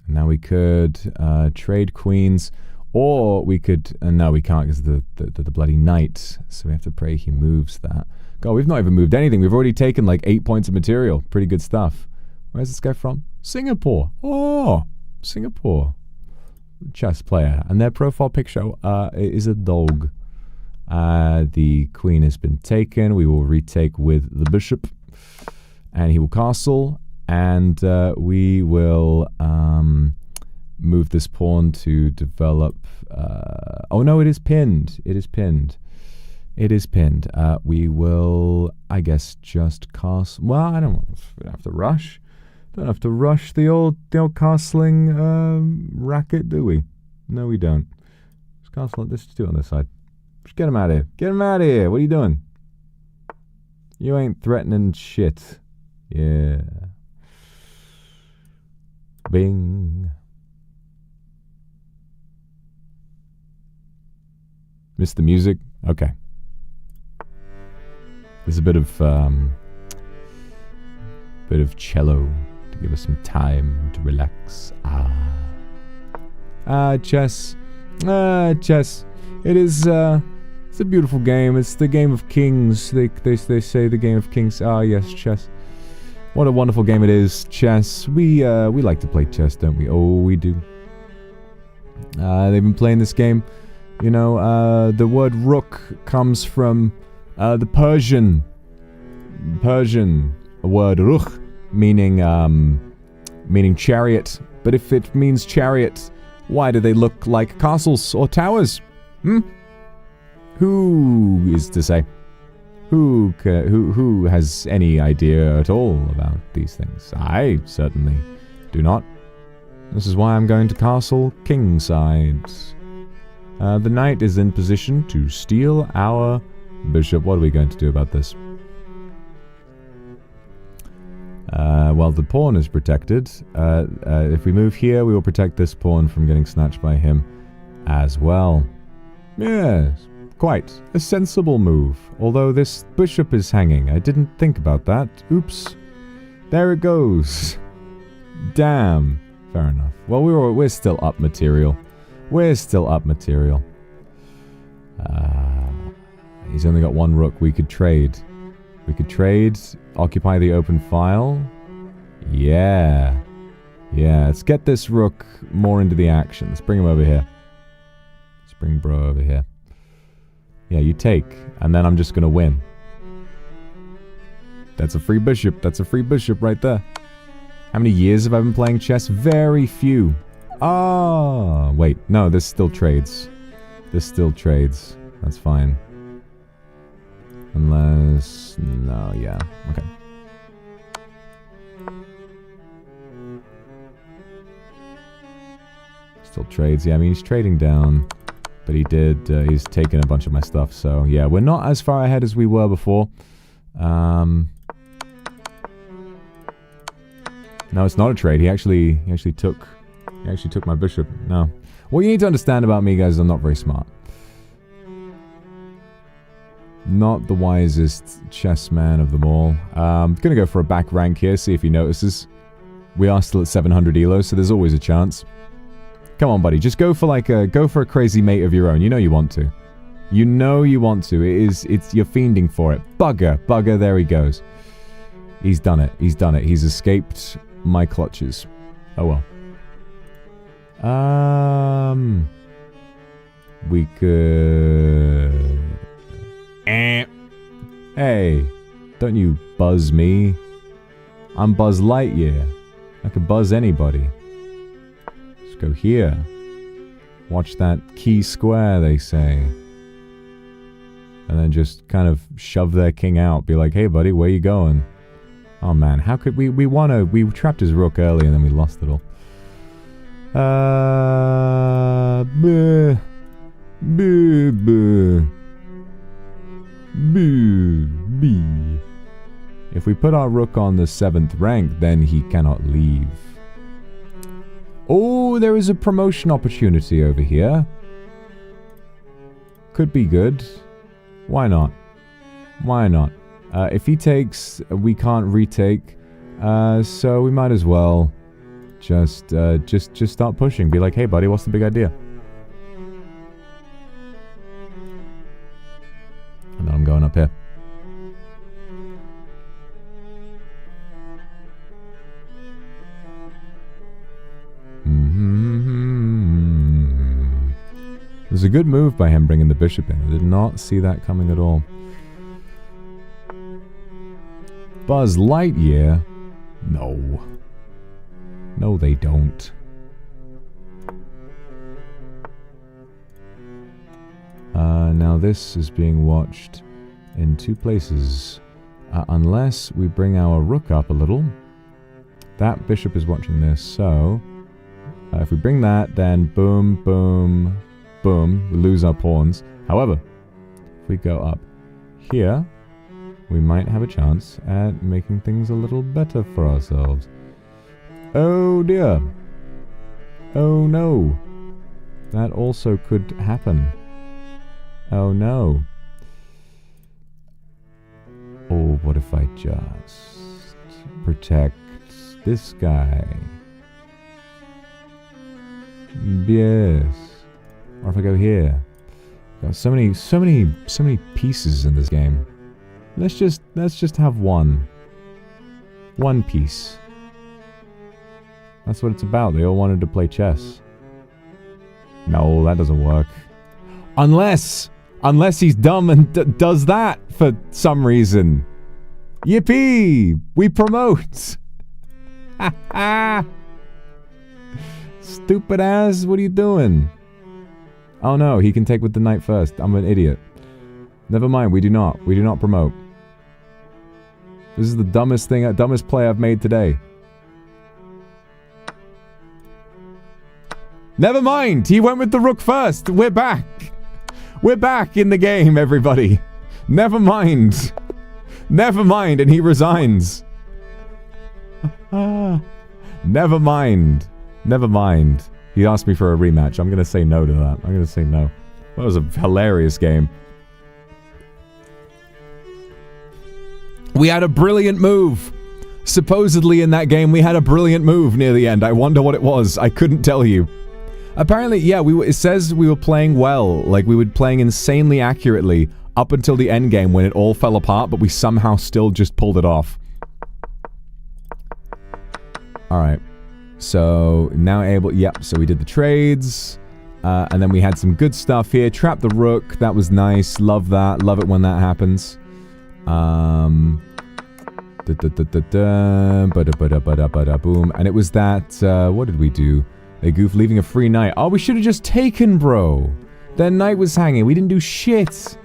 Now we could trade queens, or we could... no, we can't because of the bloody knight. So we have to pray he moves that. God, we've not even moved anything. We've already taken like 8 points of material. Pretty good stuff. Where's this guy from? Singapore. Oh, Singapore. Chess player. And their profile picture is a dog. The queen has been taken. We will retake with the bishop. And he will castle. And we will move this pawn to develop... oh no, it is pinned. It is pinned. It is pinned. We will, I guess, just castle... Well, I don't have to rush. Don't have to rush the old castling racket, do we? No, we don't. Just castle... Let's just do it on this side. Just get him out of here. Get him out of here. What are you doing? You ain't threatening shit. Yeah. Bing. Missed the music? Okay. There's a bit of cello to give us some time to relax. Chess. Chess. It is it's a beautiful game. It's the game of kings. They say the game of kings. Ah, yes, chess. What a wonderful game it is, chess. We like to play chess, don't we? Oh, we do. They've been playing this game. You know, the word rook comes from the Persian word ruch, meaning chariot. But if it means chariot, why do they look like castles or towers? Who is to say? Who has any idea at all about these things? I certainly do not. This is why I'm going to castle kingside. The knight is in position to steal our Bishop, what are we going to do about this? Well, the pawn is protected. If we move here, we will protect this pawn from getting snatched by him as well. Yes, quite a sensible move. Although this bishop is hanging. I didn't think about that. Oops. There it goes. Damn. Fair enough. Well, we're still up material. We're still up material. He's only got one rook. We could trade. We could trade. Occupy the open file. Yeah. Yeah, let's get this rook more into the action. Let's bring him over here. Let's bring bro over here. Yeah, you take. And then I'm just going to win. That's a free bishop. That's a free bishop right there. How many years have I been playing chess? Very few. Ah, wait. No, this still trades. This still trades. That's fine. Unless... No, yeah. Okay. Still trades. Yeah, I mean, he's trading down. But he did... he's taken a bunch of my stuff. So, yeah, we're not as far ahead as we were before. No, it's not a trade. He actually took my bishop. No. What you need to understand about me, guys, is I'm not very smart. Not the wisest chess man of them all. Gonna go for a back rank here, see if he notices. We are still at 700 elo, so there's always a chance. Come on, buddy, just go for a crazy mate of your own. You know you want to. You know you want to. You're fiending for it. Bugger, there he goes. He's done it. He's done it. He's escaped my clutches. Oh well. We could... Hey, don't you buzz me. I'm Buzz Lightyear. I could buzz anybody. Let's go here. Watch that key square, they say. And then just kind of shove their king out. Be like, hey buddy, where you going? Oh man, how could we we trapped his rook early and then we lost it all. If we put our rook on the 7th rank, then he cannot leave. Oh, there is a promotion opportunity over here. Could be good. Why not? Why not? If he takes, we can't retake. So we might as well just start pushing. Be like, hey buddy, what's the big idea? And then I'm going up here. It was a good move by him bringing the bishop in. I did not see that coming at all. Buzz Lightyear? No. No, they don't. Now this is being watched in two places. Unless we bring our rook up a little. That bishop is watching this, so... if we bring that, then boom, boom, boom, we lose our pawns. However, if we go up here, we might have a chance at making things a little better for ourselves. Oh dear. Oh no. That also could happen. Oh no. Oh, what if I just protect this guy? Yes. Or if I go here. Got so many pieces in this game. Let's just have one. One piece. That's what it's about. They all wanted to play chess. No, that doesn't work. Unless he's dumb and does that for some reason. Yippee! We promote! Ha ha! Stupid ass, what are you doing? Oh no, he can take with the knight first. I'm an idiot. Never mind, we do not. We do not promote. This is the dumbest play I've made today. Never mind, he went with the rook first. We're back. We're back in the game, everybody. Never mind. Never mind, and he resigns. Never mind. Never mind. He asked me for a rematch. I'm going to say no to that. I'm going to say no. That was a hilarious game. We had a brilliant move. Supposedly in that game, we had a brilliant move near the end. I wonder what it was. I couldn't tell you. Apparently, yeah, it says we were playing well. Like, we were playing insanely accurately up until the end game when it all fell apart, but we somehow still just pulled it off. Alright. So, now able... Yep, so we did the trades. And then we had some good stuff here. Trap the rook. That was nice. Love that. Love it when that happens. Boom. And it was that... what did we do? They goof leaving a free knight. Oh, we should have just taken, bro. Their knight was hanging. We didn't do shit.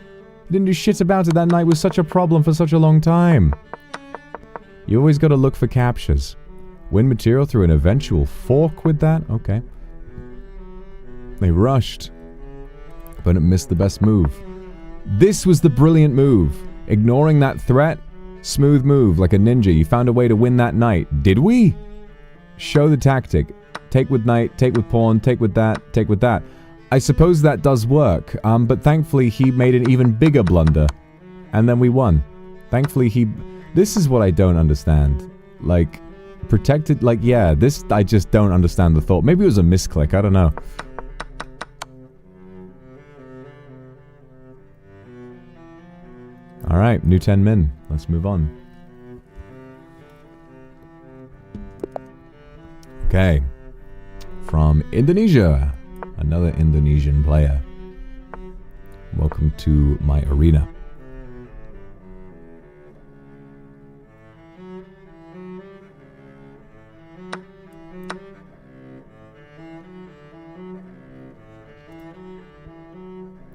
We didn't do shit about it. That knight was such a problem for such a long time. You always got to look for captures. Win material through an eventual fork with that? Okay. They rushed. But it missed the best move. This was the brilliant move. Ignoring that threat. Smooth move, like a ninja. You found a way to win that knight. Did we? Show the tactic. Take with knight, take with pawn, take with that, take with that. I suppose that does work, but thankfully he made an even bigger blunder. And then we won. Thankfully he... This is what I don't understand. Like, protected... Like, yeah, this... I just don't understand the thought. Maybe it was a misclick, I don't know. Alright, new 10 min. Let's move on. Okay. From Indonesia. Another Indonesian player. Welcome to my arena.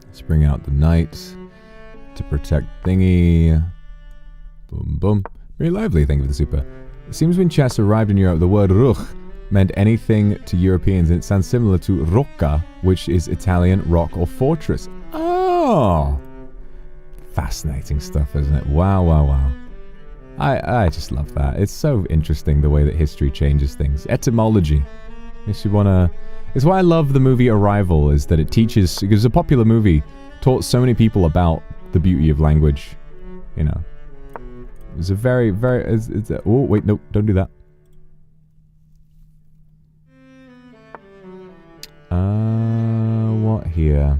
Let's bring out the knight to protect thingy. Boom, boom. Very lively, thank you for the super. It seems when chess arrived in Europe, the word ruch meant anything to Europeans, and it sounds similar to rocca, which is Italian rock or fortress. Oh! Fascinating stuff, isn't it? Wow, wow, wow. I just love that. It's so interesting the way that history changes things. Etymology. Makes you wanna... It's why I love the movie Arrival, is that it teaches... Because it's a popular movie, taught so many people about the beauty of language. You know. It's a very, very... oh, wait, no, don't do that. What here?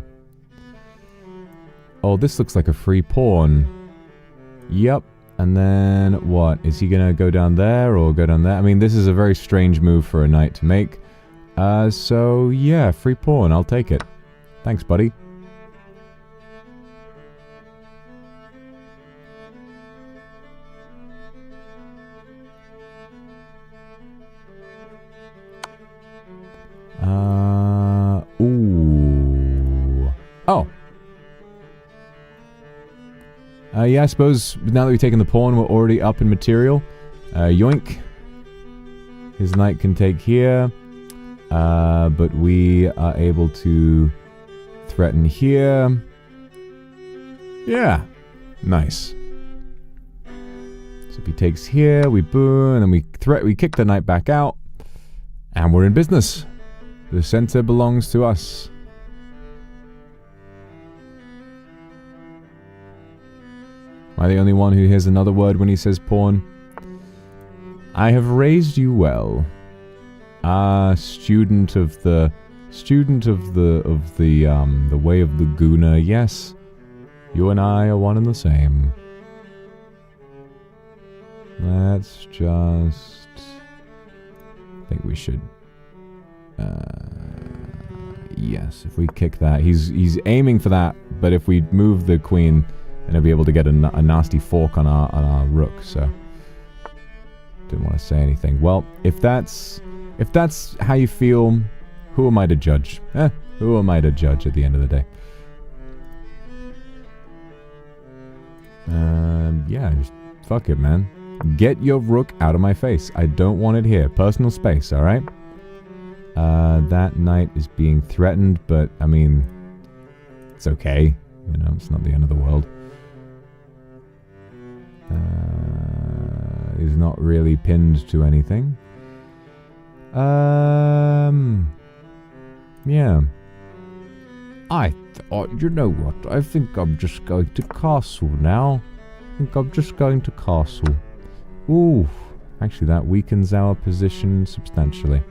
Oh, this looks like a free pawn. Yep. And then, what? Is he gonna go down there or go down there? I mean, this is a very strange move for a knight to make. So, yeah, free pawn. I'll take it. Thanks, buddy. Ooh. Oh. Yeah, I suppose now that we've taken the pawn, we're already up in material. Yoink. His knight can take here. But we are able to threaten here. Yeah. Nice. So if he takes here, we boom, and then we kick the knight back out. And we're in business. The center belongs to us. Am I the only one who hears another word when he says pawn? I have raised you well. Ah, student of the way of the Guna. Yes, you and I are one and the same. Let's just... I think we should... yes, if we kick that. He's aiming for that, but if we move the queen, then he'll be able to get a nasty fork on our rook, so... Didn't want to say anything. Well, if that's how you feel, who am I to judge? Who am I to judge at the end of the day? Yeah, just fuck it, man. Get your rook out of my face. I don't want it here. Personal space, alright? That knight is being threatened, but, I mean, it's okay. You know, it's not the end of the world. is not really pinned to anything. Yeah. I thought, you know what, I think I'm just going to castle now. I think I'm just going to castle. Ooh. Actually, that weakens our position substantially.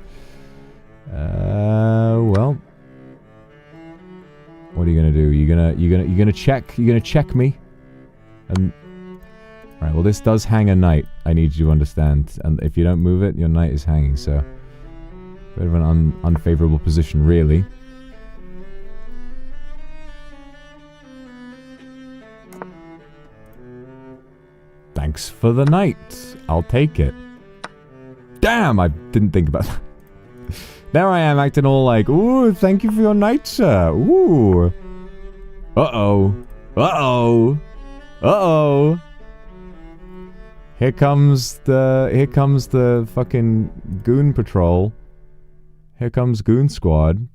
Well. What are you gonna do? You're gonna check me? Alright, well this does hang a knight, I need you to understand. And if you don't move it, your knight is hanging, so... Bit of an unfavorable position, really. Thanks for the knight. I'll take it. Damn, I didn't think about that. There I am acting all like, ooh, thank you for your knight, sir. Ooh. Uh-oh. Uh-oh. Uh-oh. Here comes the fucking goon patrol. Here comes goon squad.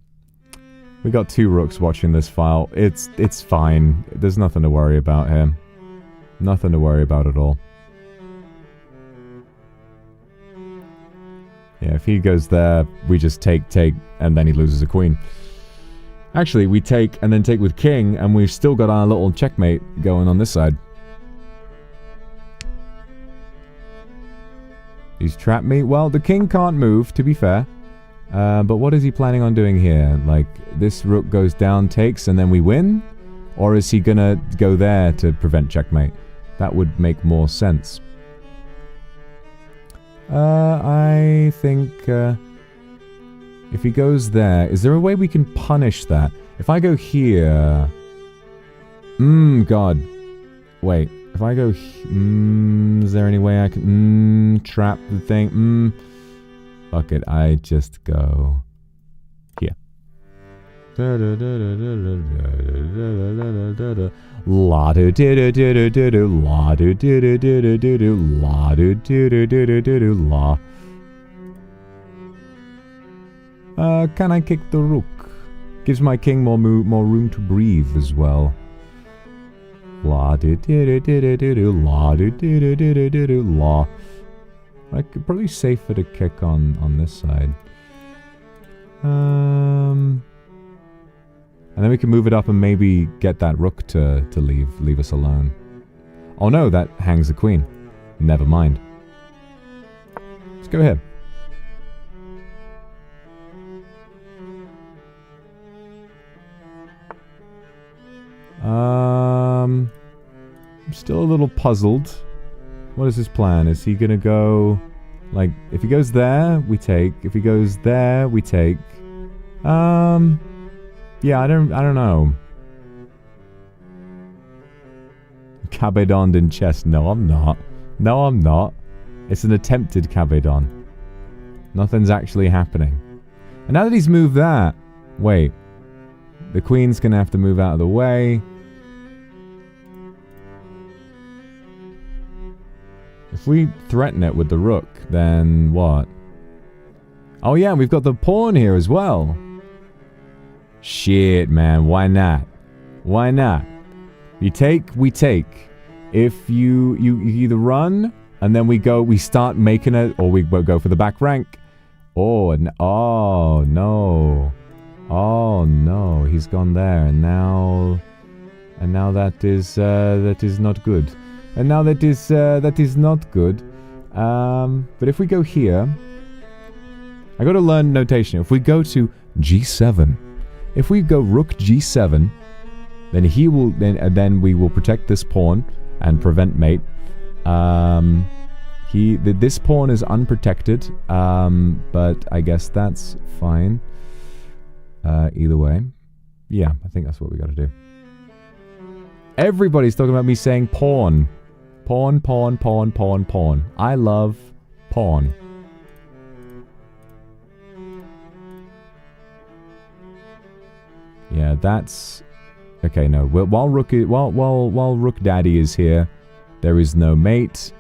We got 2 rooks watching this file. It's fine. There's nothing to worry about here. Nothing to worry about at all. Yeah, if he goes there, we just take, and then he loses a queen. Actually, we take, and then take with king, and we've still got our little checkmate going on this side. He's trapped me. Well, the king can't move, to be fair. But what is he planning on doing here? Like, this rook goes down, takes, and then we win? Or is he gonna go there to prevent checkmate? That would make more sense. I think, if he goes there, is there a way we can punish that? If I go here... God. Wait, if I go... is there any way I can... trap the thing? Fuck it, I just go... here. La do do do do do do la do do do do do do la do do do do do do la. Can I kick the rook? Gives my king more room to breathe as well. La do do do do do do la do do do do do do la. Like probably safer to kick on this side. And then we can move it up and maybe get that rook to leave us alone. Oh no, that hangs the queen. Never mind. Let's go ahead. I'm still a little puzzled. What is his plan? Is he gonna go... like, if he goes there, we take. If he goes there, we take. Yeah, I don't know. Cabedoned in chess. No, I'm not. No, I'm not. It's an attempted cabedon. Nothing's actually happening. And now that he's moved that... wait. The queen's gonna have to move out of the way. If we threaten it with the rook, then what? Oh yeah, we've got the pawn here as well. Shit, man. Why not? Why not? You take, we take. If you either run, and then we start making it, or we go for the back rank. Oh, oh no. Oh no, he's gone there, and now that is not good. And now that is not good. But if we go here, I got to learn notation. If we go to G7, if we go Rook G7, then he will then we will protect this pawn and prevent mate. This pawn is unprotected, but I guess that's fine. Either way, yeah, I think that's what we got to do. Everybody's talking about me saying pawn. Pawn, pawn, pawn, pawn, pawn. I love pawn. Yeah, that's... okay, no. While Rook Daddy is here, there is no mate.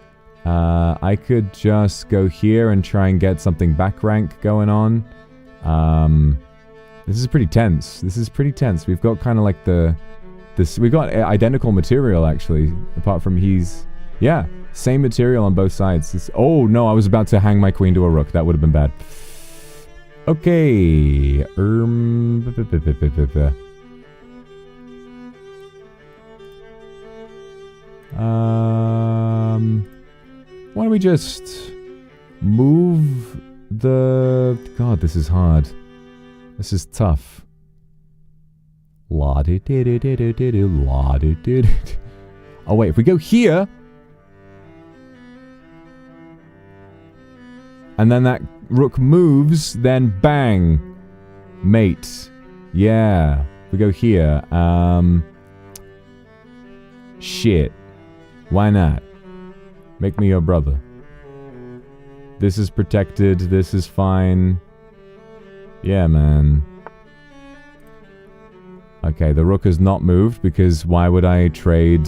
I could just go here and try and get something back rank going on. This is pretty tense. This is pretty tense. We've got kind of like we've got identical material, actually. Apart from he's... yeah, Same material on both sides. Oh, no, I was about to hang my queen to a rook. That would have been bad. Okay. Why don't we just move the... God, this is hard. This is tough. Oh, wait, if we go here... and then that rook moves, then bang. Mate. Yeah. We go here. Shit. Why not? Make me your brother. This is protected. This is fine. Yeah, man. Okay, the rook has not moved because why would I trade...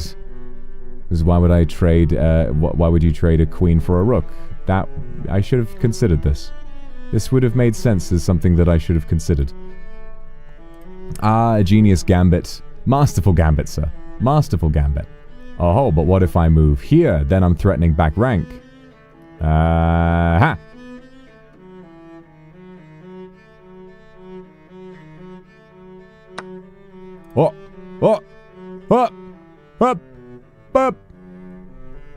because why would I trade... why would you trade a queen for a rook? That... I should have considered this. This would have made sense as something that I should have considered. Ah, a genius gambit. Masterful gambit, sir. Masterful gambit. Oh, but what if I move here? Then I'm threatening back rank. Ha! Oh! Oh! Oh! Up! Up!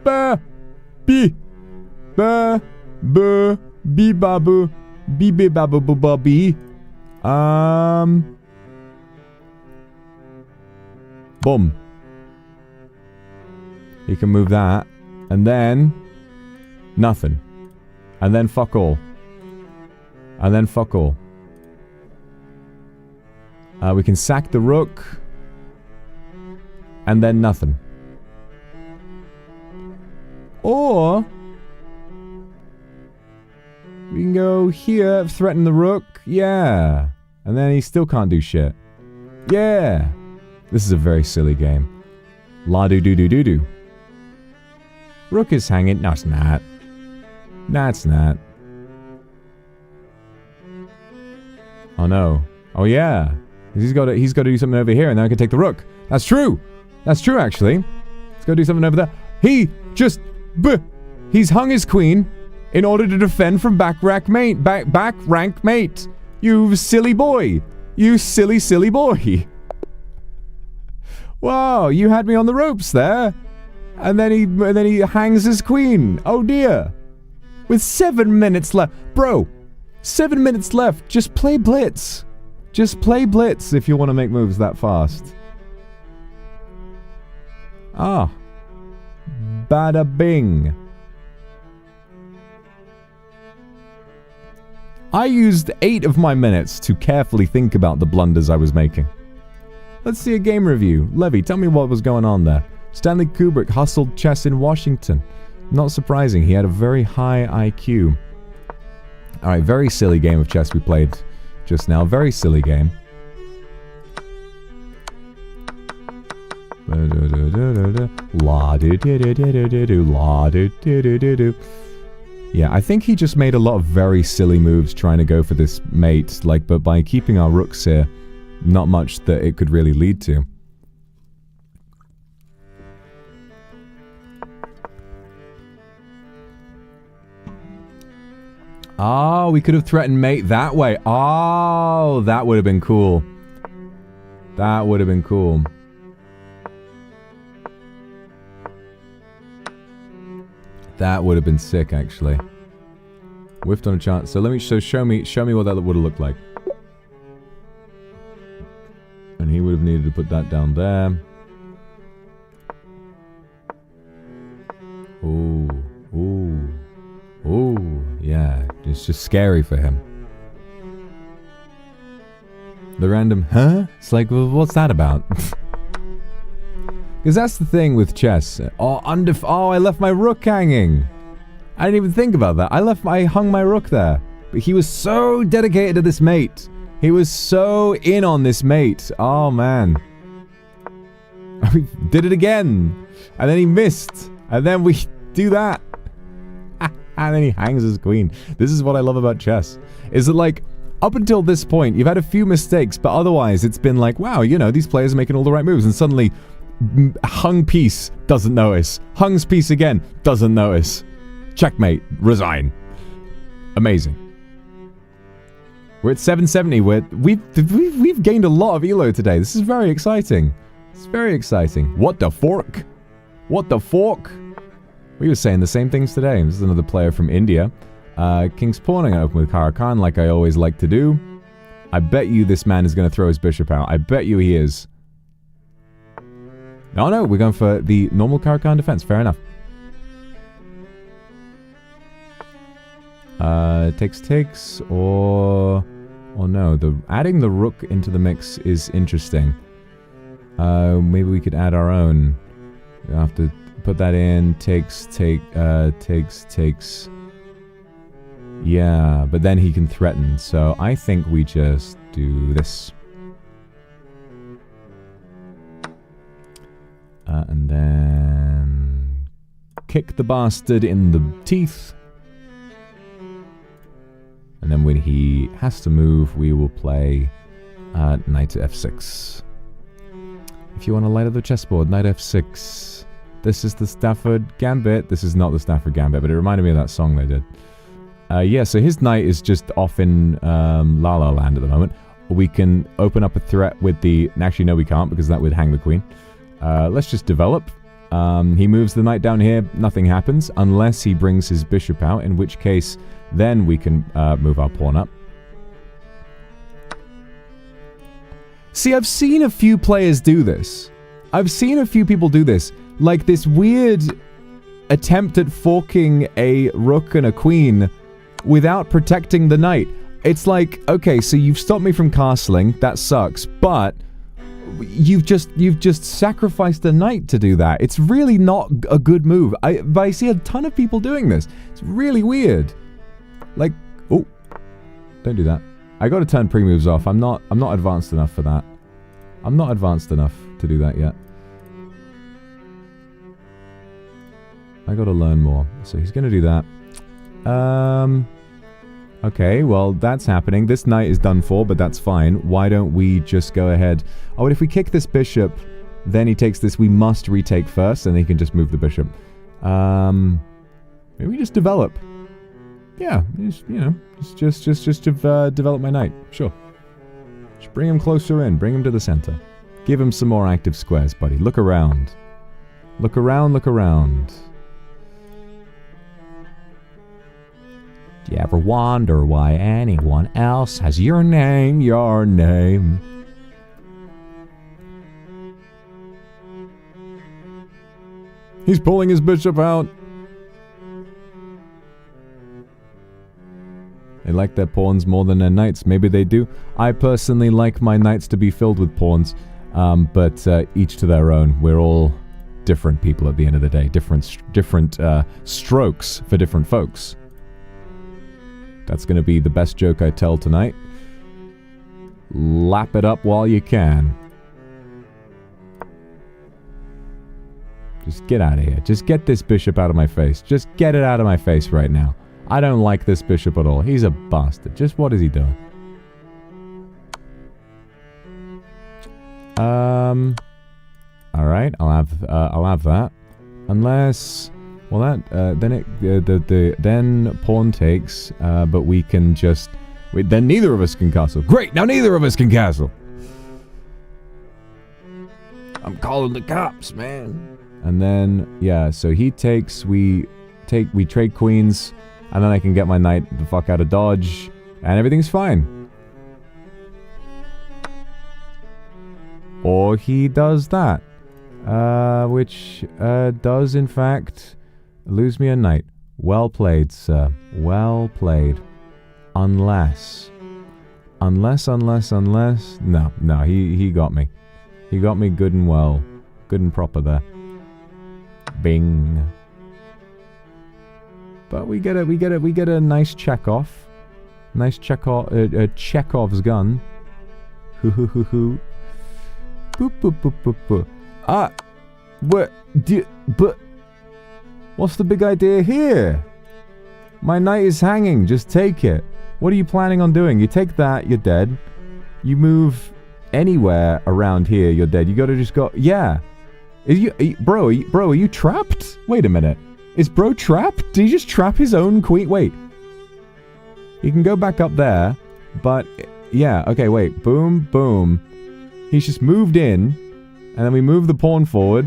Ba! Bi! Ba! Ba! Bi babu! Bi bi babu bu ba bi! Boom. He can move that. And then... nothing. And then fuck all. And then fuck all. We can sack the rook. And then nothing. Or... we can go here, threaten the rook. Yeah. And then he still can't do shit. Yeah. This is a very silly game. La-do-do-do-do-do. Rook is hanging. No, it's not. No, it's not. Oh, no. Oh, yeah. He's got to do something over here, and then I can take the rook. That's true. That's true, actually. He's got to do something over there. He just... he's hung his queen in order to defend from back rank mate. Back rank mate. You silly boy. You silly, silly boy. Wow, you had me on the ropes there. And then he hangs his queen. Oh dear. With 7 minutes left. Bro, 7 minutes left. Just play blitz. Just play blitz if you want to make moves that fast. Ah. Bada bing. I used 8 of my minutes to carefully think about the blunders I was making. Let's see a game review. Levy, tell me what was going on there. Stanley Kubrick hustled chess in Washington. Not surprising, he had a very high IQ. Alright, very silly game of chess we played just now. Very silly game. Yeah, I think he just made a lot of very silly moves trying to go for this mate, like, but by keeping our rooks here, not much that it could really lead to. Oh, we could have threatened mate that way. Oh, that would have been cool. That would have been cool. That would have been sick, actually. Whiffed on a chance. So let me show me what that would have looked like. And he would have needed to put that down there. Ooh, ooh, ooh, yeah. It's just scary for him. The random, huh? It's like, well, what's that about? Because that's the thing with chess. Oh, I left my rook hanging. I didn't even think about that. I hung my rook there. But he was so dedicated to this mate. He was so in on this mate. Oh, man. We did it again. And then he missed. And then we do that. And then he hangs his queen. This is what I love about chess. Is that, like, up until this point, you've had a few mistakes, but otherwise it's been like, wow, you know, these players are making all the right moves. And suddenly, Hung piece, doesn't notice. Hung's piece again, doesn't notice. Checkmate, resign. Amazing. We're at 770. We've gained a lot of elo today. This is very exciting. It's very exciting. What the fork? What the fork? We were saying the same things today. This is another player from India. King's Pawn. I'm going to open with Karakan like I always like to do. I bet you this man is going to throw his bishop out. I bet you he is. No, we're going for the normal Karakan defense. Fair enough. Takes, or no. Adding the rook into the mix is interesting. Maybe we could add our own. We have to put that in. Takes. Yeah, but then he can threaten. So I think we just do this. And then kick the bastard in the teeth. And then when he has to move, we will play knight to f6. If you want to light up the chessboard, knight f6. This is the Stafford Gambit. This is not the Stafford Gambit, but it reminded me of that song they did. Yeah, so his knight is just off in La La Land at the moment. We can open up a threat with the... Actually, no, we can't, because that would hang the queen. Let's just develop. He moves the knight down here. Nothing happens unless he brings his bishop out, in which case then we can move our pawn up. See, I've seen a few players do this. I've seen a few people do this. Like this weird attempt at forking a rook and a queen without protecting the knight. It's like, okay, so you've stopped me from castling. That sucks, but... You've just sacrificed a knight to do that. It's really not a good move. But I see a ton of people doing this. It's really weird. Like, oh, don't do that. I got to turn pre-moves off. I'm not advanced enough for that. I'm not advanced enough to do that yet. I got to learn more. So he's going to do that. Okay, well, that's happening. This knight is done for, but that's fine. Why don't we just go ahead... Oh, and if we kick this bishop, then he takes this. We must retake first, and then he can just move the bishop. Maybe we just develop. Yeah, just develop my knight. Sure. Just bring him closer in. Bring him to the center. Give him some more active squares, buddy. Look around. Look around, look around. Do you ever wonder why anyone else has your name, your name? He's pulling his bishop out. They like their pawns more than their knights. Maybe they do. I personally like my knights to be filled with pawns. But each to their own. We're all different people at the end of the day. Different strokes for different folks. That's going to be the best joke I tell tonight. Lap it up while you can. Just get out of here. Just get this bishop out of my face. Just get it out of my face right now. I don't like this bishop at all. He's a bastard. Just what is he doing? All right. I'll have that. Unless, well, that then pawn takes. But we can just. Wait, then neither of us can castle. Great. Now neither of us can castle. I'm calling the cops, man. And then yeah. So he takes. We trade queens. And then I can get my knight the fuck out of dodge. And everything's fine. Or he does that. Which does, in fact, lose me a knight. Well played, sir. Well played. Unless... No, he got me. He got me good and well. Good and proper there. Bing. But we get a nice Chekhov. Nice Chekhov's gun. Hoo hoo hoo hoo. Boop boop boop boop boop. Ah, but what's the big idea here? My knight is hanging. Just take it. What are you planning on doing? You take that, you're dead. You move anywhere around here, you're dead. You gotta just go. Yeah. Bro, are you trapped? Wait a minute. Is bro trapped? Did he just trap his own queen? Wait. He can go back up there, but yeah, okay, wait. Boom, boom. He's just moved in, and then we move the pawn forward.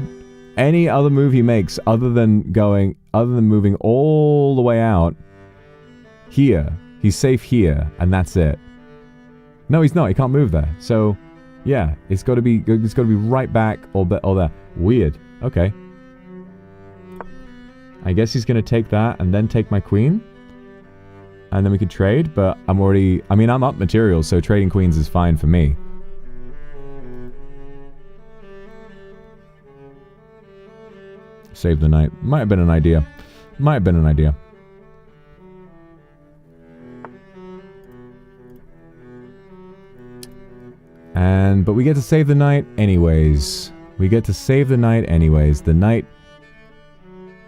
Any other move he makes other than moving all the way out here, he's safe here, and that's it. No, he's not. He can't move there. So, yeah, it's got to be right back or there. Weird. Okay. I guess he's going to take that and then take my queen. And then we could trade, but I'm up materials, so trading queens is fine for me. Save the knight. Might have been an idea. Might have been an idea. But we get to save the knight anyways. We get to save the knight anyways. The knight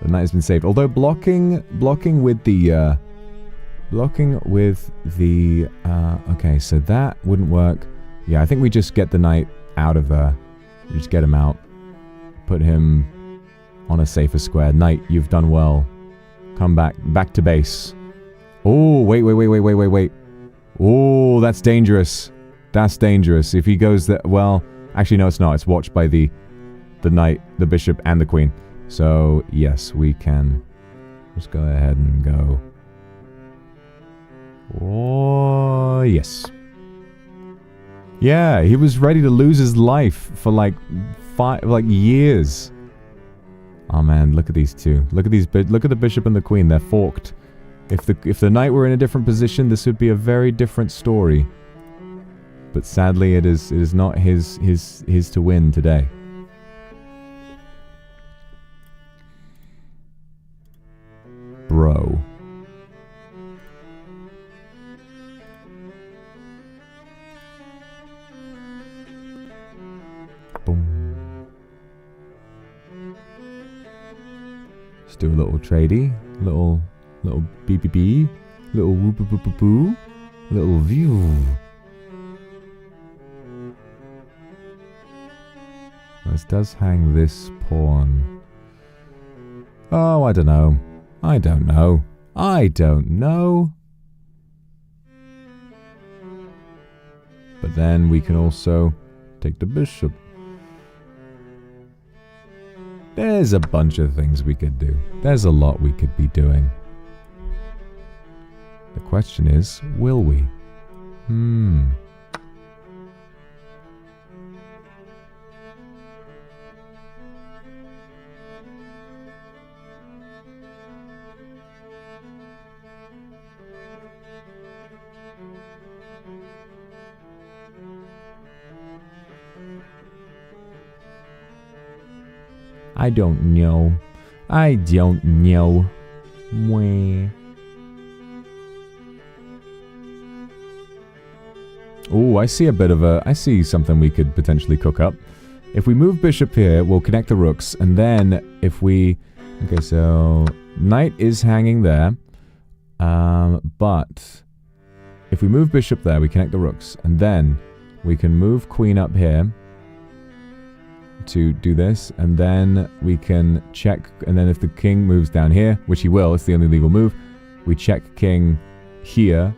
has been saved. Although blocking with the okay, so that wouldn't work. Yeah, I think we just get the knight out of there. We just get him out. Put him on a safer square. Knight, you've done well. Come back to base. Oh, wait. Oh, that's dangerous. That's dangerous. If he goes there, well, actually no, it's not. It's watched by the knight, the bishop, and the queen. So yes, we can just go ahead and go. Oh yes. Yeah, he was ready to lose his life for like years. Oh man, look at these two. Look at the bishop and the queen. They're forked. If the knight were in a different position, this would be a very different story. But sadly, it is not his to win today. Bro. Boom. Let's do a little tradey, little BBB, little whoop boop boop boo, little view. This does hang this pawn. Oh, I don't know. I don't know. But then we can also take the bishop. There's a bunch of things we could do. There's a lot we could be doing. The question is, will we? I don't know. Mwah. Oh, I see something we could potentially cook up. If we move bishop here, we'll connect the rooks, and then if we... Okay, so knight is hanging there. But if we move bishop there, we connect the rooks, and then we can move queen up here to do this, and then we can check, and then if the king moves down here, which he will, it's the only legal move, we check king here,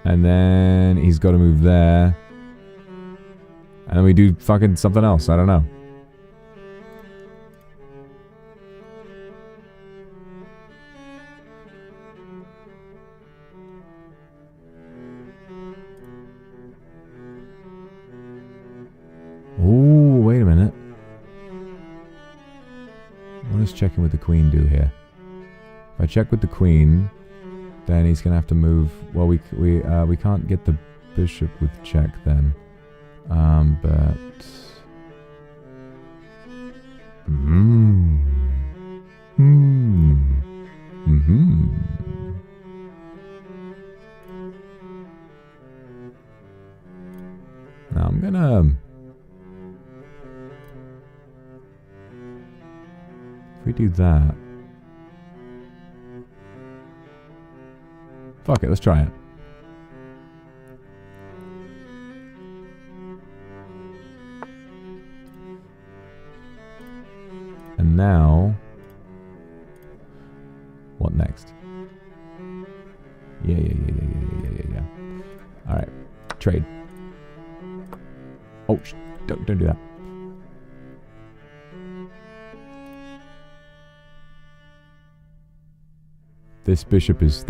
and then he's got to move there, and then we do fucking something else, I don't know. Ooh, wait a minute. What does checking with the queen do here? If I check with the queen, then he's gonna have to move. Well, we can't get the bishop with check then. But now I'm gonna. If we do that... Fuck it, let's try it. now... What next? Yeah. Alright. Trade. Oh, don't do that. This bishop is...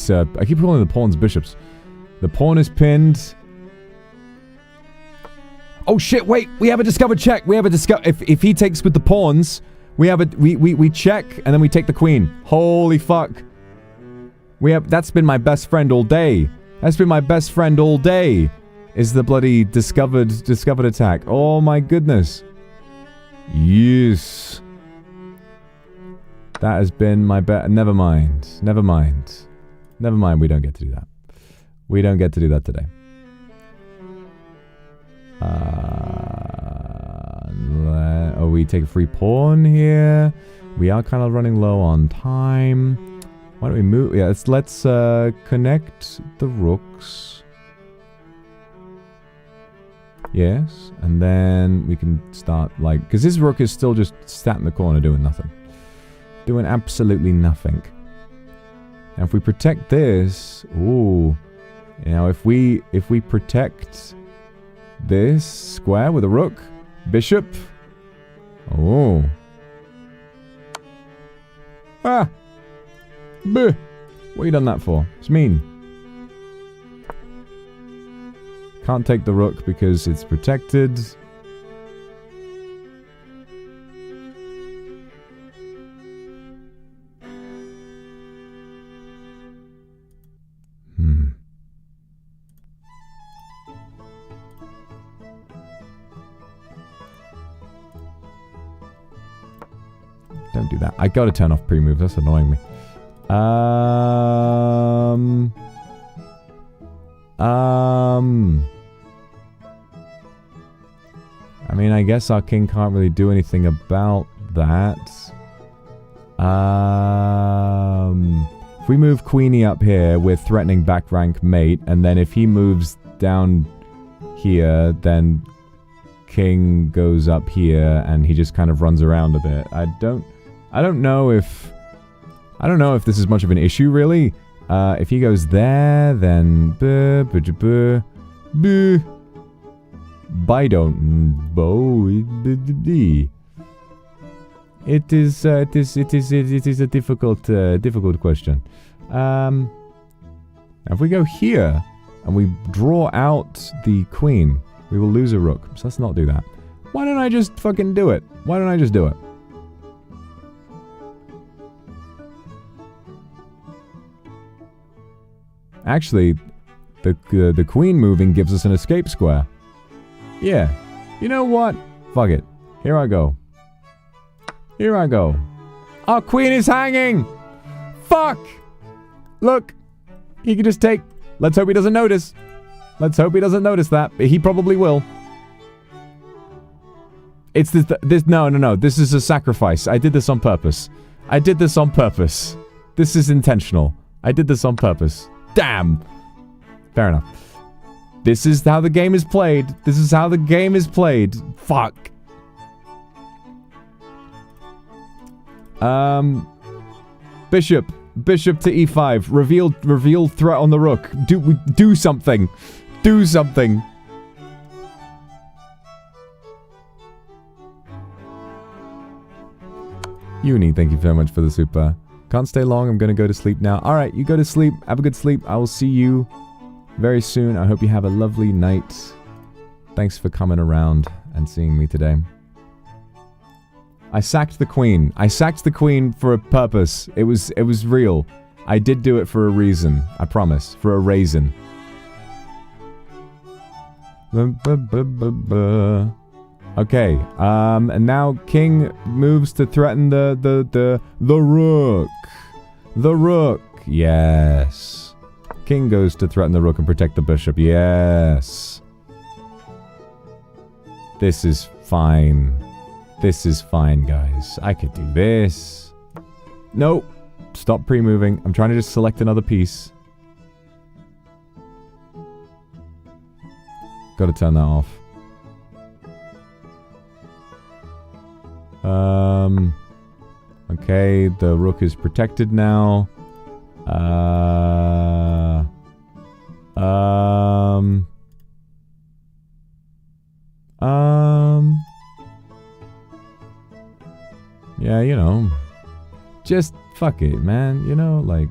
I keep calling the pawns bishops. The pawn is pinned. Oh shit, wait! We have a discovered check! We have a if he takes with the pawns, we have a... We check, and then we take the queen. Holy fuck. That's been my best friend all day. That's been my best friend all day. Is the bloody discovered attack. Oh my goodness. Yes. That has been my bet. Never mind. We don't get to do that. We don't get to do that today. Oh, we take a free pawn here. We are kind of running low on time. Why don't we move? Yeah, let's connect the rooks. Yes, and then we can start, like... Because this rook is still just sat in the corner doing nothing. Doing absolutely nothing. Now, if we protect this... Ooh. Now, if we protect this square with a rook, bishop... Oh. Ah! Buh! What you done that for? It's mean. Can't take the rook because it's protected. Don't do that. I gotta turn off pre-move. That's annoying me. I mean, I guess our king can't really do anything about that. If we move Queenie up here, we're threatening back rank mate, and then if he moves down here, then king goes up here, and he just kind of runs around a bit. I don't know if this is much of an issue, really. If he goes there, then... I don't... It is a difficult question. Now if we go here, and we draw out the queen, we will lose a rook. So let's not do that. Why don't I just fucking do it? Why don't I just do it? Actually, the queen moving gives us an escape square. Yeah. You know what? Fuck it. Here I go. Here I go. Our queen is hanging! Fuck! Look! He can just take... Let's hope he doesn't notice. Let's hope he doesn't notice that. But he probably will. It's this... No. This is a sacrifice. I did this on purpose. This is intentional. I did this on purpose. Damn! Fair enough. This is how the game is played. Fuck. Bishop to e5. Reveal threat on the rook. Do something. Do something. Uni, thank you very much for the super. Can't stay long. I'm gonna go to sleep now. Alright, you go to sleep. Have a good sleep. I will see you very soon. I hope you have a lovely night. Thanks for coming around and seeing me today. I sacked the queen. I sacked the queen for a purpose. It was real. I did do it for a reason. I promise. For a raisin. Okay. And now king moves to threaten the rook. The rook. Yes. King goes to threaten the rook and protect the bishop. Yes. This is fine. This is fine, guys. I could do this. Nope. Stop pre-moving. I'm trying to just select another piece. Gotta turn that off. Okay, the rook is protected now. Yeah, you know. Just fuck it, man. You know, like...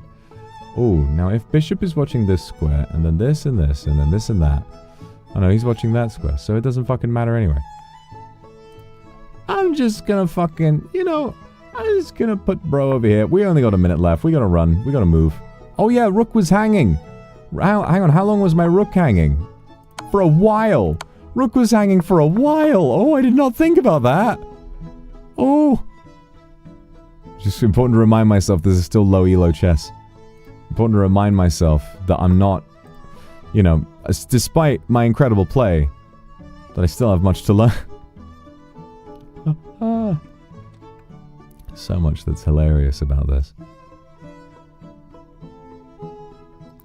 Oh, now if bishop is watching this square, and then this and this, and then this and that... Oh no, he's watching that square, so it doesn't fucking matter anyway. I'm just gonna fucking... You know, I'm just gonna put bro over here. We only got a minute left. We gotta run. We gotta move. Oh yeah, rook was hanging. Hang on, how long was my rook hanging? For a while. Rook was hanging for a while. Oh, I did not think about that. Oh... Just important to remind myself this is still low elo chess. Important to remind myself that I'm not, you know, despite my incredible play, that I still have much to learn. So much that's hilarious about this.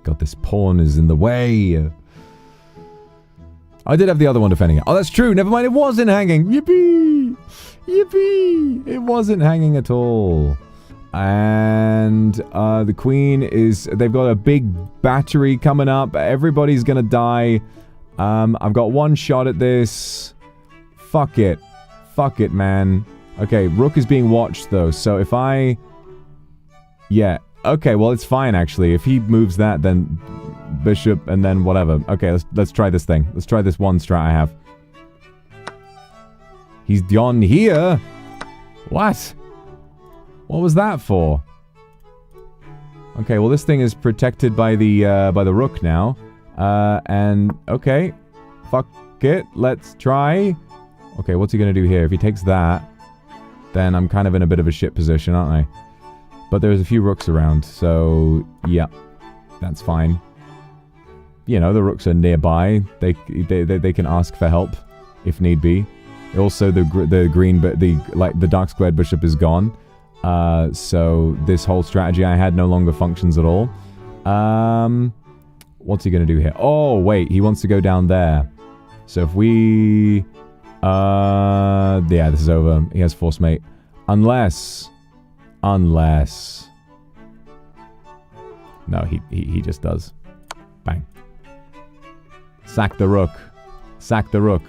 God, this pawn is in the way. I did have the other one defending it. Oh, that's true. Never mind. It wasn't hanging. Yippee! Yippee! It wasn't hanging at all. And the queen is... They've got a big battery coming up. Everybody's gonna die. I've got one shot at this. Fuck it. Fuck it, man. Okay, rook is being watched, though. So if I... Yeah. Okay, well, it's fine, actually. If he moves that, then... Bishop, and then whatever. Okay, let's try this thing. Let's try this one strat I have. He's gone here? What? What was that for? Okay, well this thing is protected by the rook now. And, okay. Fuck it. Let's try. Okay, what's he gonna do here? If he takes that, then I'm kind of in a bit of a shit position, aren't I? But there's a few rooks around, so yeah. That's fine. You know, the rooks are nearby. They can ask for help if need be. Also, the green, but the dark squared bishop is gone. So this whole strategy I had no longer functions at all. What's he gonna do here? Oh wait, he wants to go down there. So if we, yeah, this is over. He has force mate, unless. No, he just does. Bang. Sack the rook. Sack the rook.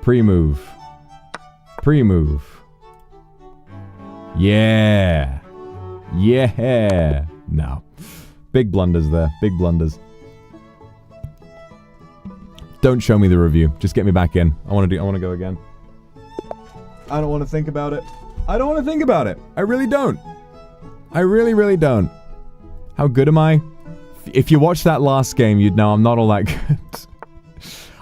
Pre-move. Pre-move. Yeah. Yeah. No. Big blunders there. Big blunders. Don't show me the review. Just get me back in. I want to go again. I don't want to think about it. I don't want to think about it. I really don't. I really, really don't. How good am I? If you watched that last game, you'd know I'm not all that good.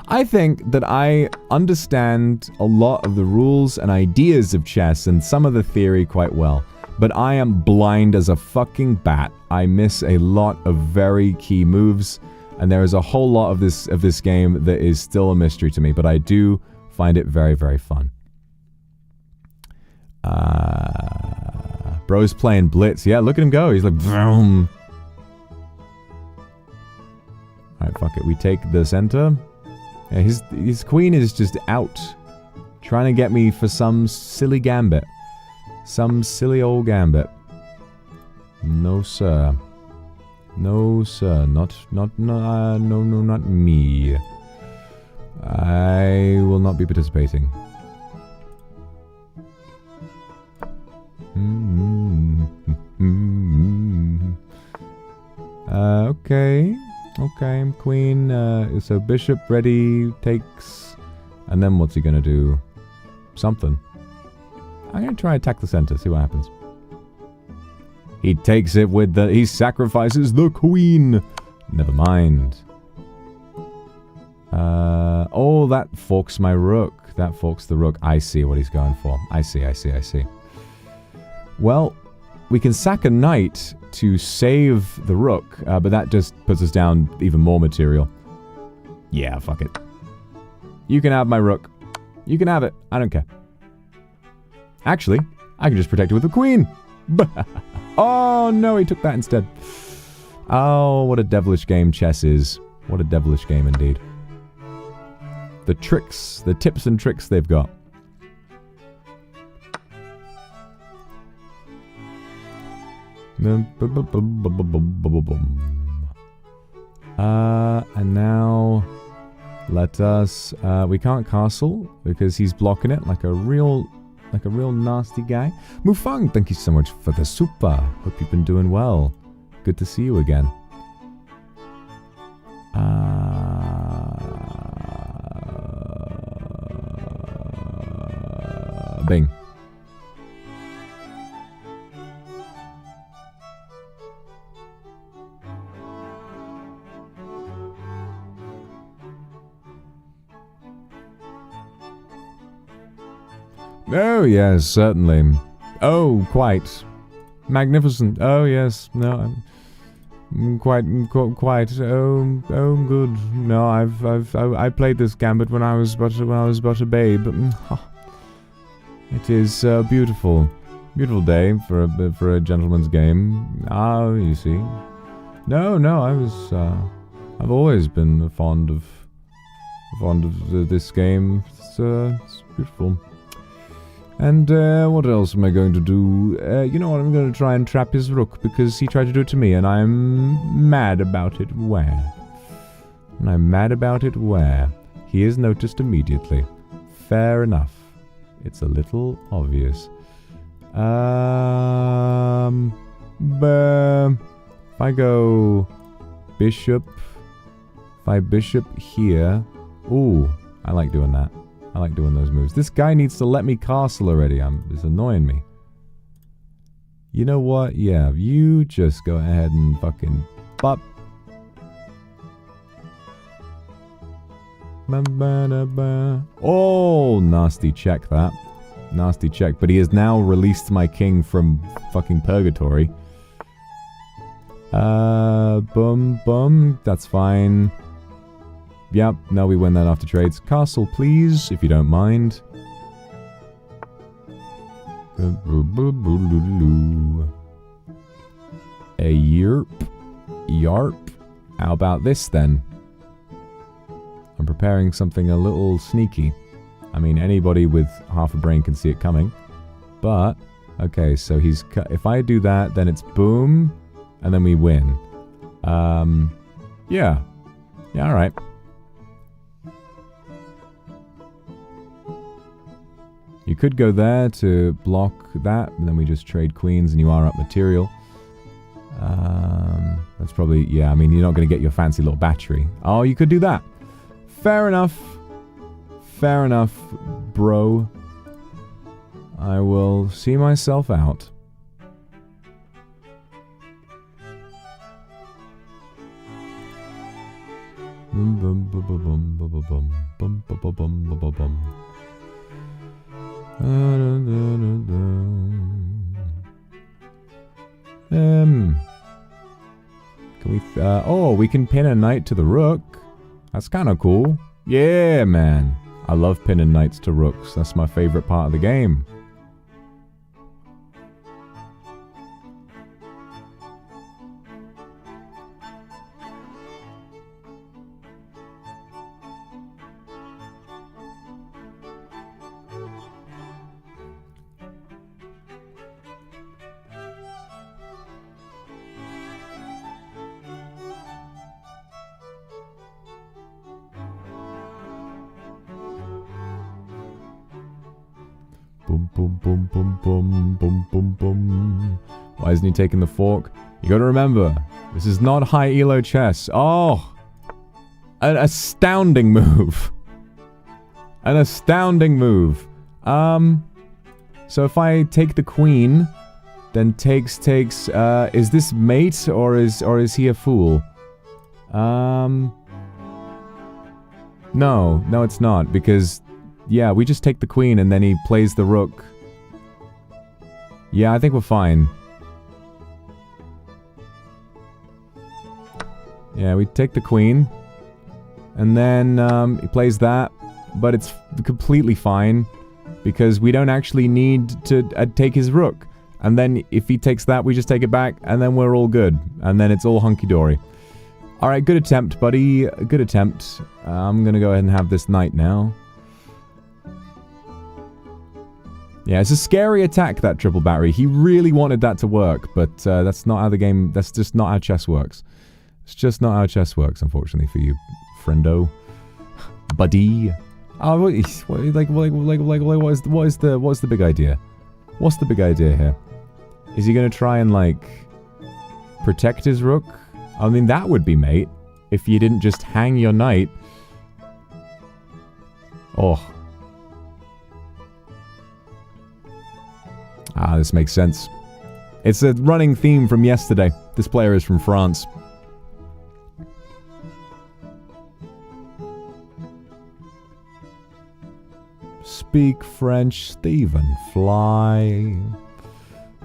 I think that I understand a lot of the rules and ideas of chess and some of the theory quite well. But I am blind as a fucking bat. I miss a lot of very key moves. And there is a whole lot of this game that is still a mystery to me. But I do find it very, very fun. Bro's playing Blitz. Yeah, look at him go. He's like, vroom. Alright, fuck it. We take the center. Yeah, his queen is just out. Trying to get me for some silly gambit. Some silly old gambit. No, sir. No, sir. Not me. I will not be participating. Okay. Okay, queen, so bishop ready, takes, and then what's he gonna do? Something. I'm gonna try and attack the center, see what happens. He takes it with the, he sacrifices the queen! Never mind. Oh, that forks my rook. That forks the rook. I see what he's going for. I see. Well, we can sack a knight to save the rook, but that just puts us down even more material. Yeah, fuck it. You can have my rook. You can have it. I don't care. Actually, I can just protect it with the queen. Oh, no, he took that instead. Oh, what a devilish game chess is. What a devilish game indeed. The tricks, the tips and tricks they've got. And now let us, we can't castle because he's blocking it like a real nasty guy. Mufang, thank you so much for the super. Hope you've been doing well. Good to see you again. Bing. Oh, yes, certainly. Oh, quite. Magnificent. Oh, yes. No, I'm quite. Oh, good. No, I played this gambit when I was but a babe. It is beautiful. Beautiful day for a gentleman's game. Ah, you see. No, I've always been fond of this game. It's beautiful. And what else am I going to do? You know what? I'm going to try and trap his rook because he tried to do it to me, and I'm mad about it. Where? And I'm mad about it. Where? He is noticed immediately. Fair enough. It's a little obvious. If I go bishop, if I bishop here, ooh, I like doing that. I like doing those moves. This guy needs to let me castle already. It's annoying me. You know what? Yeah, you just go ahead and fucking bop. Oh, nasty check that. Nasty check. But he has now released my king from fucking purgatory. Boom. That's fine. Yep, no, we win that after trades. Castle, please, if you don't mind. A yerp. Yarp. How about this, then? I'm preparing something a little sneaky. I mean, anybody with half a brain can see it coming. But, okay, so he's... If I do that, then it's boom, and then we win. Yeah. Yeah, alright. You could go there to block that, and then we just trade queens and you are up material. That's probably... Yeah, I mean, you're not going to get your fancy little battery. Oh, you could do that. Fair enough. Fair enough, bro. I will see myself out. Can we... oh, we can pin a knight to the rook. That's kind of cool. Yeah, man. I love pinning knights to rooks. That's my favorite part of the game. Why isn't he taking the fork? You gotta remember, this is not high Elo chess. Oh! An astounding move. An astounding move. So if I take the queen, then takes, is this mate or is he a fool? No, it's not, because, yeah, we just take the queen and then he plays the rook. Yeah, I think we're fine. Yeah, we take the queen, and then he plays that, but it's completely fine, because we don't actually need to take his rook. And then if he takes that, we just take it back, and then we're all good. And then it's all hunky-dory. Alright, good attempt, buddy. Good attempt. I'm gonna go ahead and have this knight now. Yeah, it's a scary attack, that triple battery. He really wanted that to work, but that's not how the game... That's just not how chess works. It's just not how chess works, unfortunately, for you, friendo. Buddy. Oh, what is the big idea? What's the big idea here? Is he going to try and, like, protect his rook? I mean, that would be mate. If you didn't just hang your knight. Oh. Ah, this makes sense. It's a running theme from yesterday. This player is from France. Speak French, Stephen. Fly.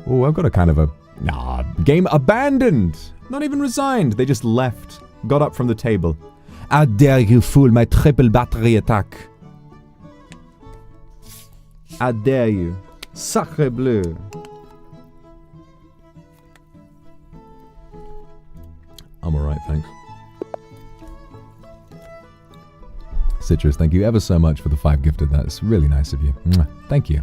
Oh, I've got a kind of a... Nah, game abandoned. Not even resigned. They just left. Got up from the table. How dare you fool my triple battery attack? How dare you? Sacre bleu. I'm alright, thanks. Citrus, thank you ever so much for the 5 gifted. That's really nice of you. Mwah. Thank you.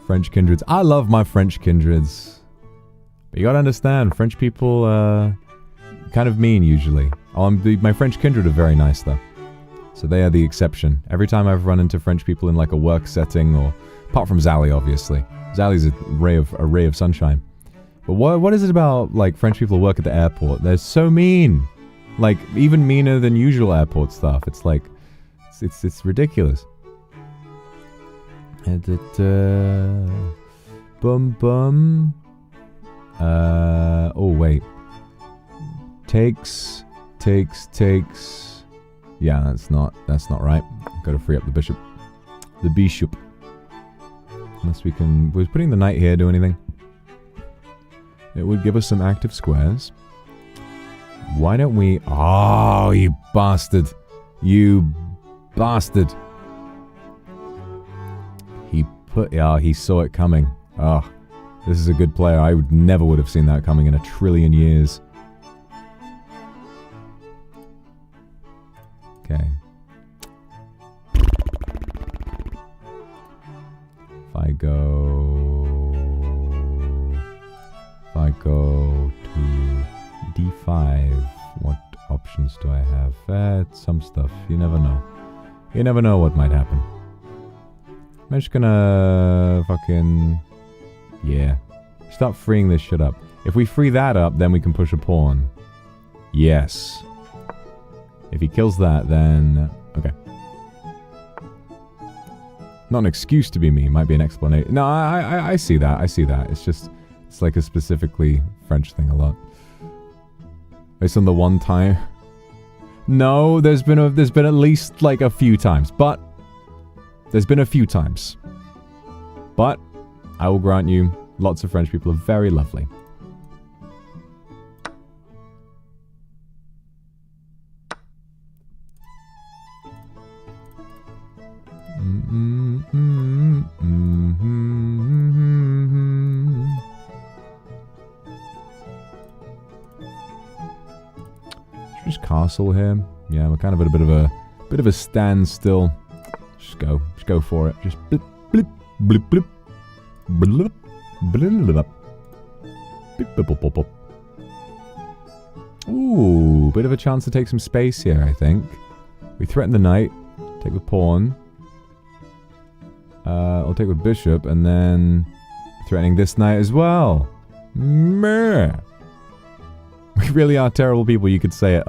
French kindreds. I love my French kindreds. But you gotta understand, French people kind of mean usually. Oh, my French kindred are very nice though. So they are the exception. Every time I've run into French people in like a work setting, or apart from Zally, obviously. Zally's a ray of sunshine. But what is it about like French people who work at the airport? They're so mean. Like even meaner than usual airport stuff. It's like it's ridiculous. And bum bum. Oh wait. Takes. Yeah, that's not right. Gotta free up the bishop. The bishop. Unless we can... Was putting the knight here do anything? It would give us some active squares. Why don't we... Oh, you bastard. You bastard. He saw it coming. Oh, this is a good player. I never would have seen that coming in a trillion years. Okay. If I go to D5, what options do I have? Some stuff. You never know. You never know what might happen. I'm just gonna fucking... Yeah. Start freeing this shit up. If we free that up, then we can push a pawn. Yes. If he kills that, then... Okay. Not an excuse to be mean. Might be an explanation. No, I see that. I see that. It's just... It's like a specifically French thing a lot. Based on the one time... No, there's been at least like a few times. But... There's been a few times. But... I will grant you, lots of French people are very lovely. Just castle here. Yeah, we're kind of at a bit of a standstill. Just go for it. Just blip blip blip blip blip blip blip blip blip blip. Ooh, bit of a chance to take some space here, I think. We threaten the knight, take the pawn. I'll take with bishop, and then threatening this knight as well. Meh. We really are terrible people, you could say it.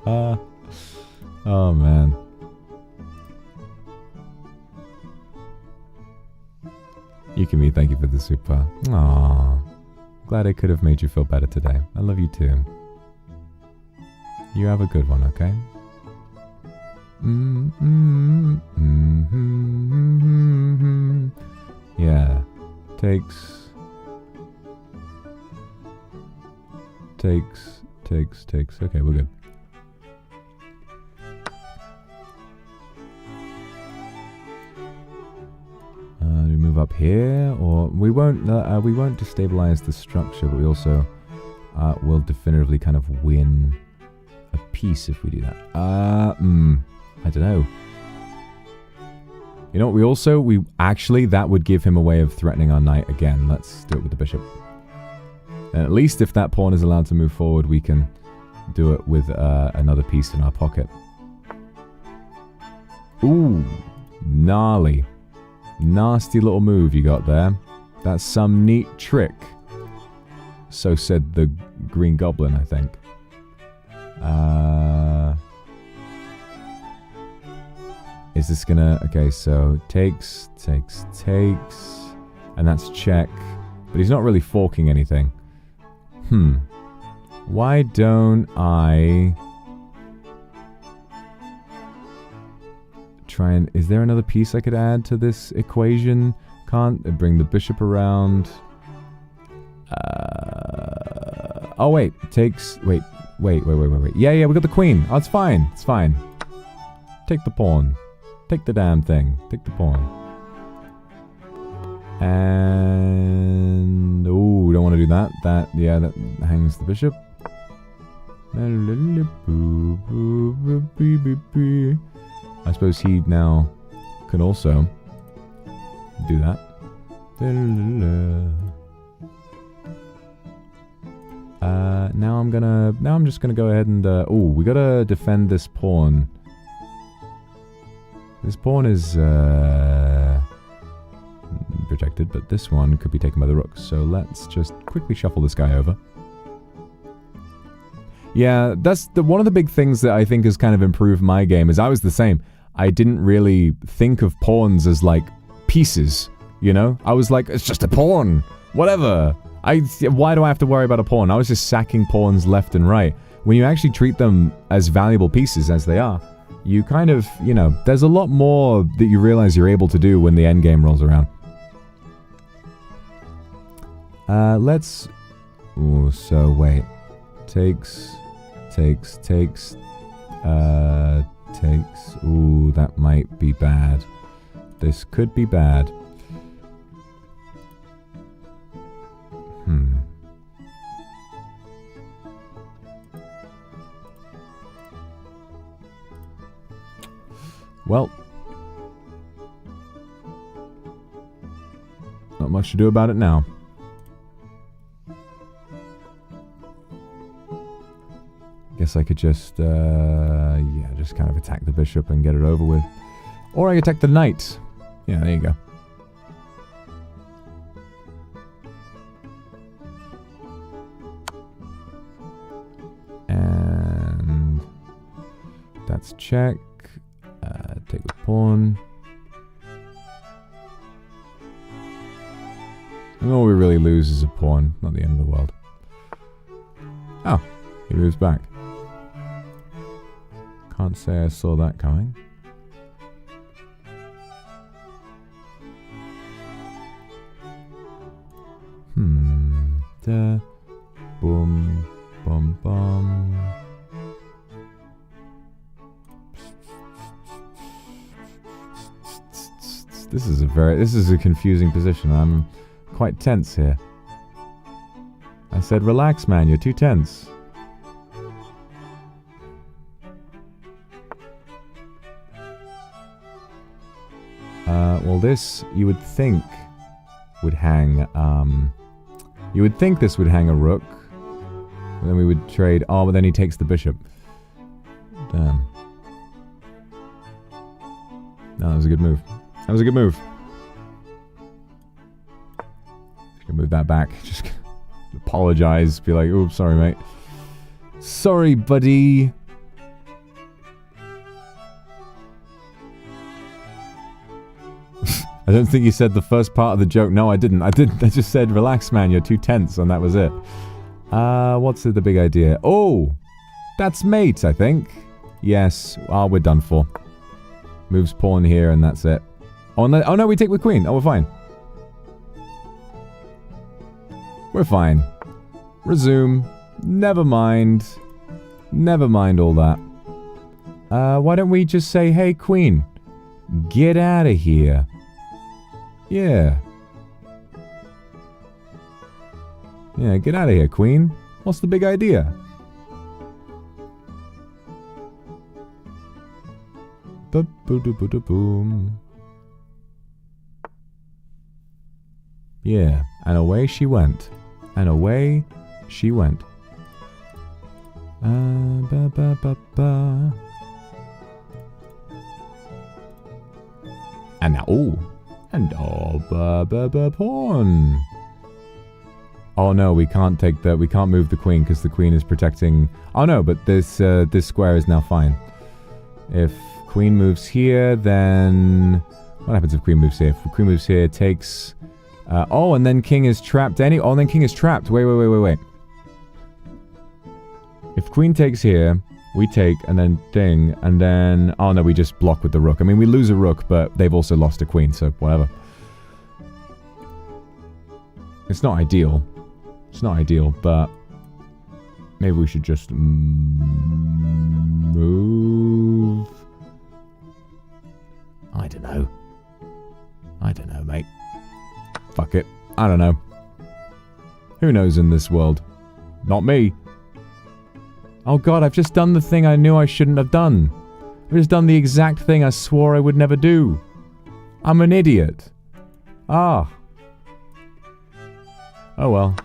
Oh, man. Yukimi, thank you for the super. Aww. Glad I could have made you feel better today. I love you too. You have a good one, okay? Yeah. Takes. Okay, we're good. We move up here, or we won't destabilize the structure, but we also will definitively kind of win a piece if we do that. I don't know. You know what, we actually, that would give him a way of threatening our knight again. Let's do it with the bishop. And at least if that pawn is allowed to move forward, we can do it with another piece in our pocket. Ooh, gnarly. Nasty little move you got there. That's some neat trick. So said the Green Goblin, I think. Is this gonna... Okay, so takes. And that's check. But he's not really forking anything. Why don't I... try and... Is there another piece I could add to this equation? Can't bring the bishop around. Oh, wait. Takes... Wait. Yeah, we got the queen. Oh, it's fine. It's fine. Take the pawn. Take the damn thing. Take the pawn. And... Ooh, don't want to do that. That hangs the bishop. I suppose he now can also do that. Now I'm just gonna go ahead and ooh, we gotta defend this pawn. This pawn is protected, but this one could be taken by the rook. So let's just quickly shuffle this guy over. Yeah, that's one of the big things that I think has kind of improved my game, is I was the same. I didn't really think of pawns as, like, pieces, you know? I was like, it's just a pawn! Whatever! Why do I have to worry about a pawn? I was just sacking pawns left and right. When you actually treat them as valuable pieces, as they are, you kind of, you know, there's a lot more that you realize you're able to do when the endgame rolls around. Let's... Ooh, so wait. Takes... Ooh, that might be bad. This could be bad. Well. Not much to do about it now. Guess I could just, yeah, just kind of attack the bishop and get it over with. Or I could attack the knight. Yeah, there you go. And that's check. Take the pawn. And all we really lose is a pawn. Not the end of the world. Oh, he moves back. Can't say I saw that coming. Boom, bum, bum. This is a confusing position. I'm quite tense here. I said, relax, man. You're too tense. Well, this, you would think, would hang, you would think this would hang a rook. And then we would trade, oh, but then he takes the bishop. Damn. No, that was a good move. That was a good move. Just gonna move that back. Just apologize. Be like, oops, sorry, mate. Sorry, buddy. I don't think you said the first part of the joke. No, I didn't. I just said, relax, man, you're too tense, and that was it. What's the big idea? Oh! That's mate, I think. Yes. Oh, we're done for. Moves pawn here, and that's it. Oh no, we take with queen. Oh, we're fine. We're fine. Resume. Never mind. Never mind all that. Why don't we just say, hey, queen, get out of here. Yeah. Yeah, get out of here, queen. What's the big idea? Boom. Yeah, and away she went. And away she went. Ba, ba, ba, ba. And now, pawn. Oh no, we can't take the, we can't move the queen because the queen is protecting. Oh no, but this this square is now fine. If queen moves here, then what happens if queen moves here? If queen moves here, it takes. Oh, and then king is trapped. Oh, and then king is trapped. Wait. If queen takes here, we take, and then thing, and then... Oh, no, we just block with the rook. I mean, we lose a rook, but they've also lost a queen, so whatever. It's not ideal. It's not ideal, but... Maybe we should just... move... I don't know. I don't know, mate. Fuck it. I don't know. Who knows in this world? Not me. Oh god, I've just done the thing I knew I shouldn't have done. I've just done the exact thing I swore I would never do. I'm an idiot. Ah. Oh well.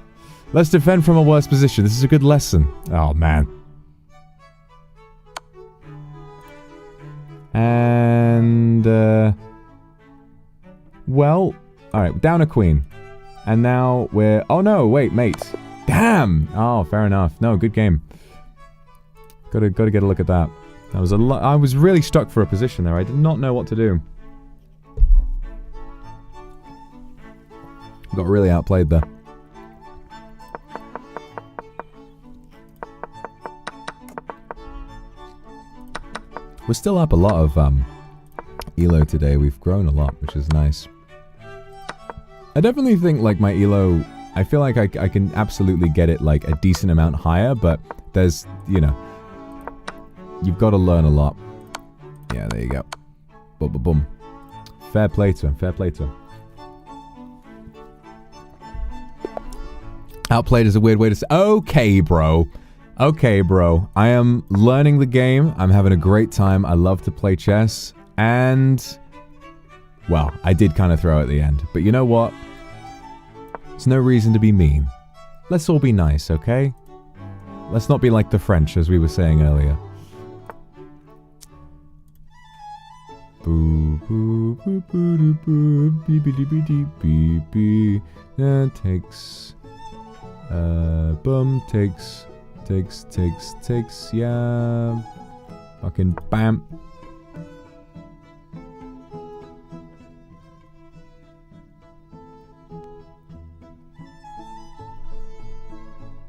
Let's defend from a worse position. This is a good lesson. Oh man. And, well... Alright, down a queen. And now we're... Oh no, wait, mate. Damn! Oh, fair enough. No, good game. Gotta get a look at that. That was a lot. I was really stuck for a position there. I did not know what to do. Got really outplayed there. We're still up a lot of Elo today. We've grown a lot, which is nice. I definitely think like my Elo, I feel like I can absolutely get it like a decent amount higher, but there's, you know, you've got to learn a lot. Yeah, there you go. Boom, boom, boom. Fair play to him, fair play to him. Outplayed is a weird way to say. Okay, bro. Okay, bro. I am learning the game. I'm having a great time. I love to play chess. And... well, I did kind of throw at the end. But you know what? There's no reason to be mean. Let's all be nice, okay? Let's not be like the French, as we were saying earlier. Boo, boo, boo, boo, boo, boo, bee, bee, bee, bee, bee, bee. That takes... boom, takes, yeah. Fucking bam.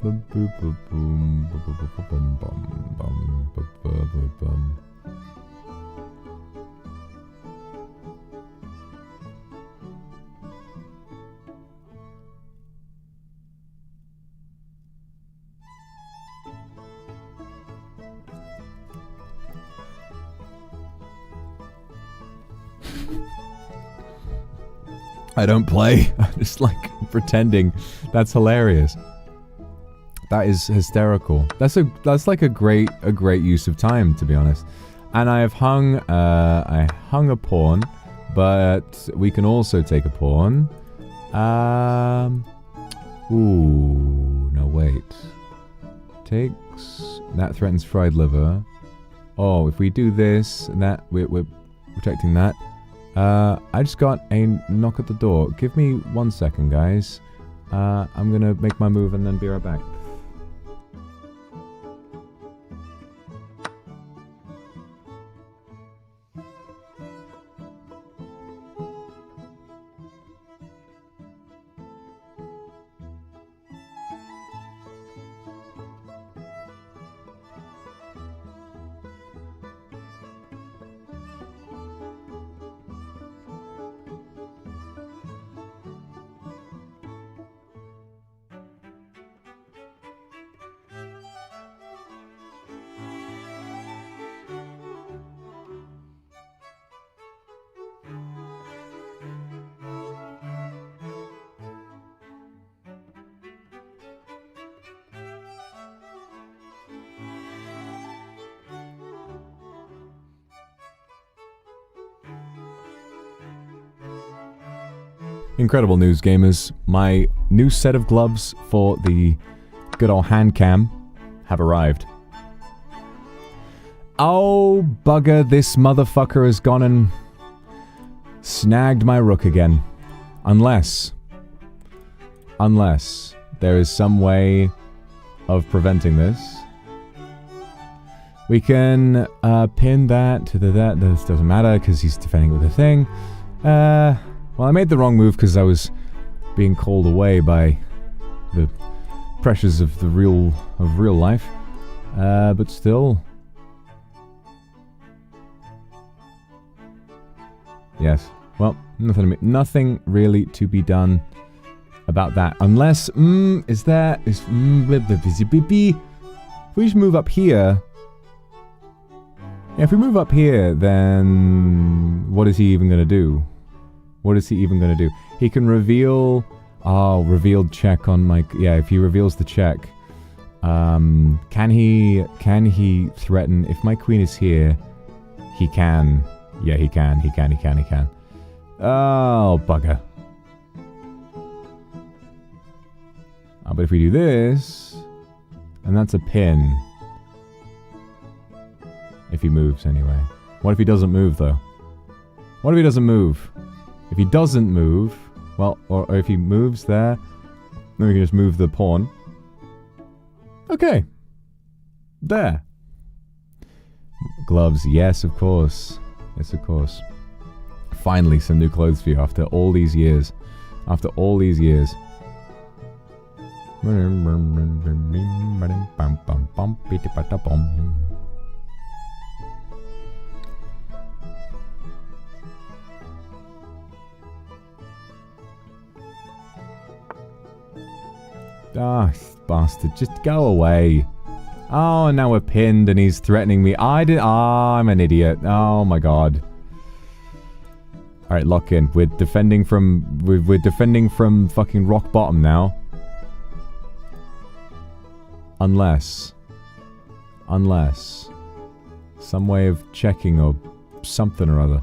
Boom, boom, boom, boom, boom, boom, boom, boom, boom, boom, boom. I don't play. I'm just like pretending. That's hilarious. That is hysterical. That's like a great use of time, to be honest. And I have hung a pawn, but we can also take a pawn. Ooh, no wait. Takes, that threatens fried liver. Oh, if we do this, and that we're protecting that. I just got a knock at the door. Give me 1 second, guys. I'm gonna make my move and then be right back. Incredible news, gamers. My new set of gloves for the good old hand cam have arrived. Oh, bugger, this motherfucker has gone and snagged my rook again. Unless there is some way of preventing this. We can pin that to that. This doesn't matter because he's defending with a thing. Well, I made the wrong move because I was being called away by the pressures of the real life. But still. Yes. Well, nothing really to be done about that. Unless, if we just move up here. Yeah, if we move up here, then what is he even going to do? What is he even going to do? He can reveal... Oh, revealed check on my... Yeah, if he reveals the check. Can he threaten... If my queen is here, he can... Yeah, he can. Oh, bugger. But if we do this... And that's a pin. If he moves, anyway. What if he doesn't move, though? What if he doesn't move? If he doesn't move... Well, or if he moves there... Then we can just move the pawn. Okay. There. Gloves, yes, of course. Yes, of course. Finally, some new clothes for you after all these years. After all these years. Ah, bastard. Just go away. Oh, and now we're pinned and he's threatening me. I'm an idiot. Oh my god. Alright, lock in. We're defending from fucking rock bottom now. Unless some way of checking or something or other.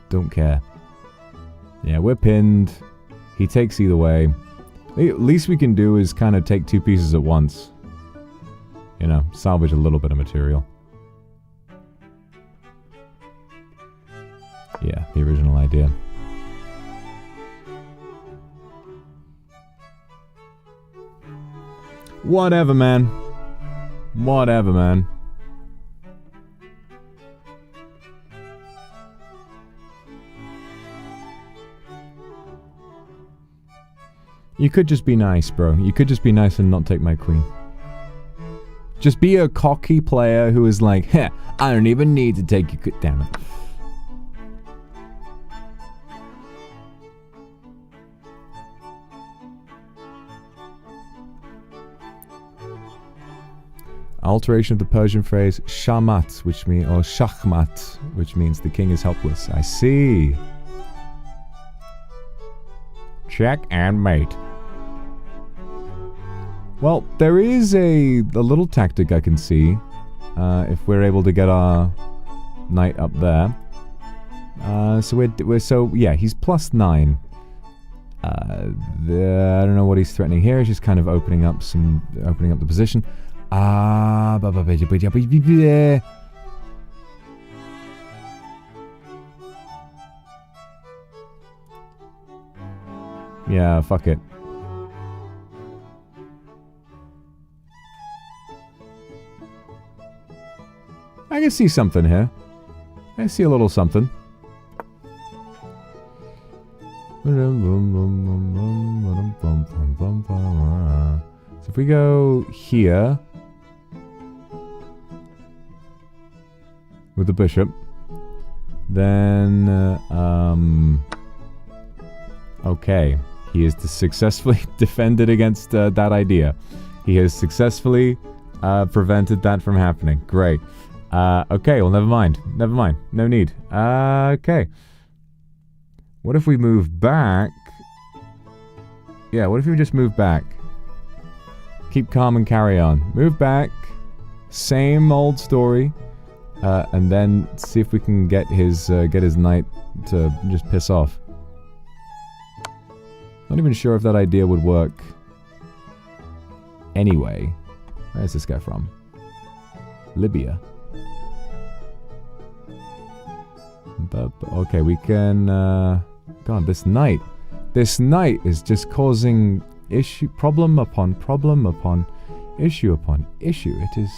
Don't care. Yeah, we're pinned. He takes either way. The least we can do is kind of take two pieces at once. You know, salvage a little bit of material. Yeah, the original idea. Whatever, man. Whatever, man. You could just be nice, bro. You could just be nice and not take my queen. Just be a cocky player who is like, heh, I don't even need to take your... Damn it. Alteration of the Persian phrase shamat, or shachmat, which means the king is helpless. I see. Check and mate. Well, there is a little tactic I can see, if we're able to get our knight up there. So yeah, he's +9. I don't know what he's threatening here. He's just kind of opening up the position. Yeah, fuck it. I can see something here. I see a little something. So if we go here with the bishop, then okay, he is successfully defended against that idea. He has successfully prevented that from happening. Great. Okay, well, never mind. Never mind. No need. Okay. What if we move back Yeah, what if we just move back? Keep calm and carry on. Move back. Same old story. And then see if we can get his knight to just piss off. Not even sure if that idea would work. Anyway, where's this guy from? Libya. But, okay, we can, God, this knight is just causing problem upon issue upon issue. It is,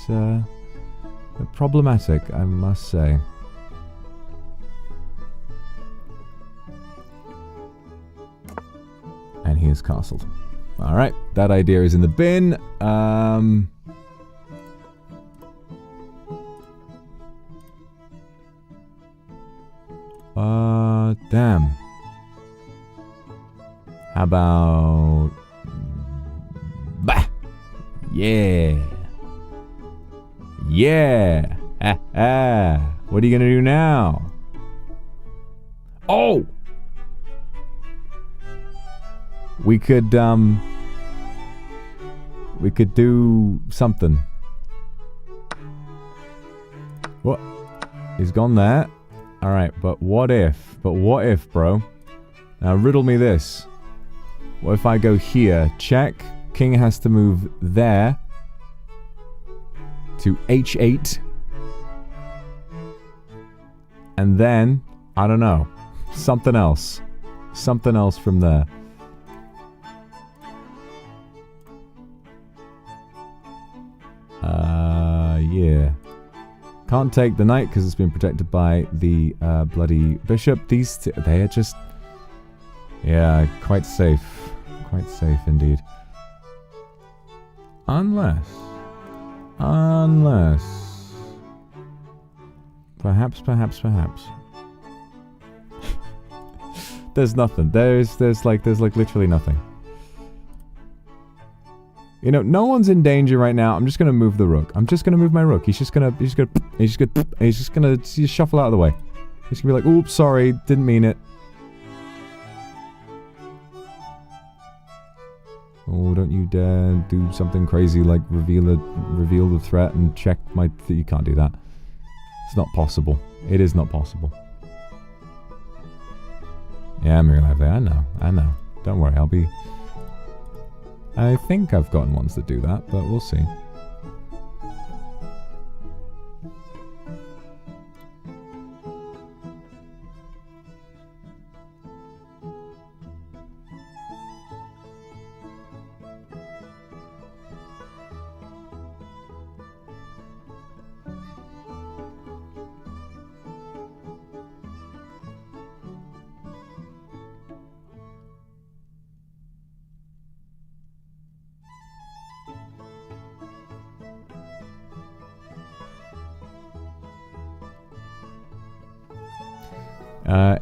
problematic, I must say. And he is castled. Alright, that idea is in the bin. Damn. How about... Bah! Yeah! Yeah! Ha ha! What are you gonna do now? Oh! We could do something. What? He's gone there. Alright, but what if? Bro? Now riddle me this. What if I go here? Check. King has to move there. To H8. And then, I don't know. Something else. Something else from there. Yeah. Can't take the knight because it's been protected by the bloody bishop. These two, they are just... Yeah, quite safe. Quite safe indeed. Unless... Perhaps. There's nothing. There's like literally nothing. You know, no one's in danger right now. I'm just gonna move the rook. I'm just gonna move my rook. He's just gonna shuffle out of the way. He's gonna be like, oops, sorry, didn't mean it. Oh, don't you dare do something crazy like reveal the threat and check my... You can't do that. It's not possible. It is not possible. Yeah, I'm really lively. I know. Don't worry, I'll be... I think I've gotten ones that do that, but we'll see.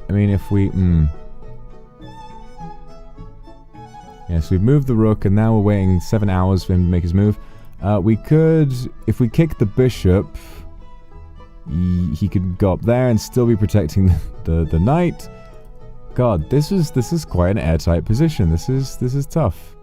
I mean, if we... Yes, we've moved the rook, and now we're waiting 7 hours for him to make his move. We could... If we kick the bishop, he could go up there and still be protecting the knight. God, this is quite an airtight position. This is tough.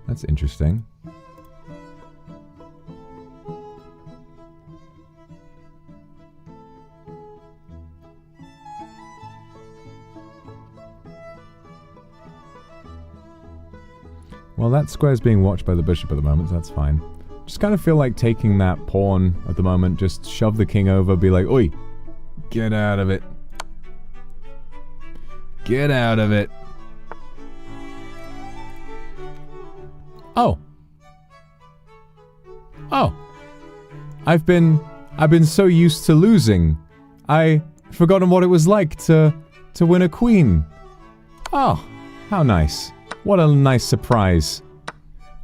That's interesting. Well, that square's being watched by the bishop at the moment, so that's fine. Just kind of feel like taking that pawn at the moment, just shove the king over, be like, oi, get out of it. Get out of it. Oh. Oh. I've been so used to losing. I've forgotten what it was like to win a queen. Oh, how nice. What a nice surprise.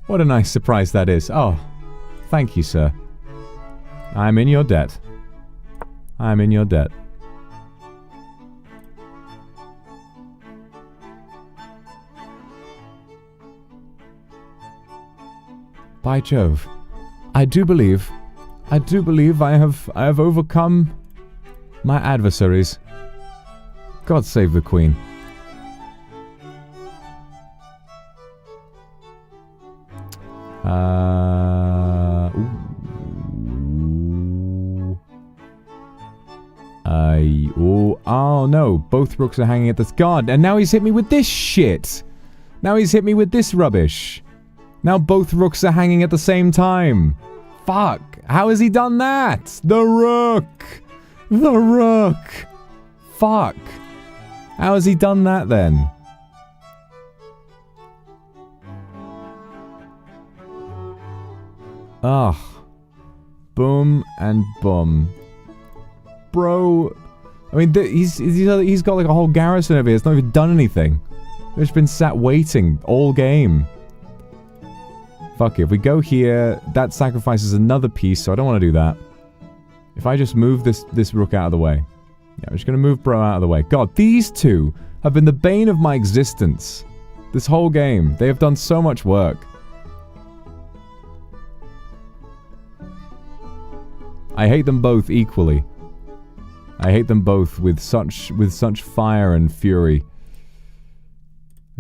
What a nice surprise that is. Oh, thank you, sir. I'm in your debt. I'm in your debt. By Jove. I do believe I have overcome my adversaries. God save the Queen. Oh no, both rooks are hanging at this guard, and now he's hit me with this shit. Now he's hit me with this rubbish. Now both rooks are hanging at the same time. Fuck, how has he done that? The rook! The rook! Fuck. How has he done that then? Ugh. Boom and boom. Bro. I mean, he's got like a whole garrison over here. It's not even done anything. They've just been sat waiting all game. Fuck it. If we go here, that sacrifices another piece, so I don't want to do that. If I just move this rook out of the way. Yeah, I'm just going to move bro out of the way. God, these two have been the bane of my existence. This whole game. They have done so much work. I hate them both equally. I hate them both with such fire and fury.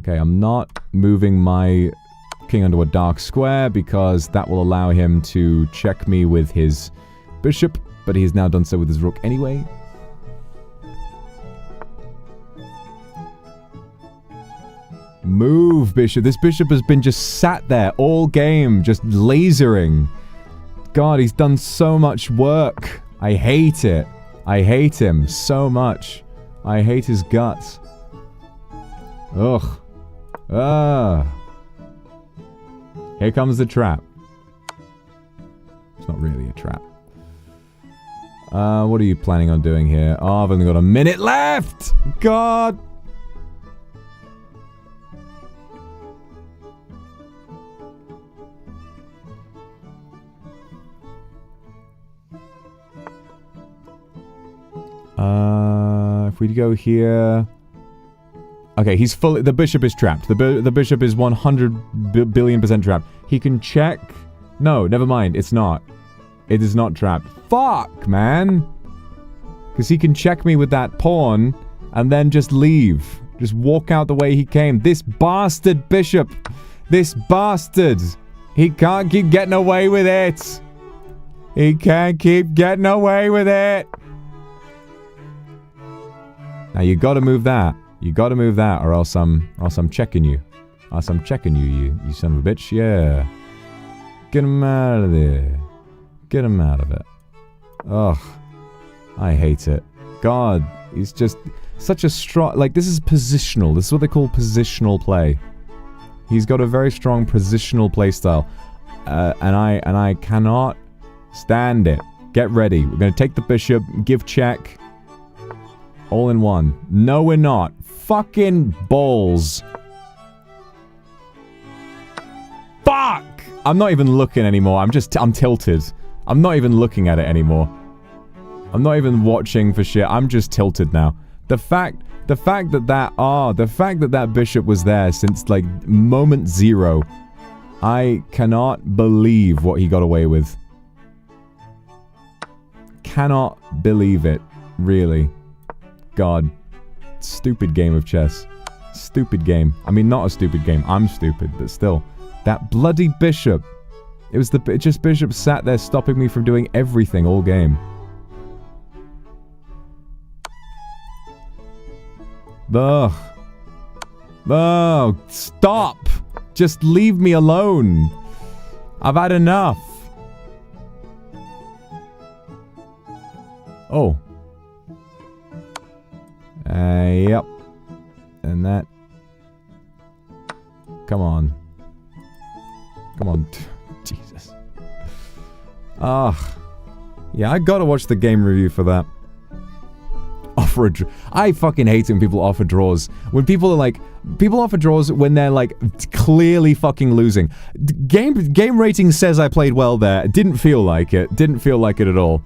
Okay, I'm not moving my king onto a dark square because that will allow him to check me with his bishop, but he's now done so with his rook anyway. Move, bishop. This bishop has been just sat there all game, just lasering. God, he's done so much work. I hate it. I hate him so much. I hate his guts. Ugh. Ah. Here comes the trap. It's not really a trap. What are you planning on doing here? Oh, I've only got a minute left! God! If we go here... Okay, he's fully... The bishop is trapped. The bishop is 100 billion% trapped. He can check... No, never mind. It's not. It is not trapped. Fuck, man! Because he can check me with that pawn and then just leave. Just walk out the way he came. This bastard bishop! This bastard! He can't keep getting away with it! He can't keep getting away with it! Now you gotta move that. You gotta move that, or else I'm checking you. Or else I'm checking you, you son of a bitch. Yeah. Get him out of there. Get him out of it. Ugh. I hate it. God, he's just such a strong... Like, this is positional. This is what they call positional play. He's got a very strong positional play style. And I cannot stand it. Get ready. We're gonna take the bishop, give check. All in one. No, we're not. Fucking balls. Fuck! I'm not even looking anymore. I'm tilted. I'm not even looking at it anymore. I'm not even watching for shit. I'm just tilted now. The fact that bishop was there since, like, moment zero. I cannot believe what he got away with. Cannot believe it. Really. God. Stupid game of chess. Stupid game. I mean, not a stupid game. I'm stupid, but still. That bloody bishop. It was just bishop sat there stopping me from doing everything all game. Ugh. Oh, stop! Just leave me alone. I've had enough. Oh. Yep. And that. Come on. Come on. Jesus. Ah. Yeah, I gotta watch the game review for that. Offer a draw. I fucking hate it when people offer draws. When people are like... People offer draws when they're, like, clearly fucking losing. Game rating says I played well there. It didn't feel like it. Didn't feel like it at all.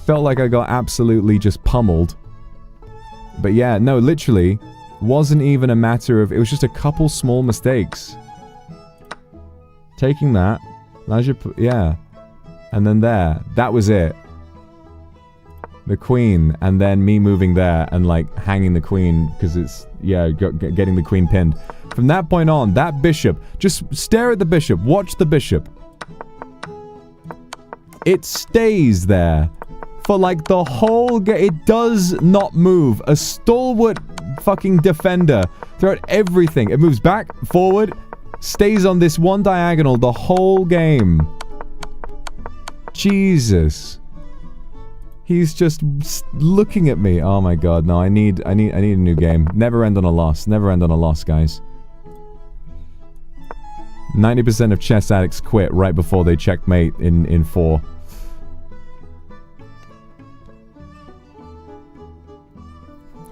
Felt like I got absolutely just pummeled. But yeah, no, literally, wasn't even a matter of... It was just a couple small mistakes. Taking that. Yeah. And then there. That was it. The queen. And then me moving there and, like, hanging the queen. Because it's, yeah, getting the queen pinned. From that point on, that bishop. Just stare at the bishop. Watch the bishop. It stays there. For, like, the whole game. It does not move. A stalwart fucking defender. Throughout everything. It moves back, forward, stays on this one diagonal the whole game. Jesus. He's just looking at me. Oh my god, no, I need a new game. Never end on a loss. Never end on a loss, guys. 90% of chess addicts quit right before they checkmate in 4.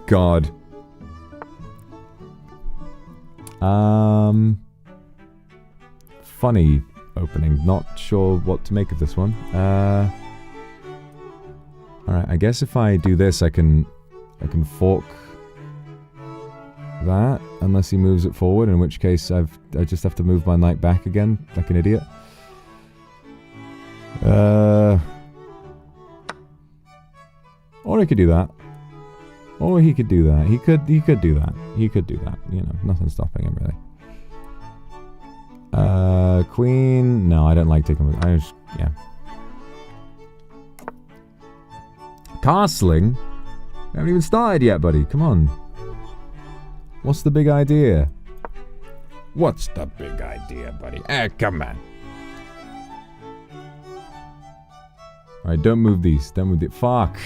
God. Funny opening. Not sure what to make of this one. Alright, I guess if I do this, I can fork that, unless he moves it forward, in which case I just have to move my knight back again, like an idiot. Or he could do that. Or he could do that. He could do that. He could do that. You know, nothing's stopping him, really. Queen... No, I don't like taking... yeah. Castling? We haven't even started yet, buddy. Come on. What's the big idea? What's the big idea, buddy? Come on. Alright, don't move these. Don't move the... Fuck.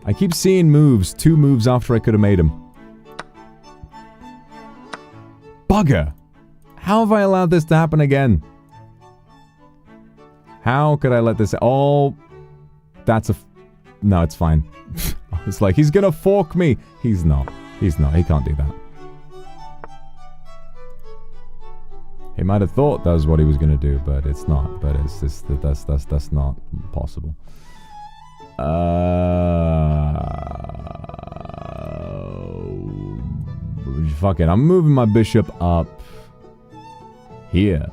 I keep seeing moves. 2 moves after I could have made them. Bugger! How have I allowed this to happen again? How could I let this... Oh... That's a... No, it's fine. I was like, he's gonna fork me! He's not. He's not. He can't do that. He might have thought that was what he was gonna do, but it's not. But it's just... That's not possible. Fuck it. I'm moving my bishop up here.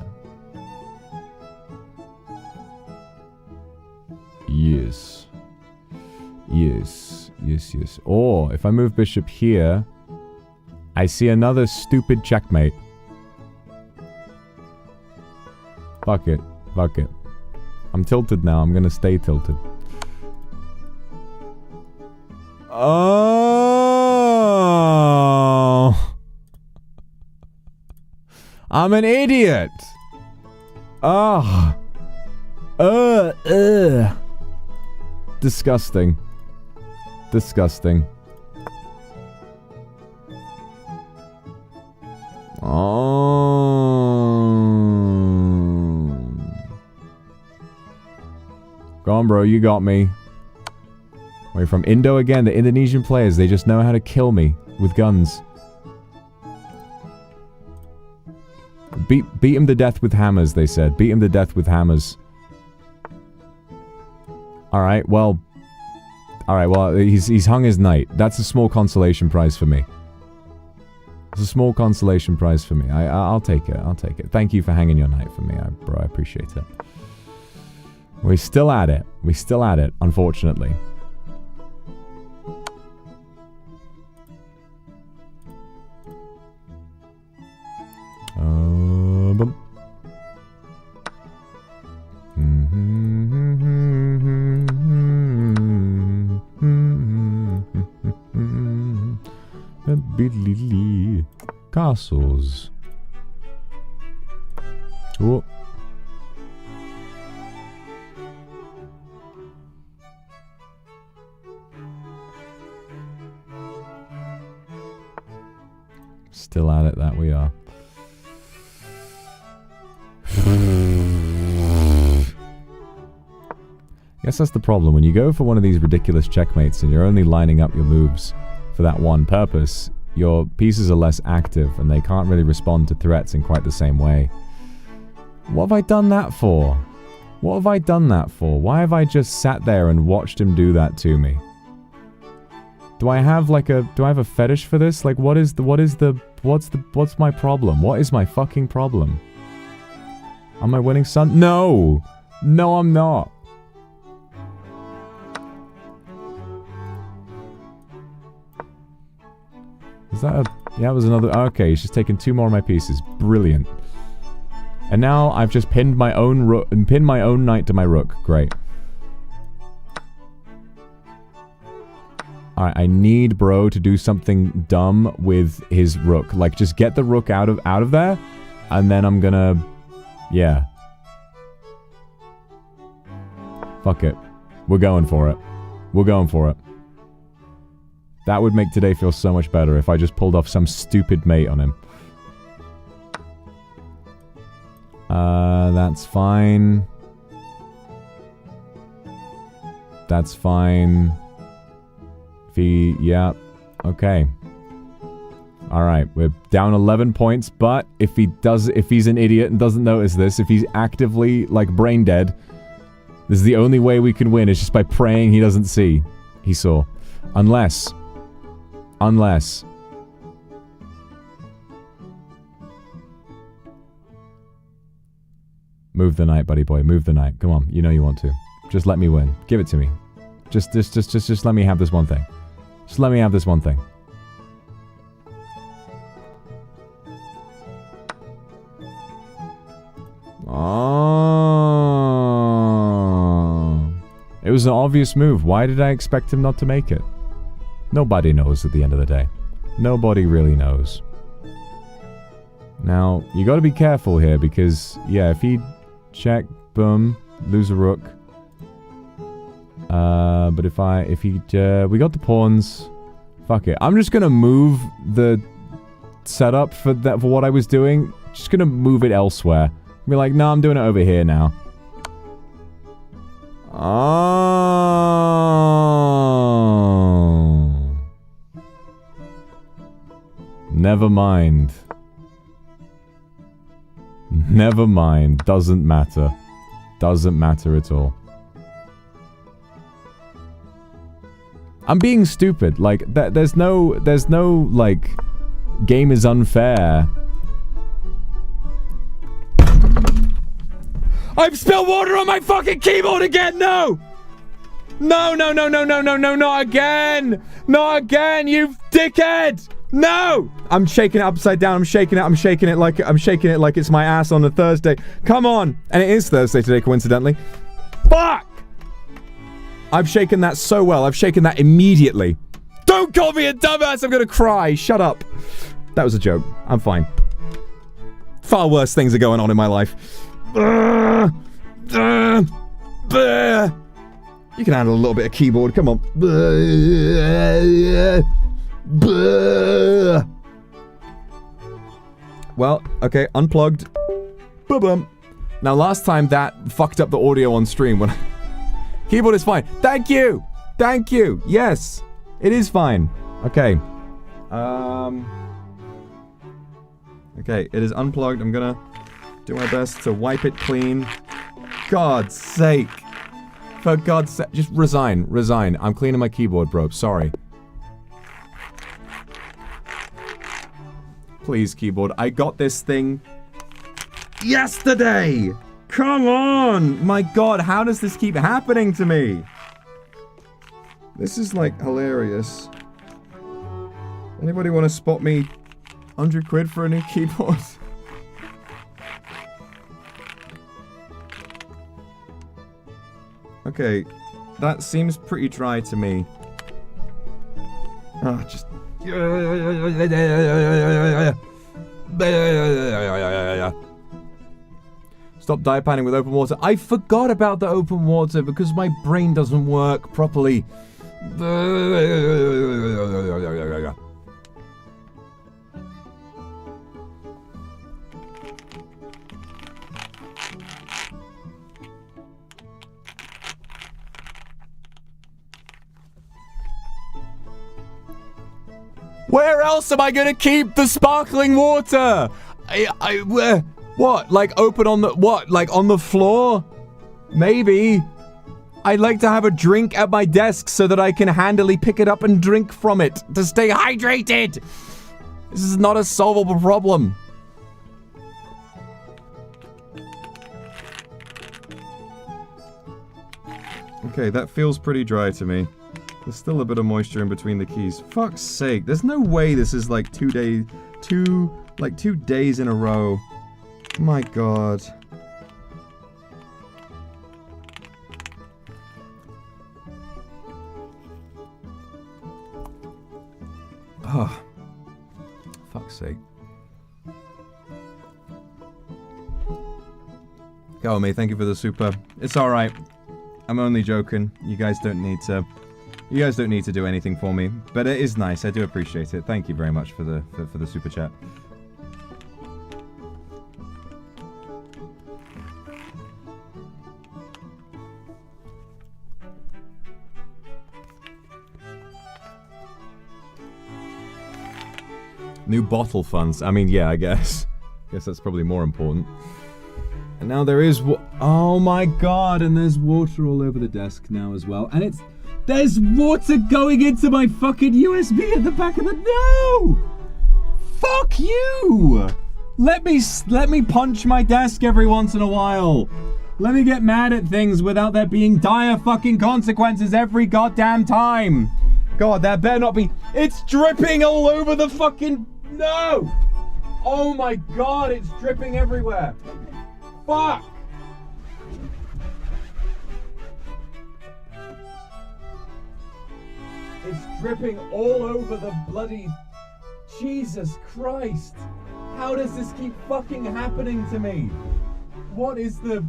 Yes. Yes. Yes, yes. Or, if I move bishop here, I see another stupid checkmate. Fuck it. Fuck it. I'm tilted now. I'm gonna stay tilted. Oh! I'm an idiot! Oh. Disgusting. Disgusting. Oh. Go on, bro. You got me. We're from Indo again. The Indonesian players, they just know how to kill me with guns. Beat him to death with hammers, they said. Beat him to death with hammers. Alright, well... Alright, well, he's hung his knight. That's a small consolation prize for me. It's a small consolation prize for me. I'll take it. I'll take it. Thank you for hanging your knight for me, bro. I appreciate it. We're still at it. We're still at it, unfortunately. Bum. Castles. Oh. Still at it, that we are. Guess that's the problem. When you go for one of these ridiculous checkmates and you're only lining up your moves for that one purpose, your pieces are less active and they can't really respond to threats in quite the same way. What have I done that for? What have I done that for? Why have I just sat there and watched him do that to me? Do I have like a... Do I have a fetish for this? Like, what's my problem? What is my fucking problem? Am I winning son? No! No, I'm not. Is that a... Yeah, it was another... Okay, she's taken 2 more of my pieces. Brilliant. And now I've just pinned my own rook... and pinned my own knight to my rook. Great. Alright, I need bro to do something dumb with his rook. Like, just get the rook out of there, and then I'm gonna... Yeah. Fuck it. We're going for it. We're going for it. That would make today feel so much better if I just pulled off some stupid mate on him. That's fine. That's fine. Yeah, okay. Alright, we're down 11 points, but if he's an idiot and doesn't notice this, if he's actively, like, brain dead, this is the only way we can win, is just by praying he doesn't see. He saw. Unless... Move the knight, buddy boy, move the knight. Come on, you know you want to. Just let me win. Give it to me. Just let me have this one thing. Just let me have this one thing. Oh. It was an obvious move. Why did I expect him not to make it? Nobody knows at the end of the day. Nobody really knows. Now, you gotta be careful here because, yeah, if he check, boom, lose a rook. But if he, we got the pawns. Fuck it. I'm just gonna move the setup for what I was doing. Just gonna move it elsewhere. Be like, no, I'm doing it over here now. Oh. Never mind. Never mind. Doesn't matter. Doesn't matter at all. I'm being stupid. Like, there's no, like, game is unfair. I've spilled water on my fucking keyboard again! No! No, no, no, no, no, no, no, not again! Not again, you dickhead! No! I'm shaking it upside down. I'm shaking it like it's my ass on a Thursday. Come on! And it is Thursday today, coincidentally. Fuck! I've shaken that so well. I've shaken that immediately. Don't call me a dumbass! I'm gonna cry. Shut up. That was a joke. I'm fine. Far worse things are going on in my life. You can handle a little bit of keyboard. Come on. Well, okay, unplugged. Boom. Now, last time that fucked up the audio on stream when keyboard is fine. Thank you! Thank you! Yes! It is fine. Okay. Okay, it is unplugged. I'm gonna do my best to wipe it clean. God's sake. For God's sake. Just resign. Resign. I'm cleaning my keyboard, bro. Sorry. Please, keyboard. I got this thing yesterday! Come on! My God, how does this keep happening to me? This is, like, hilarious. Anybody want to spot me 100 quid for a new keyboard? Okay, that seems pretty dry to me. Ah, just... Stop dye panning with open water. I forgot about the open water because my brain doesn't work properly. Where else am I gonna keep the sparkling water? What? Like open on the, what? Like on the floor? Maybe. I like to have a drink at my desk so that I can handily pick it up and drink from it to stay hydrated. This is not a solvable problem. Okay, that feels pretty dry to me. There's still a bit of moisture in between the keys. Fuck's sake, there's no way this is like 2 days in a row. My god. Oh, fuck's sake. Go me, thank you for the super. It's alright. I'm only joking. You guys don't need to do anything for me. But it is nice. I do appreciate it. Thank you very much for the super chat. New bottle funds. I mean, yeah, I guess. Guess that's probably more important. And now there is oh my god, and there's water all over the desk now as well. And there's water going into my fucking USB at the back of the no! Fuck you! Let me punch my desk every once in a while. Let me get mad at things without there being dire fucking consequences every goddamn time. God, that better not be. It's dripping all over the fucking no! Oh my god, it's dripping everywhere. Fuck! It's dripping all over the bloody... Jesus Christ! How does this keep fucking happening to me? What is the...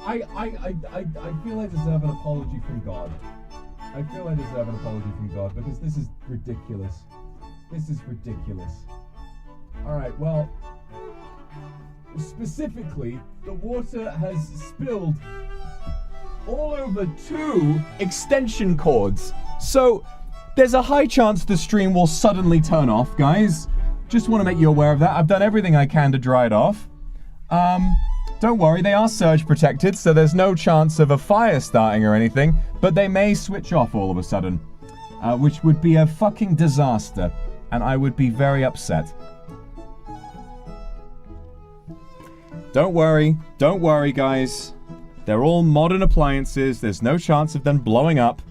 I feel I deserve an apology from God. I feel I deserve an apology from God because this is ridiculous. This is ridiculous. Alright, well... Specifically, the water has spilled all over 2 extension cords. So, there's a high chance the stream will suddenly turn off, guys. Just want to make you aware of that. I've done everything I can to dry it off. Don't worry, they are surge protected, so there's no chance of a fire starting or anything, but they may switch off all of a sudden, which would be a fucking disaster, and I would be very upset. Don't worry, guys. They're all modern appliances, there's no chance of them blowing up,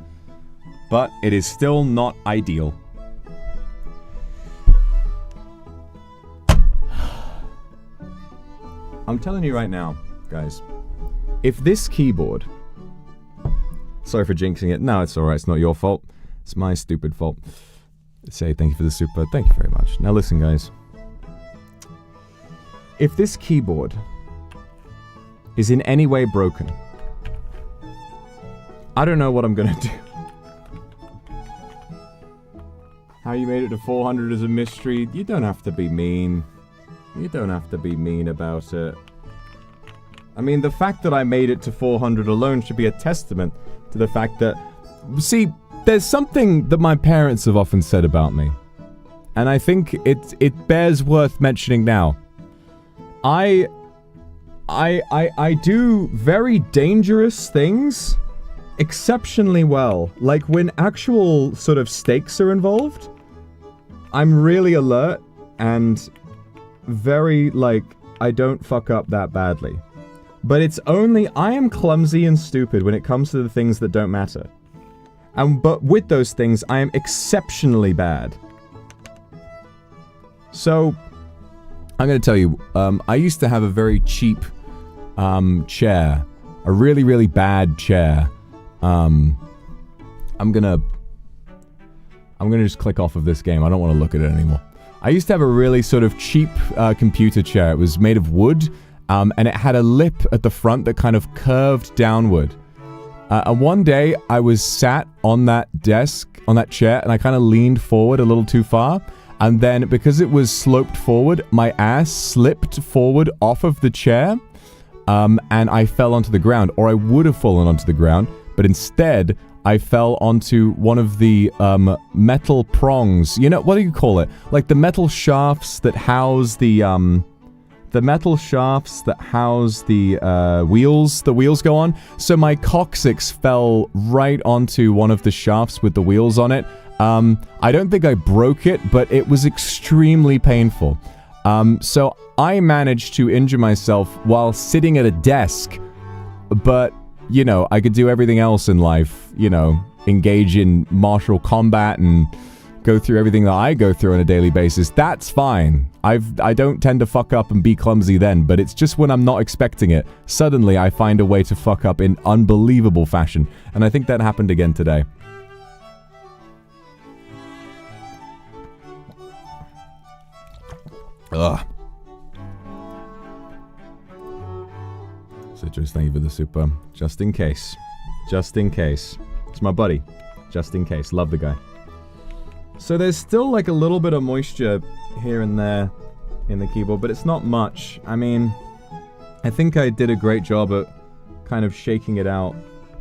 but it is still not ideal. I'm telling you right now, guys, if this keyboard... Sorry for jinxing it. No, it's alright, it's not your fault. It's my stupid fault. Say thank you for the super. Thank you very much. Now listen, guys. If this keyboard is in any way broken, I don't know what I'm gonna do. How you made it to 400 is a mystery. You don't have to be mean. You don't have to be mean about it. I mean, the fact that I made it to 400 alone should be a testament to the fact that... See, there's something that my parents have often said about me. And I think it bears worth mentioning now. I do very dangerous things exceptionally well. Like, when actual sort of stakes are involved, I'm really alert and... very, like, I don't fuck up that badly. But it's only, I am clumsy and stupid when it comes to the things that don't matter. But with those things, I am exceptionally bad. So, I'm gonna tell you, I used to have a very cheap, chair. A really, really bad chair. I'm gonna just click off of this game. I don't want to look at it anymore. I used to have a really sort of cheap computer chair. It was made of wood, and it had a lip at the front that kind of curved downward. And one day, I was sat on that desk, on that chair, and I kind of leaned forward a little too far. And then, because it was sloped forward, my ass slipped forward off of the chair, and I fell onto the ground. Or I would have fallen onto the ground, but instead... I fell onto one of the, metal prongs. You know, what do you call it? Like the metal shafts that house the the metal shafts that house the wheels go on. So my coccyx fell right onto one of the shafts with the wheels on it. I don't think I broke it, but it was extremely painful. So I managed to injure myself while sitting at a desk, but, you know, I could do everything else in life, you know, engage in martial combat and go through everything that I go through on a daily basis. That's fine. I don't tend to fuck up and be clumsy then, but it's just when I'm not expecting it. Suddenly, I find a way to fuck up in unbelievable fashion, and I think that happened again today. Ugh. Citrus, thank you for the super. Just in case. Just in case. It's my buddy. Just in case. Love the guy. So there's still like a little bit of moisture here and there in the keyboard, but it's not much. I mean, I think I did a great job at kind of shaking it out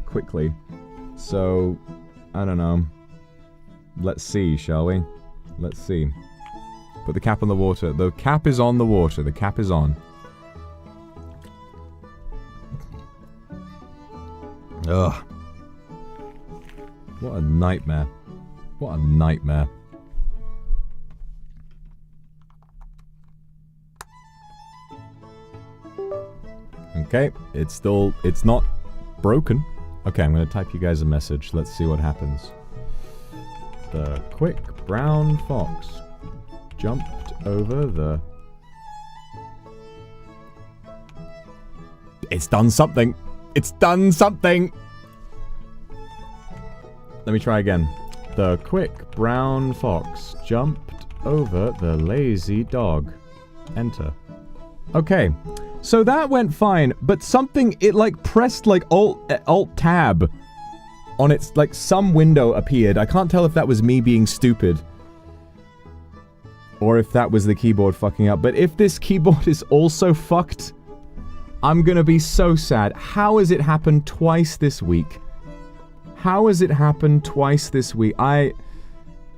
quickly. So, I don't know. Let's see, shall we? Let's see. Put the cap on the water. The cap is on the water. The cap is on. Ugh. What a nightmare. What a nightmare. Okay, it's not broken. Okay, I'm gonna type you guys a message. Let's see what happens. The quick brown fox jumped over the... It's done something! It's done something! Let me try again. The quick brown fox jumped over the lazy dog. Enter. Okay, so that went fine, but something, it like pressed like Alt-Tab on its, like some window appeared. I can't tell if that was me being stupid or if that was the keyboard fucking up, but if this keyboard is also fucked, I'm gonna be so sad. How has it happened twice this week? How has it happened twice this week? I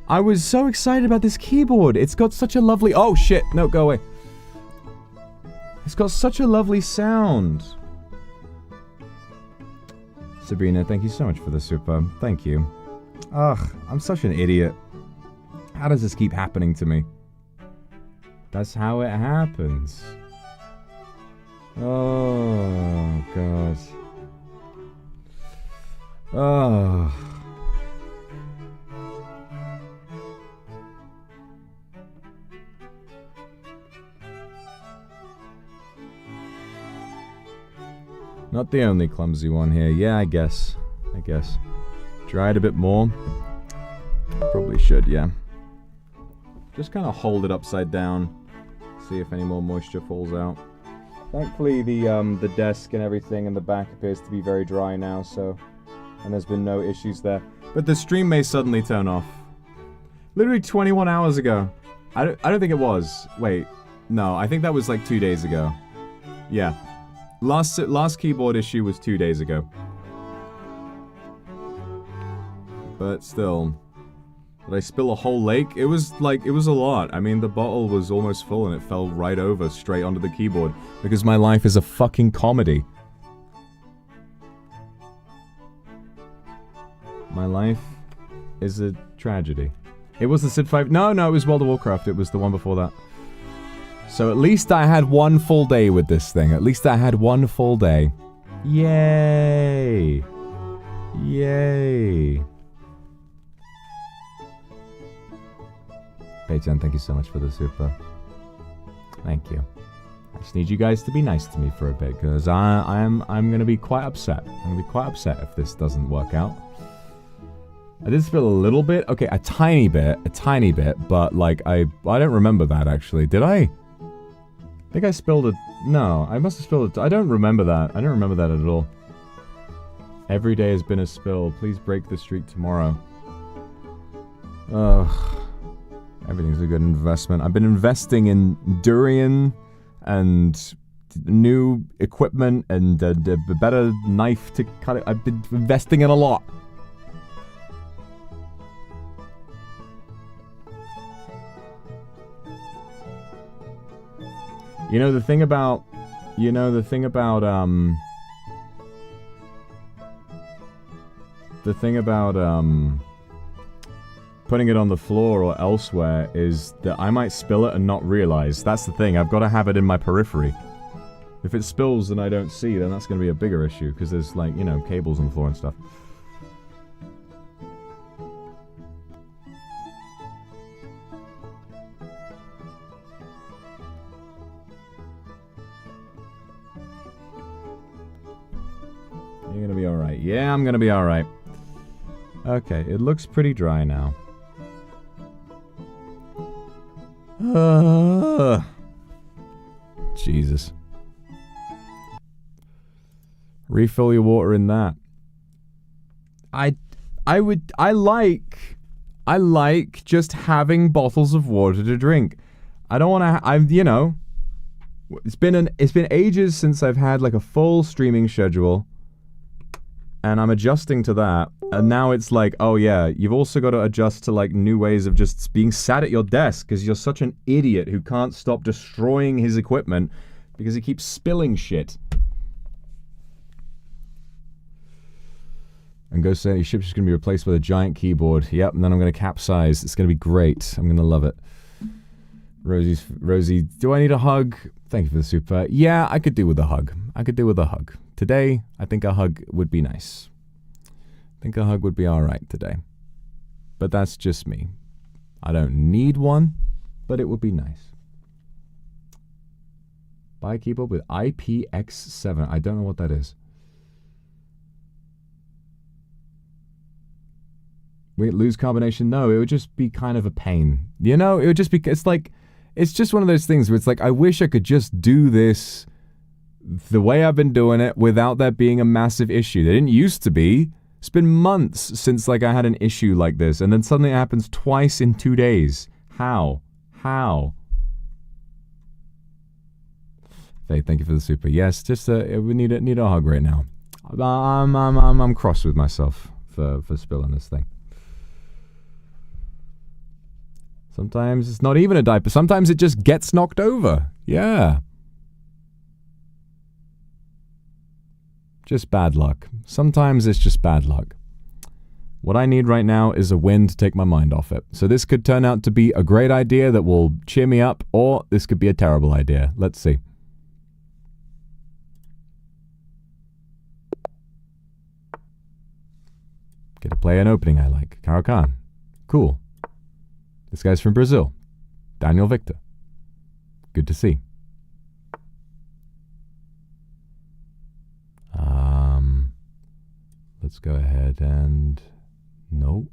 was so excited about this keyboard. It's got such a lovely... Oh, shit. No, go away. It's got such a lovely sound. Sabrina, thank you so much for the super. Thank you. Ugh, I'm such an idiot. How does this keep happening to me? That's how it happens. Oh, God. Oh. Not the only clumsy one here. Yeah, I guess. Dry it a bit more. Probably should, yeah. Just kind of hold it upside down. See if any more moisture falls out. Thankfully, the desk and everything in the back appears to be very dry now, so... And there's been no issues there. But the stream may suddenly turn off. Literally 21 hours ago. I don't think it was. Wait. No, I think that was like 2 days ago. Yeah. Last keyboard issue was 2 days ago. But still. Did I spill a whole lake? It was a lot. I mean, the bottle was almost full and it fell right over straight onto the keyboard. Because my life is a fucking comedy. My life is a tragedy. It was the Civ 5... No, it was World of Warcraft. It was the one before that. So at least I had one full day with this thing. At least I had one full day. Yay! Yay! Payton, thank you so much for the super. Thank you. I just need you guys to be nice to me for a bit, because I'm gonna be quite upset. I'm gonna be quite upset if this doesn't work out. I did spill a little bit. Okay, a tiny bit, but like I don't remember that actually. Did I? I think I spilled it. No, I must have spilled it. I don't remember that. I don't remember that at all. Every day has been a spill. Please break the streak tomorrow. Ugh. Everything's a good investment. I've been investing in durian and new equipment and a better knife to cut it. I've been investing in a lot. You know, the thing about... You know, the thing about, putting it on the floor or elsewhere is that I might spill it and not realize. That's the thing. I've got to have it in my periphery. If it spills and I don't see, then that's going to be a bigger issue, because there's, like, you know, cables on the floor and stuff. You're gonna be alright. Yeah, I'm gonna be alright. Okay, it looks pretty dry now. Jesus. Refill your water in that. I like just having bottles of water to drink. I don't want to, you know, it's been ages since I've had like a full streaming schedule. And I'm adjusting to that, and now it's like, oh yeah, you've also got to adjust to like new ways of just being sat at your desk, because you're such an idiot who can't stop destroying his equipment because he keeps spilling shit. And Ghost saying your ship's just going to be replaced with a giant keyboard. Yep, and then I'm going to capsize. It's going to be great. I'm going to love it. Rosie, do I need a hug? Thank you for the super. Yeah, I could do with a hug. I could do with a hug. Today, I think a hug would be nice. I think a hug would be alright today. But that's just me. I don't need one, but it would be nice. Buy a keyboard with IPX7. I don't know what that is. Wait, lose combination? No, it would just be kind of a pain. You know, it would just be, it's like, it's just one of those things where it's like, I wish I could just do this the way I've been doing it without that being a massive issue. There didn't used to be. It's been months since like I had an issue like this, and then suddenly it happens twice in 2 days. How? How? Faye, thank you for the super. Yes, just we need a hug right now. I'm cross with myself for spilling this thing. Sometimes it's not even a diaper. Sometimes it just gets knocked over. Yeah. Just bad luck. Sometimes it's just bad luck. What I need right now is a win to take my mind off it. So this could turn out to be a great idea that will cheer me up, or this could be a terrible idea. Let's see. Get to play an opening I like. Caro Khan. Cool. This guy's from Brazil. Daniel Victor. Good to see. Let's go ahead and... No.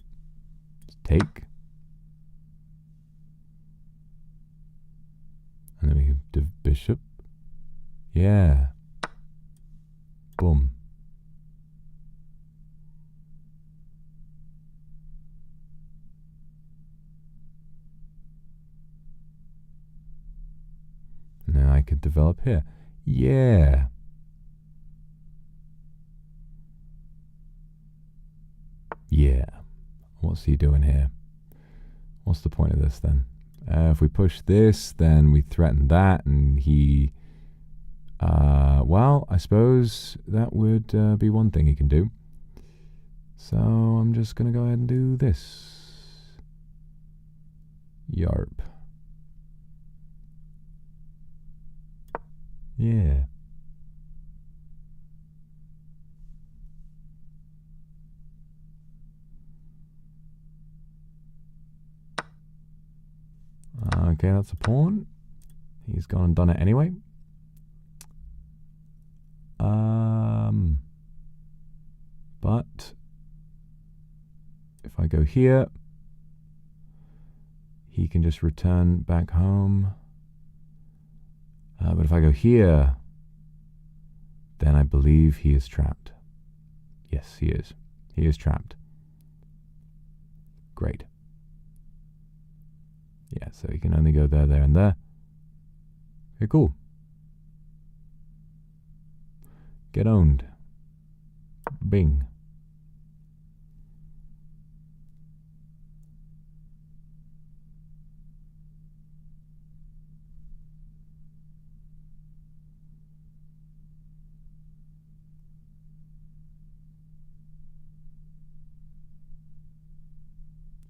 Take. And then we can do bishop. Yeah. Boom. Now I could develop here. Yeah. Yeah. What's he doing here? What's the point of this then? If we push this, then we threaten that, and he... well, I suppose that would be one thing he can do. So I'm just going to go ahead and do this. Yarp. Yeah. Okay, that's a pawn. He's gone and done it anyway. But if I go here, he can just return back home. But if I go here, then I believe he is trapped. Yes, he is. He is trapped. Great. Yeah, so he can only go there, there, and there. Okay, cool. Get owned. Bing.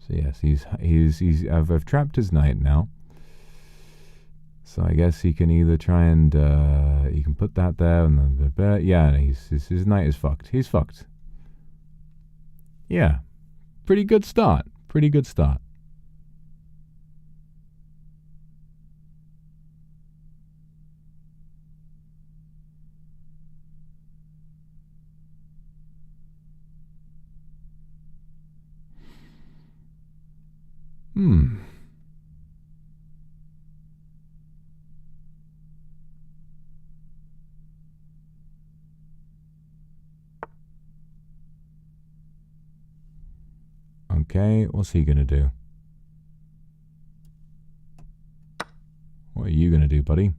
So yes, I've trapped his knight now. So I guess he can either try and he can put that there and yeah, his knight is fucked. He's fucked. Yeah, pretty good start. Pretty good start. Okay, what's he gonna do? What are you gonna do, buddy?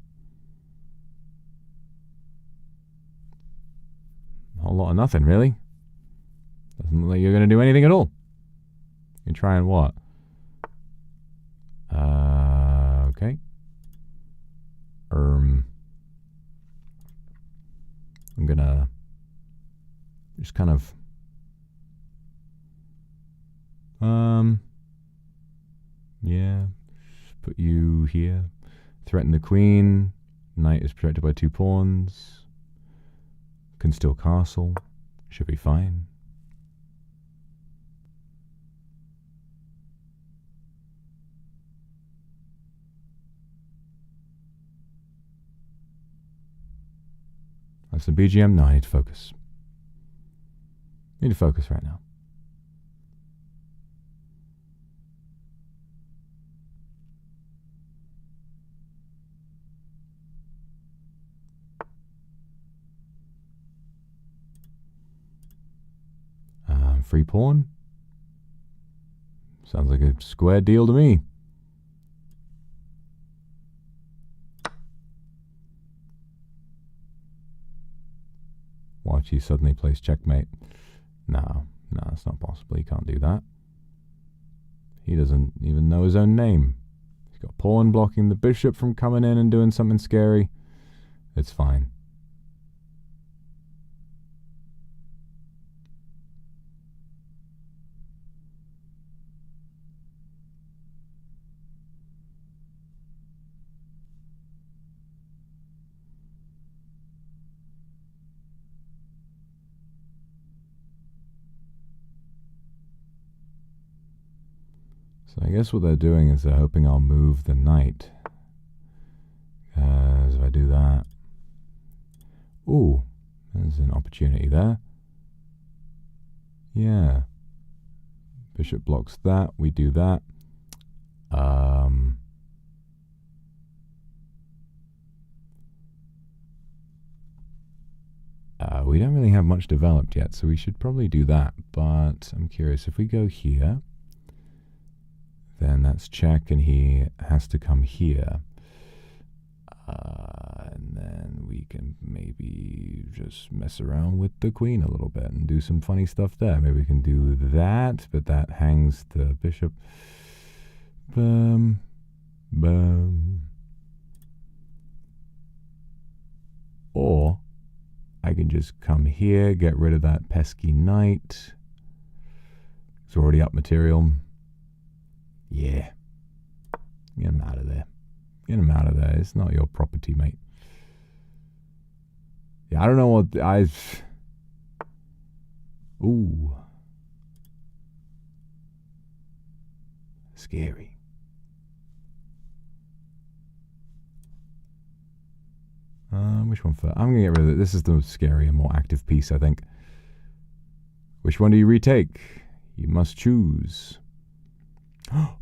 A whole lot of nothing, really. Doesn't look like you're gonna do anything at all. You try and what? Okay. I'm gonna just kind of yeah, just put you here. Threaten the queen. Knight is protected by 2 pawns. Can still castle. Should be fine. That's the BGM. No, I need to focus. I need to focus right now. Free pawn. Sounds like a square deal to me. Watch, he suddenly plays checkmate. No, it's not possible. He can't do that. He doesn't even know his own name. He's got pawn blocking the bishop from coming in and doing something scary. It's fine. So I guess what they're doing is they're hoping I'll move the knight. Because if I do that... Ooh, there's an opportunity there. Yeah. Bishop blocks that, we do that. We don't really have much developed yet, so we should probably do that. But I'm curious, if we go here... then that's check, and he has to come here. And then we can maybe just mess around with the queen a little bit and do some funny stuff there. Maybe we can do that, but that hangs the bishop. Boom. Boom. Or I can just come here, get rid of that pesky knight. It's already up material. Yeah. Get him out of there. Get him out of there. It's not your property, mate. Yeah, I don't know what I've... Ooh. Scary. Which one first? I'm going to get rid of it. This is the scarier, more active piece, I think. Which one do you retake? You must choose.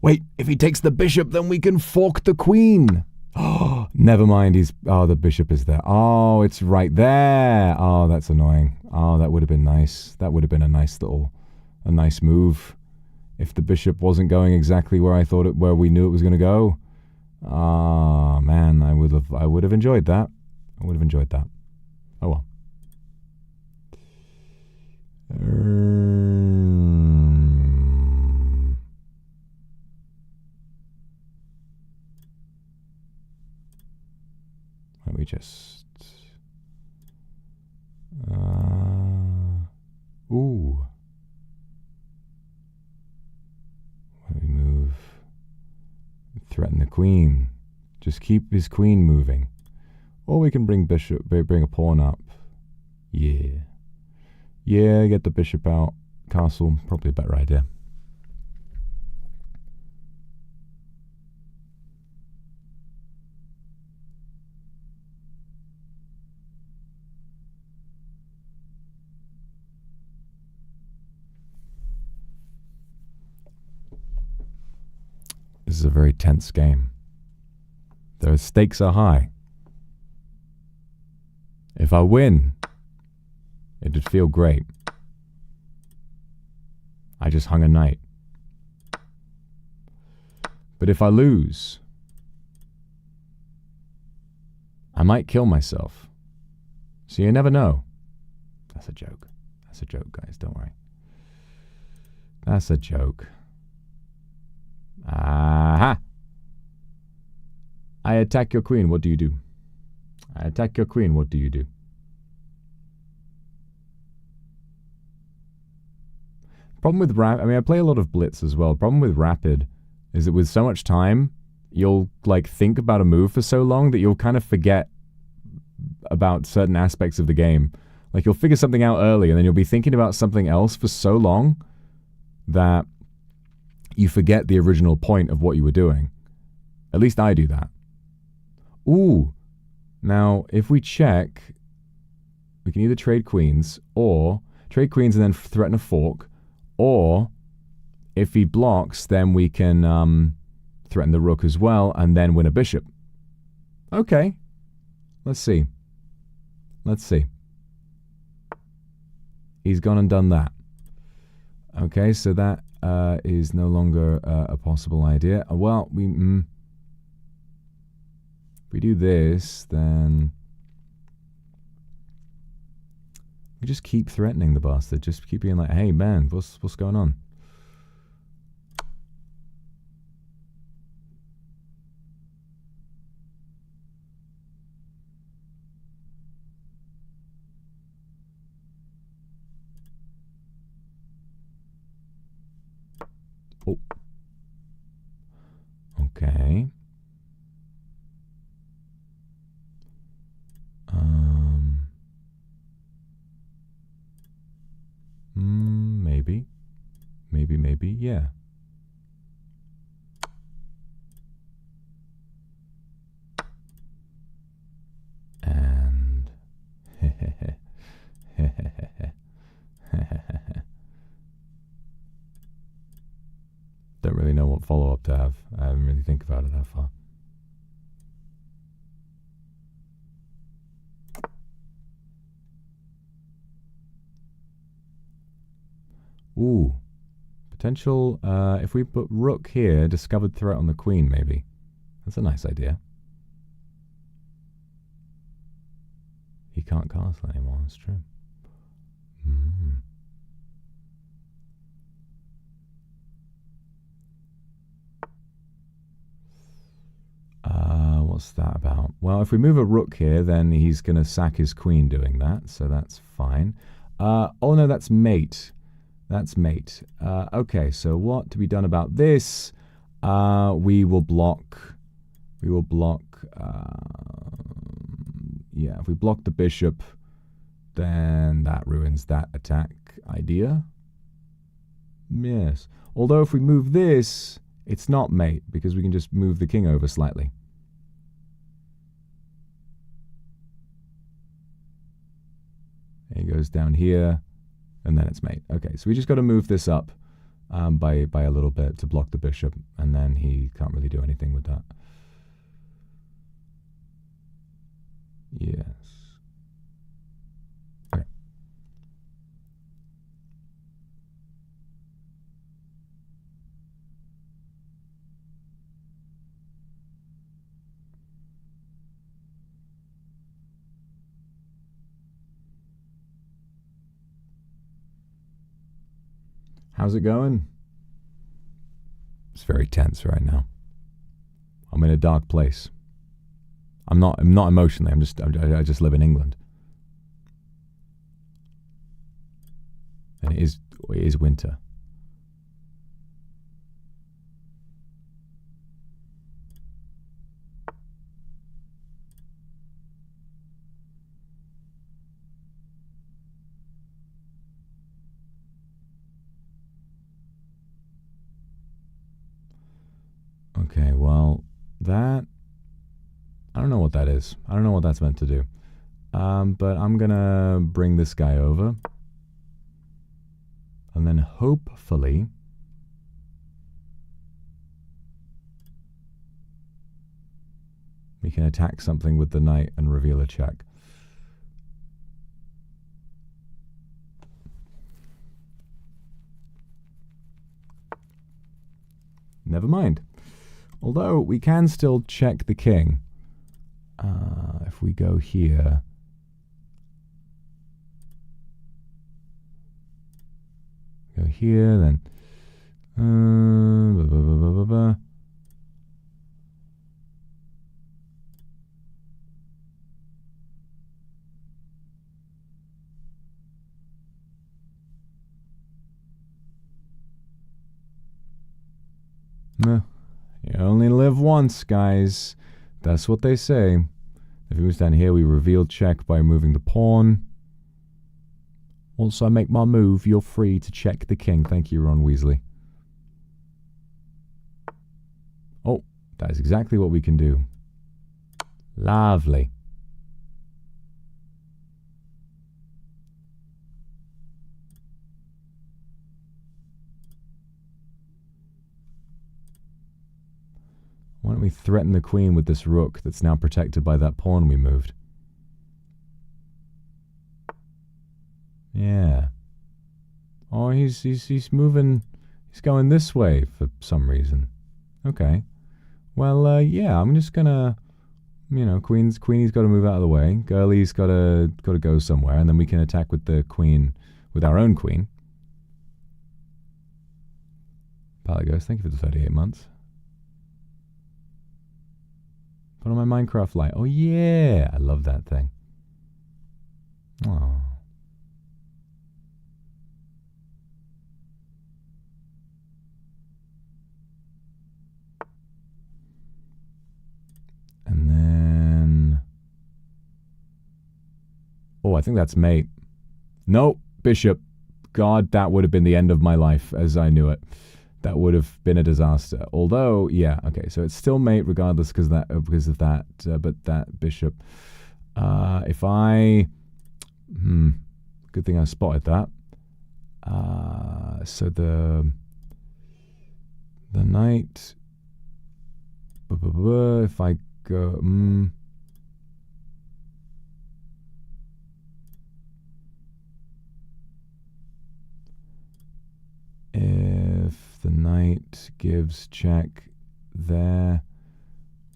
Wait, if he takes the bishop, then we can fork the queen. Oh, never mind. The bishop is there. Oh, it's right there. Oh, that's annoying. Oh, that would have been nice. That would have been a nice move. If the bishop wasn't going exactly where where we knew it was going to go. Oh, man, I would have enjoyed that. I would have enjoyed that. Oh, well. Let me just... ooh. threaten the queen. Just keep his queen moving. Or we can bring a pawn up. Yeah. Yeah, get the bishop out. Castle, probably a better idea. This is a very tense game. The stakes are high. If I win, it'd feel great. I just hung a knight. But if I lose, I might kill myself. So you never know. That's a joke. That's a joke, guys. Don't worry. That's a joke. Aha! I attack your queen. What do you do? I attack your queen. What do you do? Problem with rapid, I mean, I play a lot of blitz as well. Problem with rapid is that with so much time, you'll like think about a move for so long that you'll kind of forget about certain aspects of the game. Like you'll figure something out early and then you'll be thinking about something else for so long that you forget the original point of what you were doing. At least I do that. Ooh. Now, if we check, we can either trade queens or trade queens and then threaten a fork. Or, if he blocks, then we can threaten the rook as well and then win a bishop. Okay. Let's see. Let's see. He's gone and done that. Okay, so that is no longer a possible idea. Well, if we do this, then we just keep threatening the bastard. Just keep being like, hey, man, what's going on? Oh. Okay. Maybe. Maybe, yeah. And don't really know what follow-up to have. I haven't really think about it that far. Ooh. Potential, if we put rook here, discovered threat on the queen, maybe. That's a nice idea. He can't castle anymore, that's true. What's that about? Well, if we move a rook here, then he's going to sack his queen doing that, so that's fine. Oh no, that's mate. That's mate. Okay, so what to be done about this? We will block. We will block. Yeah, if we block the bishop, then that ruins that attack idea. Yes. Although if we move this, it's not mate, because we can just move the king over slightly. He goes down here, and then it's mate. Okay, so we just got to move this up by a little bit to block the bishop, and then he can't really do anything with that. Yes. Okay. How's it going? It's very tense right now. I'm in a dark place. I'm not emotionally. I just live in England. And it is winter. Okay, well, that... I don't know what that is. I don't know what that's meant to do. But I'm gonna bring this guy over. And then hopefully... we can attack something with the knight and reveal a check. Never mind. Although, we can still check the king. If we go here... go here, then... blah, blah, blah, blah, blah. You only live once, guys. That's what they say. If he moves down here, we reveal check by moving the pawn. Once I make my move, you're free to check the king. Thank you, Ron Weasley. Oh, that is exactly what we can do. Lovely. Why don't we threaten the queen with this rook that's now protected by that pawn we moved? Yeah. Oh, he's moving. He's going this way for some reason. Okay. Well, yeah. I'm just gonna, you know, Queenie's got to move out of the way. Girlie's got to go somewhere, and then we can attack with the queen, with our own queen. Palagos, thank you for the 38 months. Put on my Minecraft light. Oh, yeah. I love that thing. Oh. And then... oh, I think that's mate. Nope. Bishop. God, that would have been the end of my life as I knew it. That would have been a disaster. Although, yeah, okay, so it's still mate regardless because of that. But that bishop, if I, good thing I spotted that. So the knight. If I go, if the knight gives check there,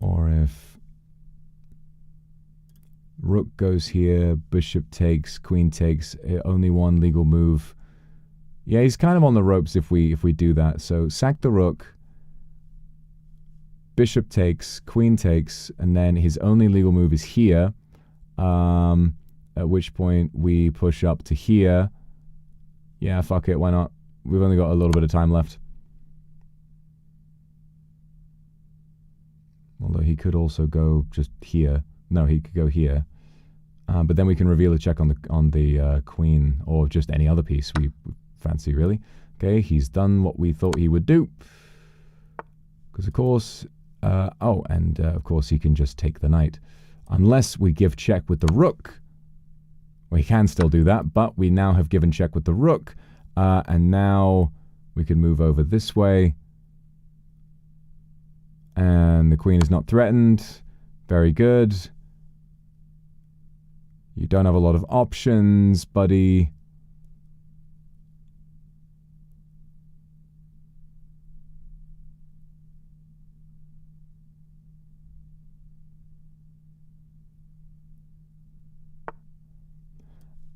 or if rook goes here, bishop takes, queen takes, only one legal move. Yeah, he's kind of on the ropes if we do that. So sack the rook, bishop takes, queen takes, and then his only legal move is here, at which point we push up to here. Yeah, fuck it, why not? We've only got a little bit of time left. Although he could also go just here. No, he could go here. But then we can reveal a check on the queen, or just any other piece we fancy, really. Okay, he's done what we thought he would do. Because, of course... of course he can just take the knight. Unless we give check with the rook. We can still do that, but we now have given check with the rook. And now we can move over this way. And the queen is not threatened. Very good. You don't have a lot of options, buddy.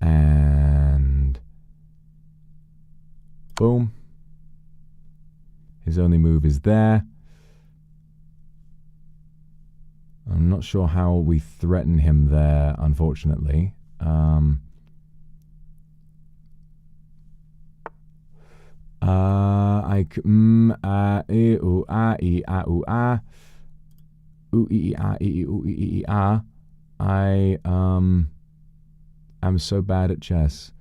And boom. His only move is there. I'm not sure how we threaten him there, unfortunately. I'm so bad at chess.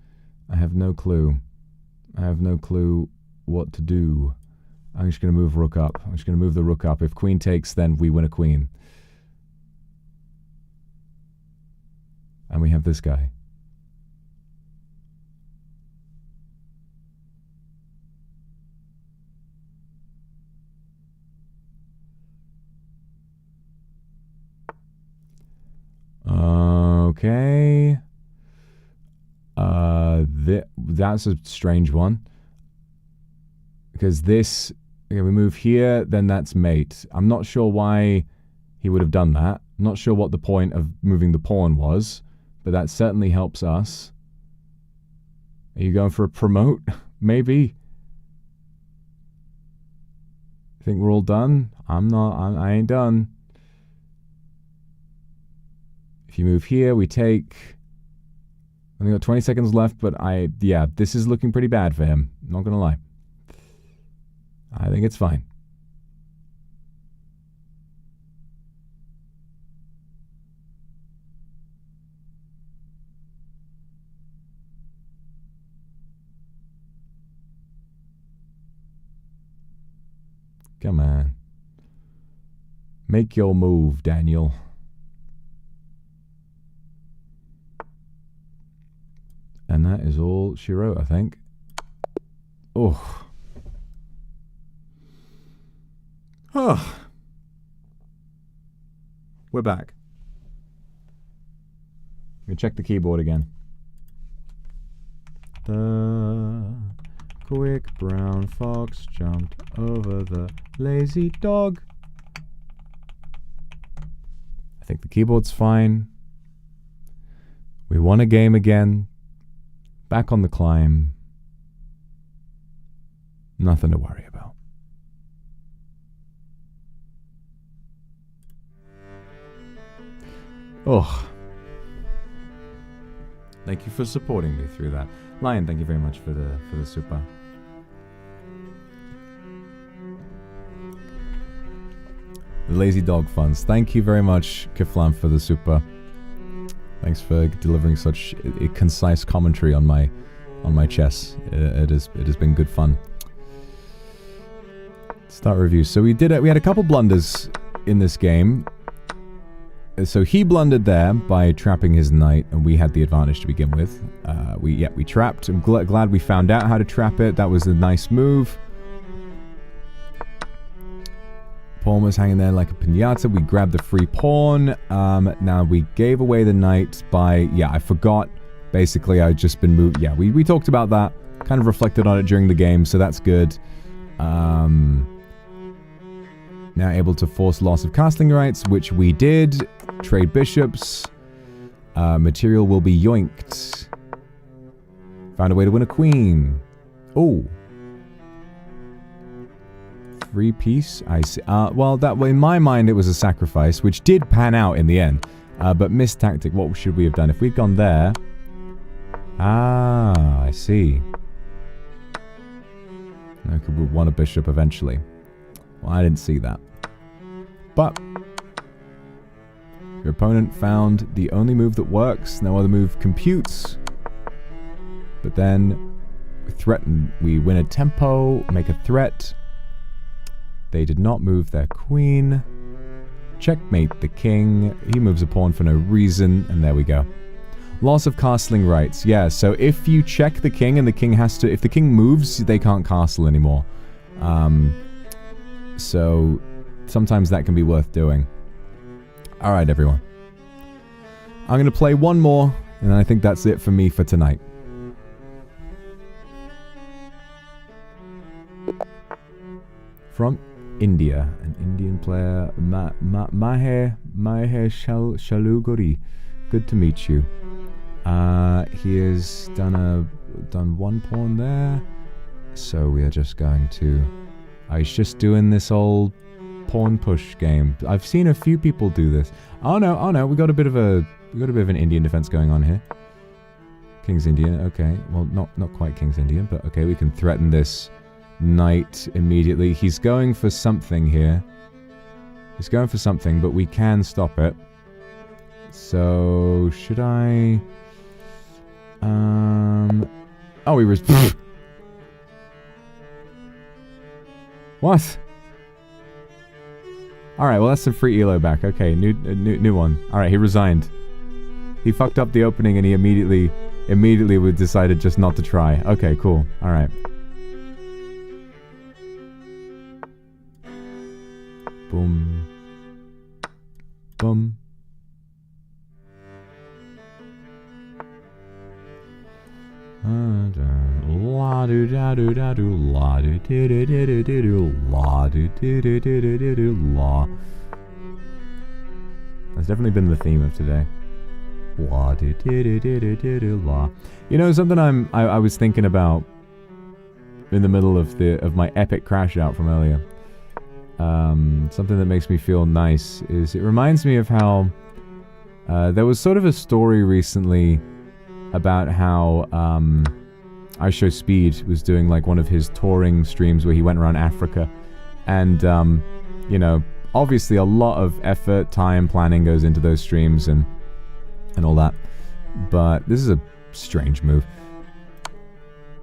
I have no clue. I have no clue what to do. I'm just going to move rook up. I'm just going to move the rook up. If queen takes, then we win a queen. And we have this guy. Okay. That's a strange one. Because this... Okay, we move here, then that's mate. I'm not sure why he would have done that. I'm not sure what the point of moving the pawn was. But that certainly helps us. Are you going for a promote? Maybe. Think we're all done? I'm not. I ain't done. If you move here, we take... Only got 20 seconds left, but yeah, this is looking pretty bad for him. Not gonna lie. I think it's fine. Come on. Make your move, Daniel. And that is all she wrote, I think. Oh. Oh. We're back. We check the keyboard again. The quick brown fox jumped over the lazy dog. I think the keyboard's fine. We won a game again. Back on the climb. Nothing to worry about. Oh. Thank you for supporting me through that. Lion, thank you very much for the super. The lazy dog funds. Thank you very much, Kiflam, for the super. Thanks for delivering such a concise commentary on my chess. It has been good fun. Start review. So we had a couple blunders in this game. So he blundered there by trapping his knight, and we had the advantage to begin with. We trapped. I'm glad we found out how to trap it. That was a nice move. Pawn was hanging there like a piñata. We grabbed the free pawn. Now we gave away the knight by... Yeah, I forgot. Basically, I'd just been moved... Yeah, we talked about that. Kind of reflected on it during the game, so that's good. Now able to force loss of castling rights, which we did. Trade bishops. Material will be yoinked. Found a way to win a queen. Oh. 3-piece? I see. Well, that in my mind it was a sacrifice, which did pan out in the end. But missed tactic. What should we have done? If we'd gone there... Ah, I see. I could have won a bishop eventually. Well, I didn't see that. But... your opponent found the only move that works. No other move computes. But then... we threaten. We win a tempo. Make a threat. They did not move their queen. Checkmate the king. He moves a pawn for no reason, and there we go. Loss of castling rights. Yeah, so if you check the king and the king has to... if the king moves, they can't castle anymore. So sometimes that can be worth doing. Alright, everyone. I'm going to play one more, and I think that's it for me for tonight. From India, an Indian player, Maher Shaluguri. Good to meet you. He has done one pawn there, so we are just going to... he's just doing this old pawn push game. I've seen a few people do this. Oh no, we got a bit of an Indian defense going on here. King's Indian, okay. Well, not quite King's Indian, but okay, we can threaten this knight immediately. He's going for something here. He's going for something, but we can stop it. So, should I... oh, he was... What? Alright, well that's some free elo back. Okay, new one. Alright, he resigned. He fucked up the opening and he immediately decided just not to try. Okay, cool. Alright. Boom. Boom. La do da do da do la do do do do do do la do do do do do do la. That's definitely been the theme of today. La do do do do do do la. You know something I was thinking about in the middle of my epic crash out from earlier. Something that makes me feel nice is it reminds me of how there was sort of a story recently about how I Show Speed was doing like one of his touring streams where he went around Africa, and you know, obviously a lot of effort, time, planning goes into those streams and all that, but this is a strange move.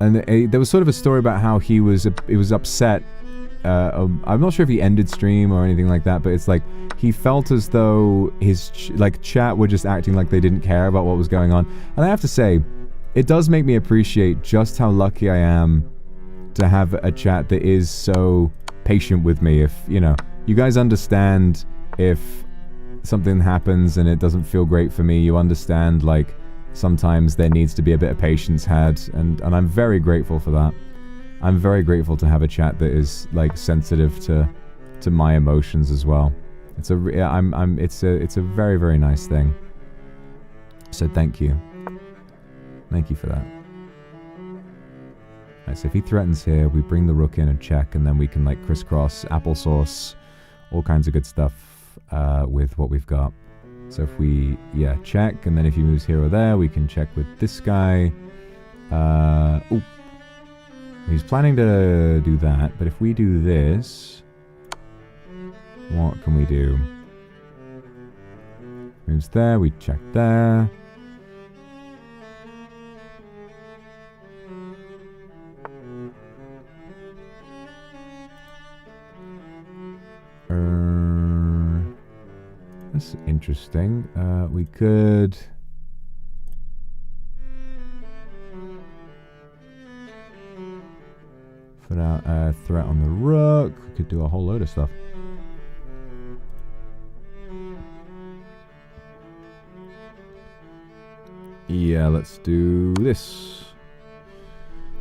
And there was sort of a story about how he was upset. I'm not sure if he ended stream or anything like that, but it's like he felt as though his chat were just acting like they didn't care about what was going on. And I have to say, it does make me appreciate just how lucky I am to have a chat that is so patient with me. If, you know, you guys understand if something happens and it doesn't feel great for me, you understand, like, sometimes there needs to be a bit of patience had, and I'm very grateful for that. I'm very grateful to have a chat that is, like, sensitive to my emotions as well. It's a very, very nice thing. So thank you. Thank you for that. Alright, so if he threatens here, we bring the rook in and check, and then we can, like, crisscross, applesauce, all kinds of good stuff with what we've got. So if we, yeah, check, and then if he moves here or there, we can check with this guy. Ooh. He's planning to do that, but if we do this, what can we do? Moves there, we check there. That's interesting. We could... put out a threat on the rook. We could do a whole load of stuff. Yeah, let's do this.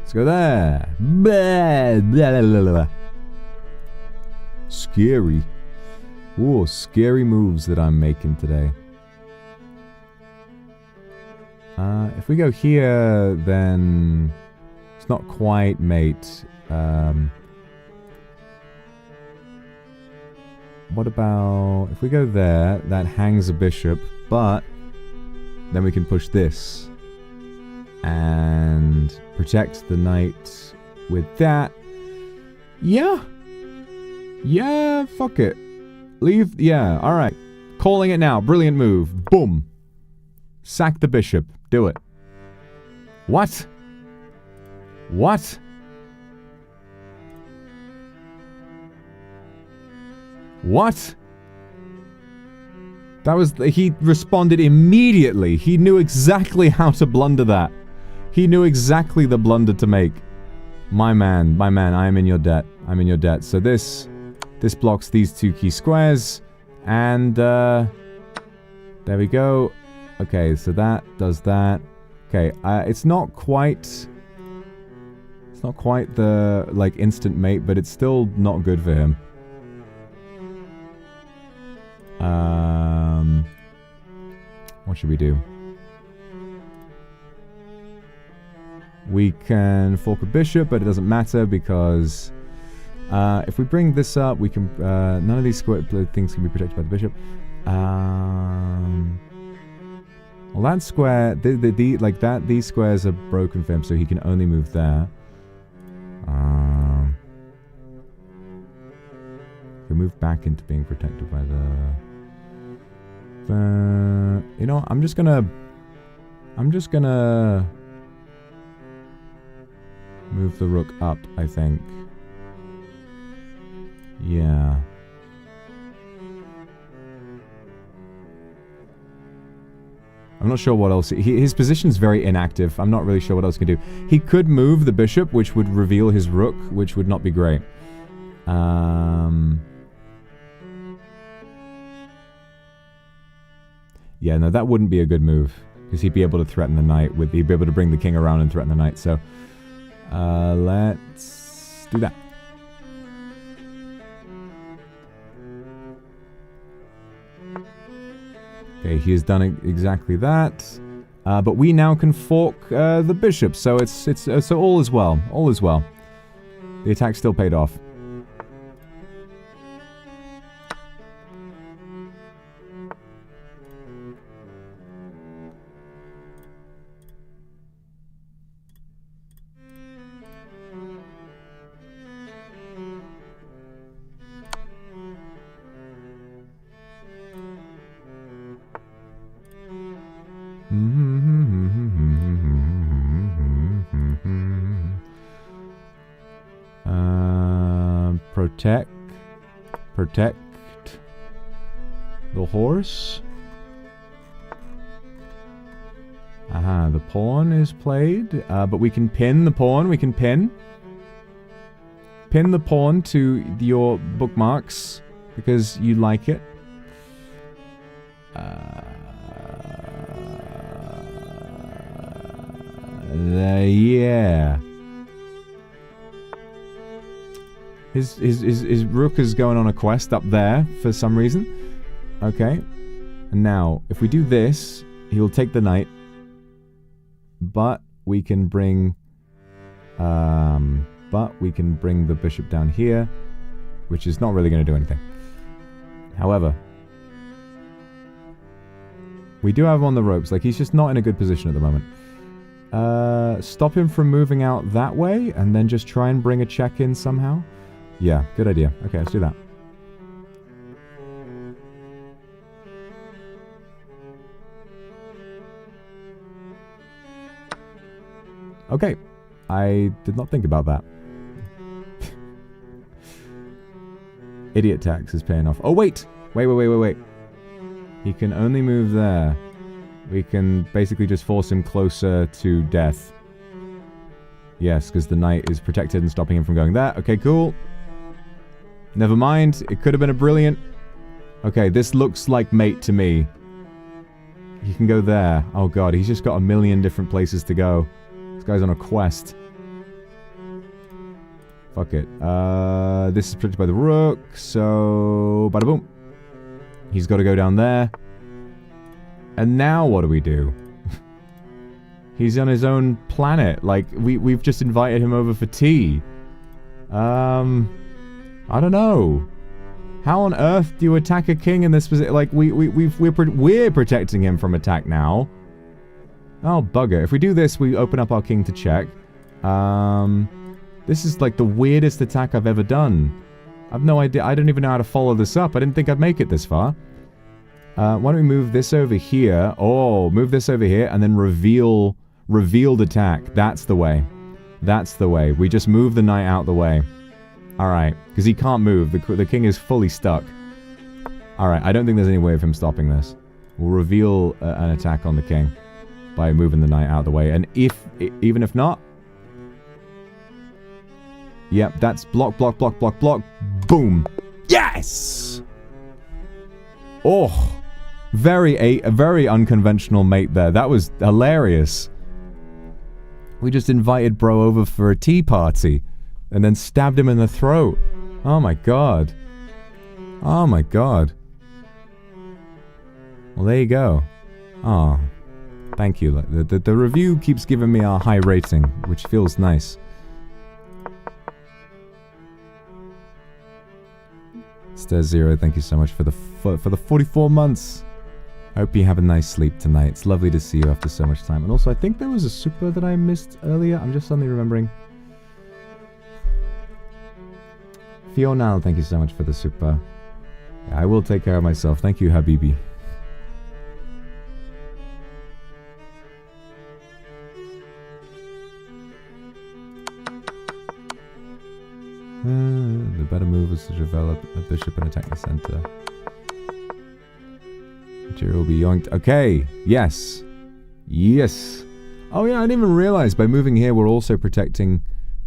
Let's go there. Blah, blah, blah, blah, blah. Scary. Ooh, scary moves that I'm making today. If we go here, then it's not quite mate. What about if we go there? That hangs a bishop, but then we can push this and protect the knight with that. Yeah. Yeah, fuck it. Leave. Yeah, alright. Calling it now. Brilliant move. Boom. Sack the bishop. Do it. What? What? What? That was... He responded immediately. He knew exactly how to blunder that. He knew exactly the blunder to make. My man, I am in your debt. I'm in your debt. So this blocks these two key squares. And, there we go. Okay, so that does that. Okay, it's not quite... It's not quite the, like, instant mate, but it's still not good for him. What should we do? We can fork a bishop, but it doesn't matter because if we bring this up, we can none of these things can be protected by the bishop. Well, that square, these squares are broken for him, so he can only move there. He'll move back into being protected by the... you know, I'm just gonna move the rook up, I think. Yeah. I'm not sure what else. His position's very inactive. I'm not really sure what else he can do. He could move the bishop, which would reveal his rook, which would not be great. Yeah, no, that wouldn't be a good move. Because he'd be able to threaten the knight. He'd be able to bring the king around and threaten the knight. So, let's do that. Okay, he has done exactly that. But we now can fork the bishop, so so all is well. All is well. The attack still paid off. Protect the horse. Aha, the pawn is played, but we can pin the pawn. We can pin the pawn to your bookmarks because you like it. Yeah. His rook is going on a quest up there for some reason. Okay. And now, if we do this, he'll take the knight. But we can bring... the bishop down here, which is not really going to do anything. However, we do have him on the ropes. Like, he's just not in a good position at the moment. Stop him from moving out that way, and then just try and bring a check in somehow. Yeah, good idea. Okay, let's do that. Okay. I did not think about that. Idiot tax is paying off. Oh, wait! Wait. He can only move there. We can basically just force him closer to death. Yes, because the knight is protected and stopping him from going there. Okay, cool. Never mind. It could have been a brilliant... Okay, this looks like mate to me. He can go there. Oh god, he's just got a million different places to go. This guy's on a quest. Fuck it. This is protected by the rook, so... Bada boom. He's got to go down there. And now what do we do? He's on his own planet. Like, we've just invited him over for tea. I don't know. How on earth do you attack a king in this position? Like, we're protecting him from attack now. Oh, bugger. If we do this, we open up our king to check. This is like the weirdest attack I've ever done. I've no idea. I don't even know how to follow this up. I didn't think I'd make it this far. Why don't we move this over here? Oh, move this over here and then revealed attack. That's the way. That's the way. We just move the knight out the way. Alright, because he can't move. The king is fully stuck. Alright, I don't think there's any way of him stopping this. We'll reveal an attack on the king by moving the knight out of the way. And even if not... Yep, that's block. Boom! Yes! Oh! A very unconventional mate there. That was hilarious. We just invited bro over for a tea party. And then stabbed him in the throat. Oh my god. Oh my god. Well, there you go. Oh. Thank you. The review keeps giving me a high rating, which feels nice. Stairs Zero, thank you so much for the 44 months. I hope you have a nice sleep tonight. It's lovely to see you after so much time. And also, I think there was a super that I missed earlier. I'm just suddenly remembering. Fiona, thank you so much for the super. Yeah, I will take care of myself. Thank you, Habibi. The The better move is to develop a bishop and attack the center. Material will be yoinked. Okay, yes. Yes. Oh yeah, I didn't even realize by moving here we're also protecting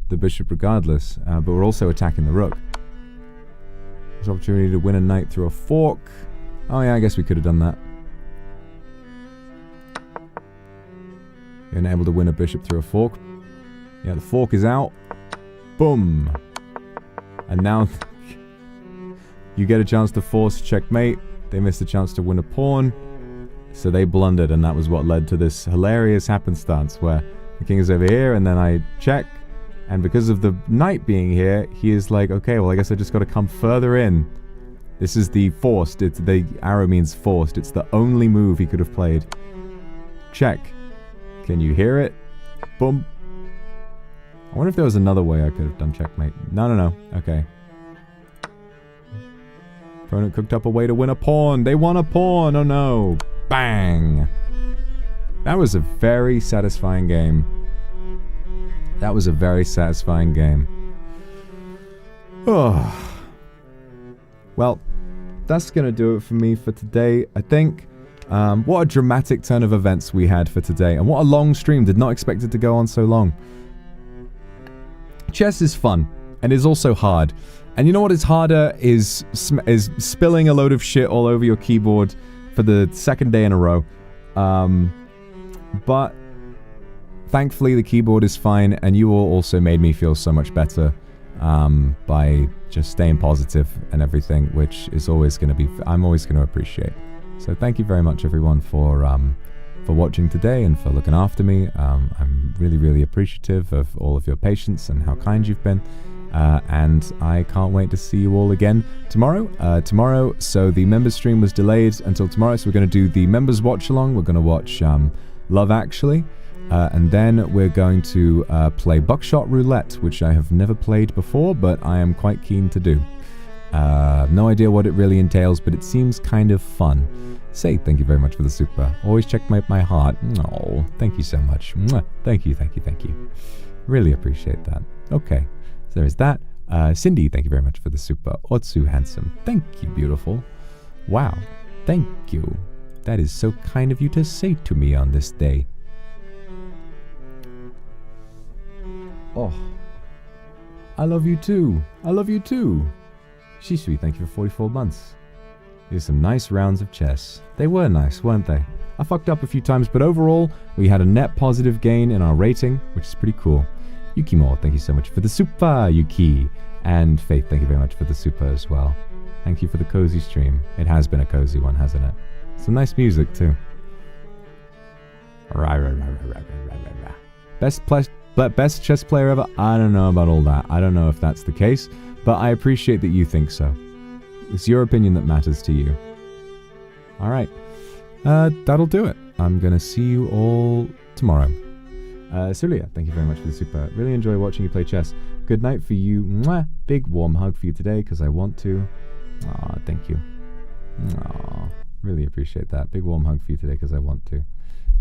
the bishop regardless, but we're also attacking the rook. There's opportunity to win a knight through a fork. Oh yeah, I guess we could have done that. You're able to win a bishop through a fork. Yeah, the fork is out. Boom. And now you get a chance to force checkmate. They missed a chance to win a pawn. So they blundered, and that was what led to this hilarious happenstance where the king is over here, and then I check. And because of the knight being here, he is like, okay, well, I guess I just got to come further in. This is the forced. The arrow means forced. It's the only move he could have played. Check. Can you hear it? Boom. I wonder if there was another way I could have done checkmate. No. Okay. Opponent cooked up a way to win a pawn. They won a pawn. Oh no. Bang. That was a very satisfying game. That was a very satisfying game. Oh. Well, that's going to do it for me for today, I think. What a dramatic turn of events we had for today. And what a long stream. Did not expect it to go on so long. Chess is fun. And is also hard. And you know what is harder is spilling a load of shit all over your keyboard for the second day in a row. But thankfully the keyboard is fine, and you all also made me feel so much better by just staying positive and everything, which is always going to be, I'm always going to appreciate. So thank you very much everyone for watching today and for looking after me. I'm really, really appreciative of all of your patience and how kind you've been. And I can't wait to see you all again tomorrow. So the members stream was delayed until tomorrow, so we're going to do the members watch along. We're going to watch Love Actually, and then we're going to play Buckshot Roulette, which I have never played before, but I am quite keen to do. No idea what it really entails, but it seems kind of fun. Say thank you very much for the super. Always check my heart. Oh, thank you so much. Thank you. Really appreciate that. Okay. There is that. Cindy, thank you very much for the super. Otsu Handsome, thank you, beautiful. Wow, thank you. That is so kind of you to say to me on this day. Oh, I love you too. I love you too. Shisui, thank you for 44 months. Here's some nice rounds of chess. They were nice, weren't they? I fucked up a few times, but overall, we had a net positive gain in our rating, which is pretty cool. Yukimo, thank you so much for the super, Yuki. And Faith, thank you very much for the super as well. Thank you for the cozy stream. It has been a cozy one, hasn't it? Some nice music, too. Best chess player ever? I don't know about all that. I don't know if that's the case, but I appreciate that you think so. It's your opinion that matters to you. Alright. That'll do it. I'm gonna see you all tomorrow. Sulia, thank you very much for the super. Really enjoy watching you play chess. Good night for you. Mwah. Big warm hug for you today because I want to. Aw, thank you. Aw, really appreciate that. Big warm hug for you today because I want to.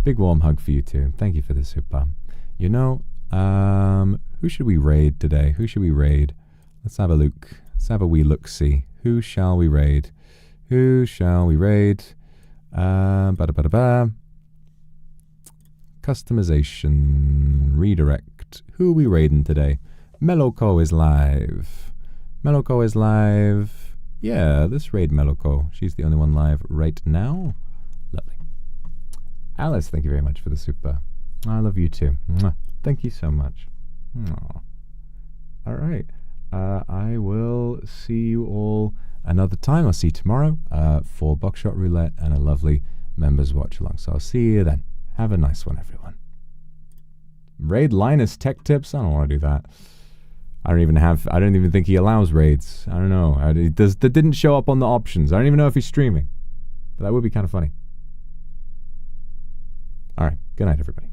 Big warm hug for you too. Thank you for the super. You know, who should we raid today? Who should we raid? Let's have a look. Let's have a wee look-see. Who shall we raid? Who shall we raid? Customization, redirect. Who are we raiding today? Meloko is live. Meloko is live. Yeah, let's raid Meloko. She's the only one live right now. Lovely. Alice, thank you very much for the super. I love you too. Mwah. Thank you so much. Aww. All right. I will see you all another time. I'll see you tomorrow for Buckshot Roulette and a lovely members watch along. So I'll see you then. Have a nice one, everyone. Raid Linus Tech Tips? I don't want to do that. I don't even think he allows raids. I don't know. That didn't show up on the options. I don't even know if he's streaming. But that would be kind of funny. Alright. Good night, everybody.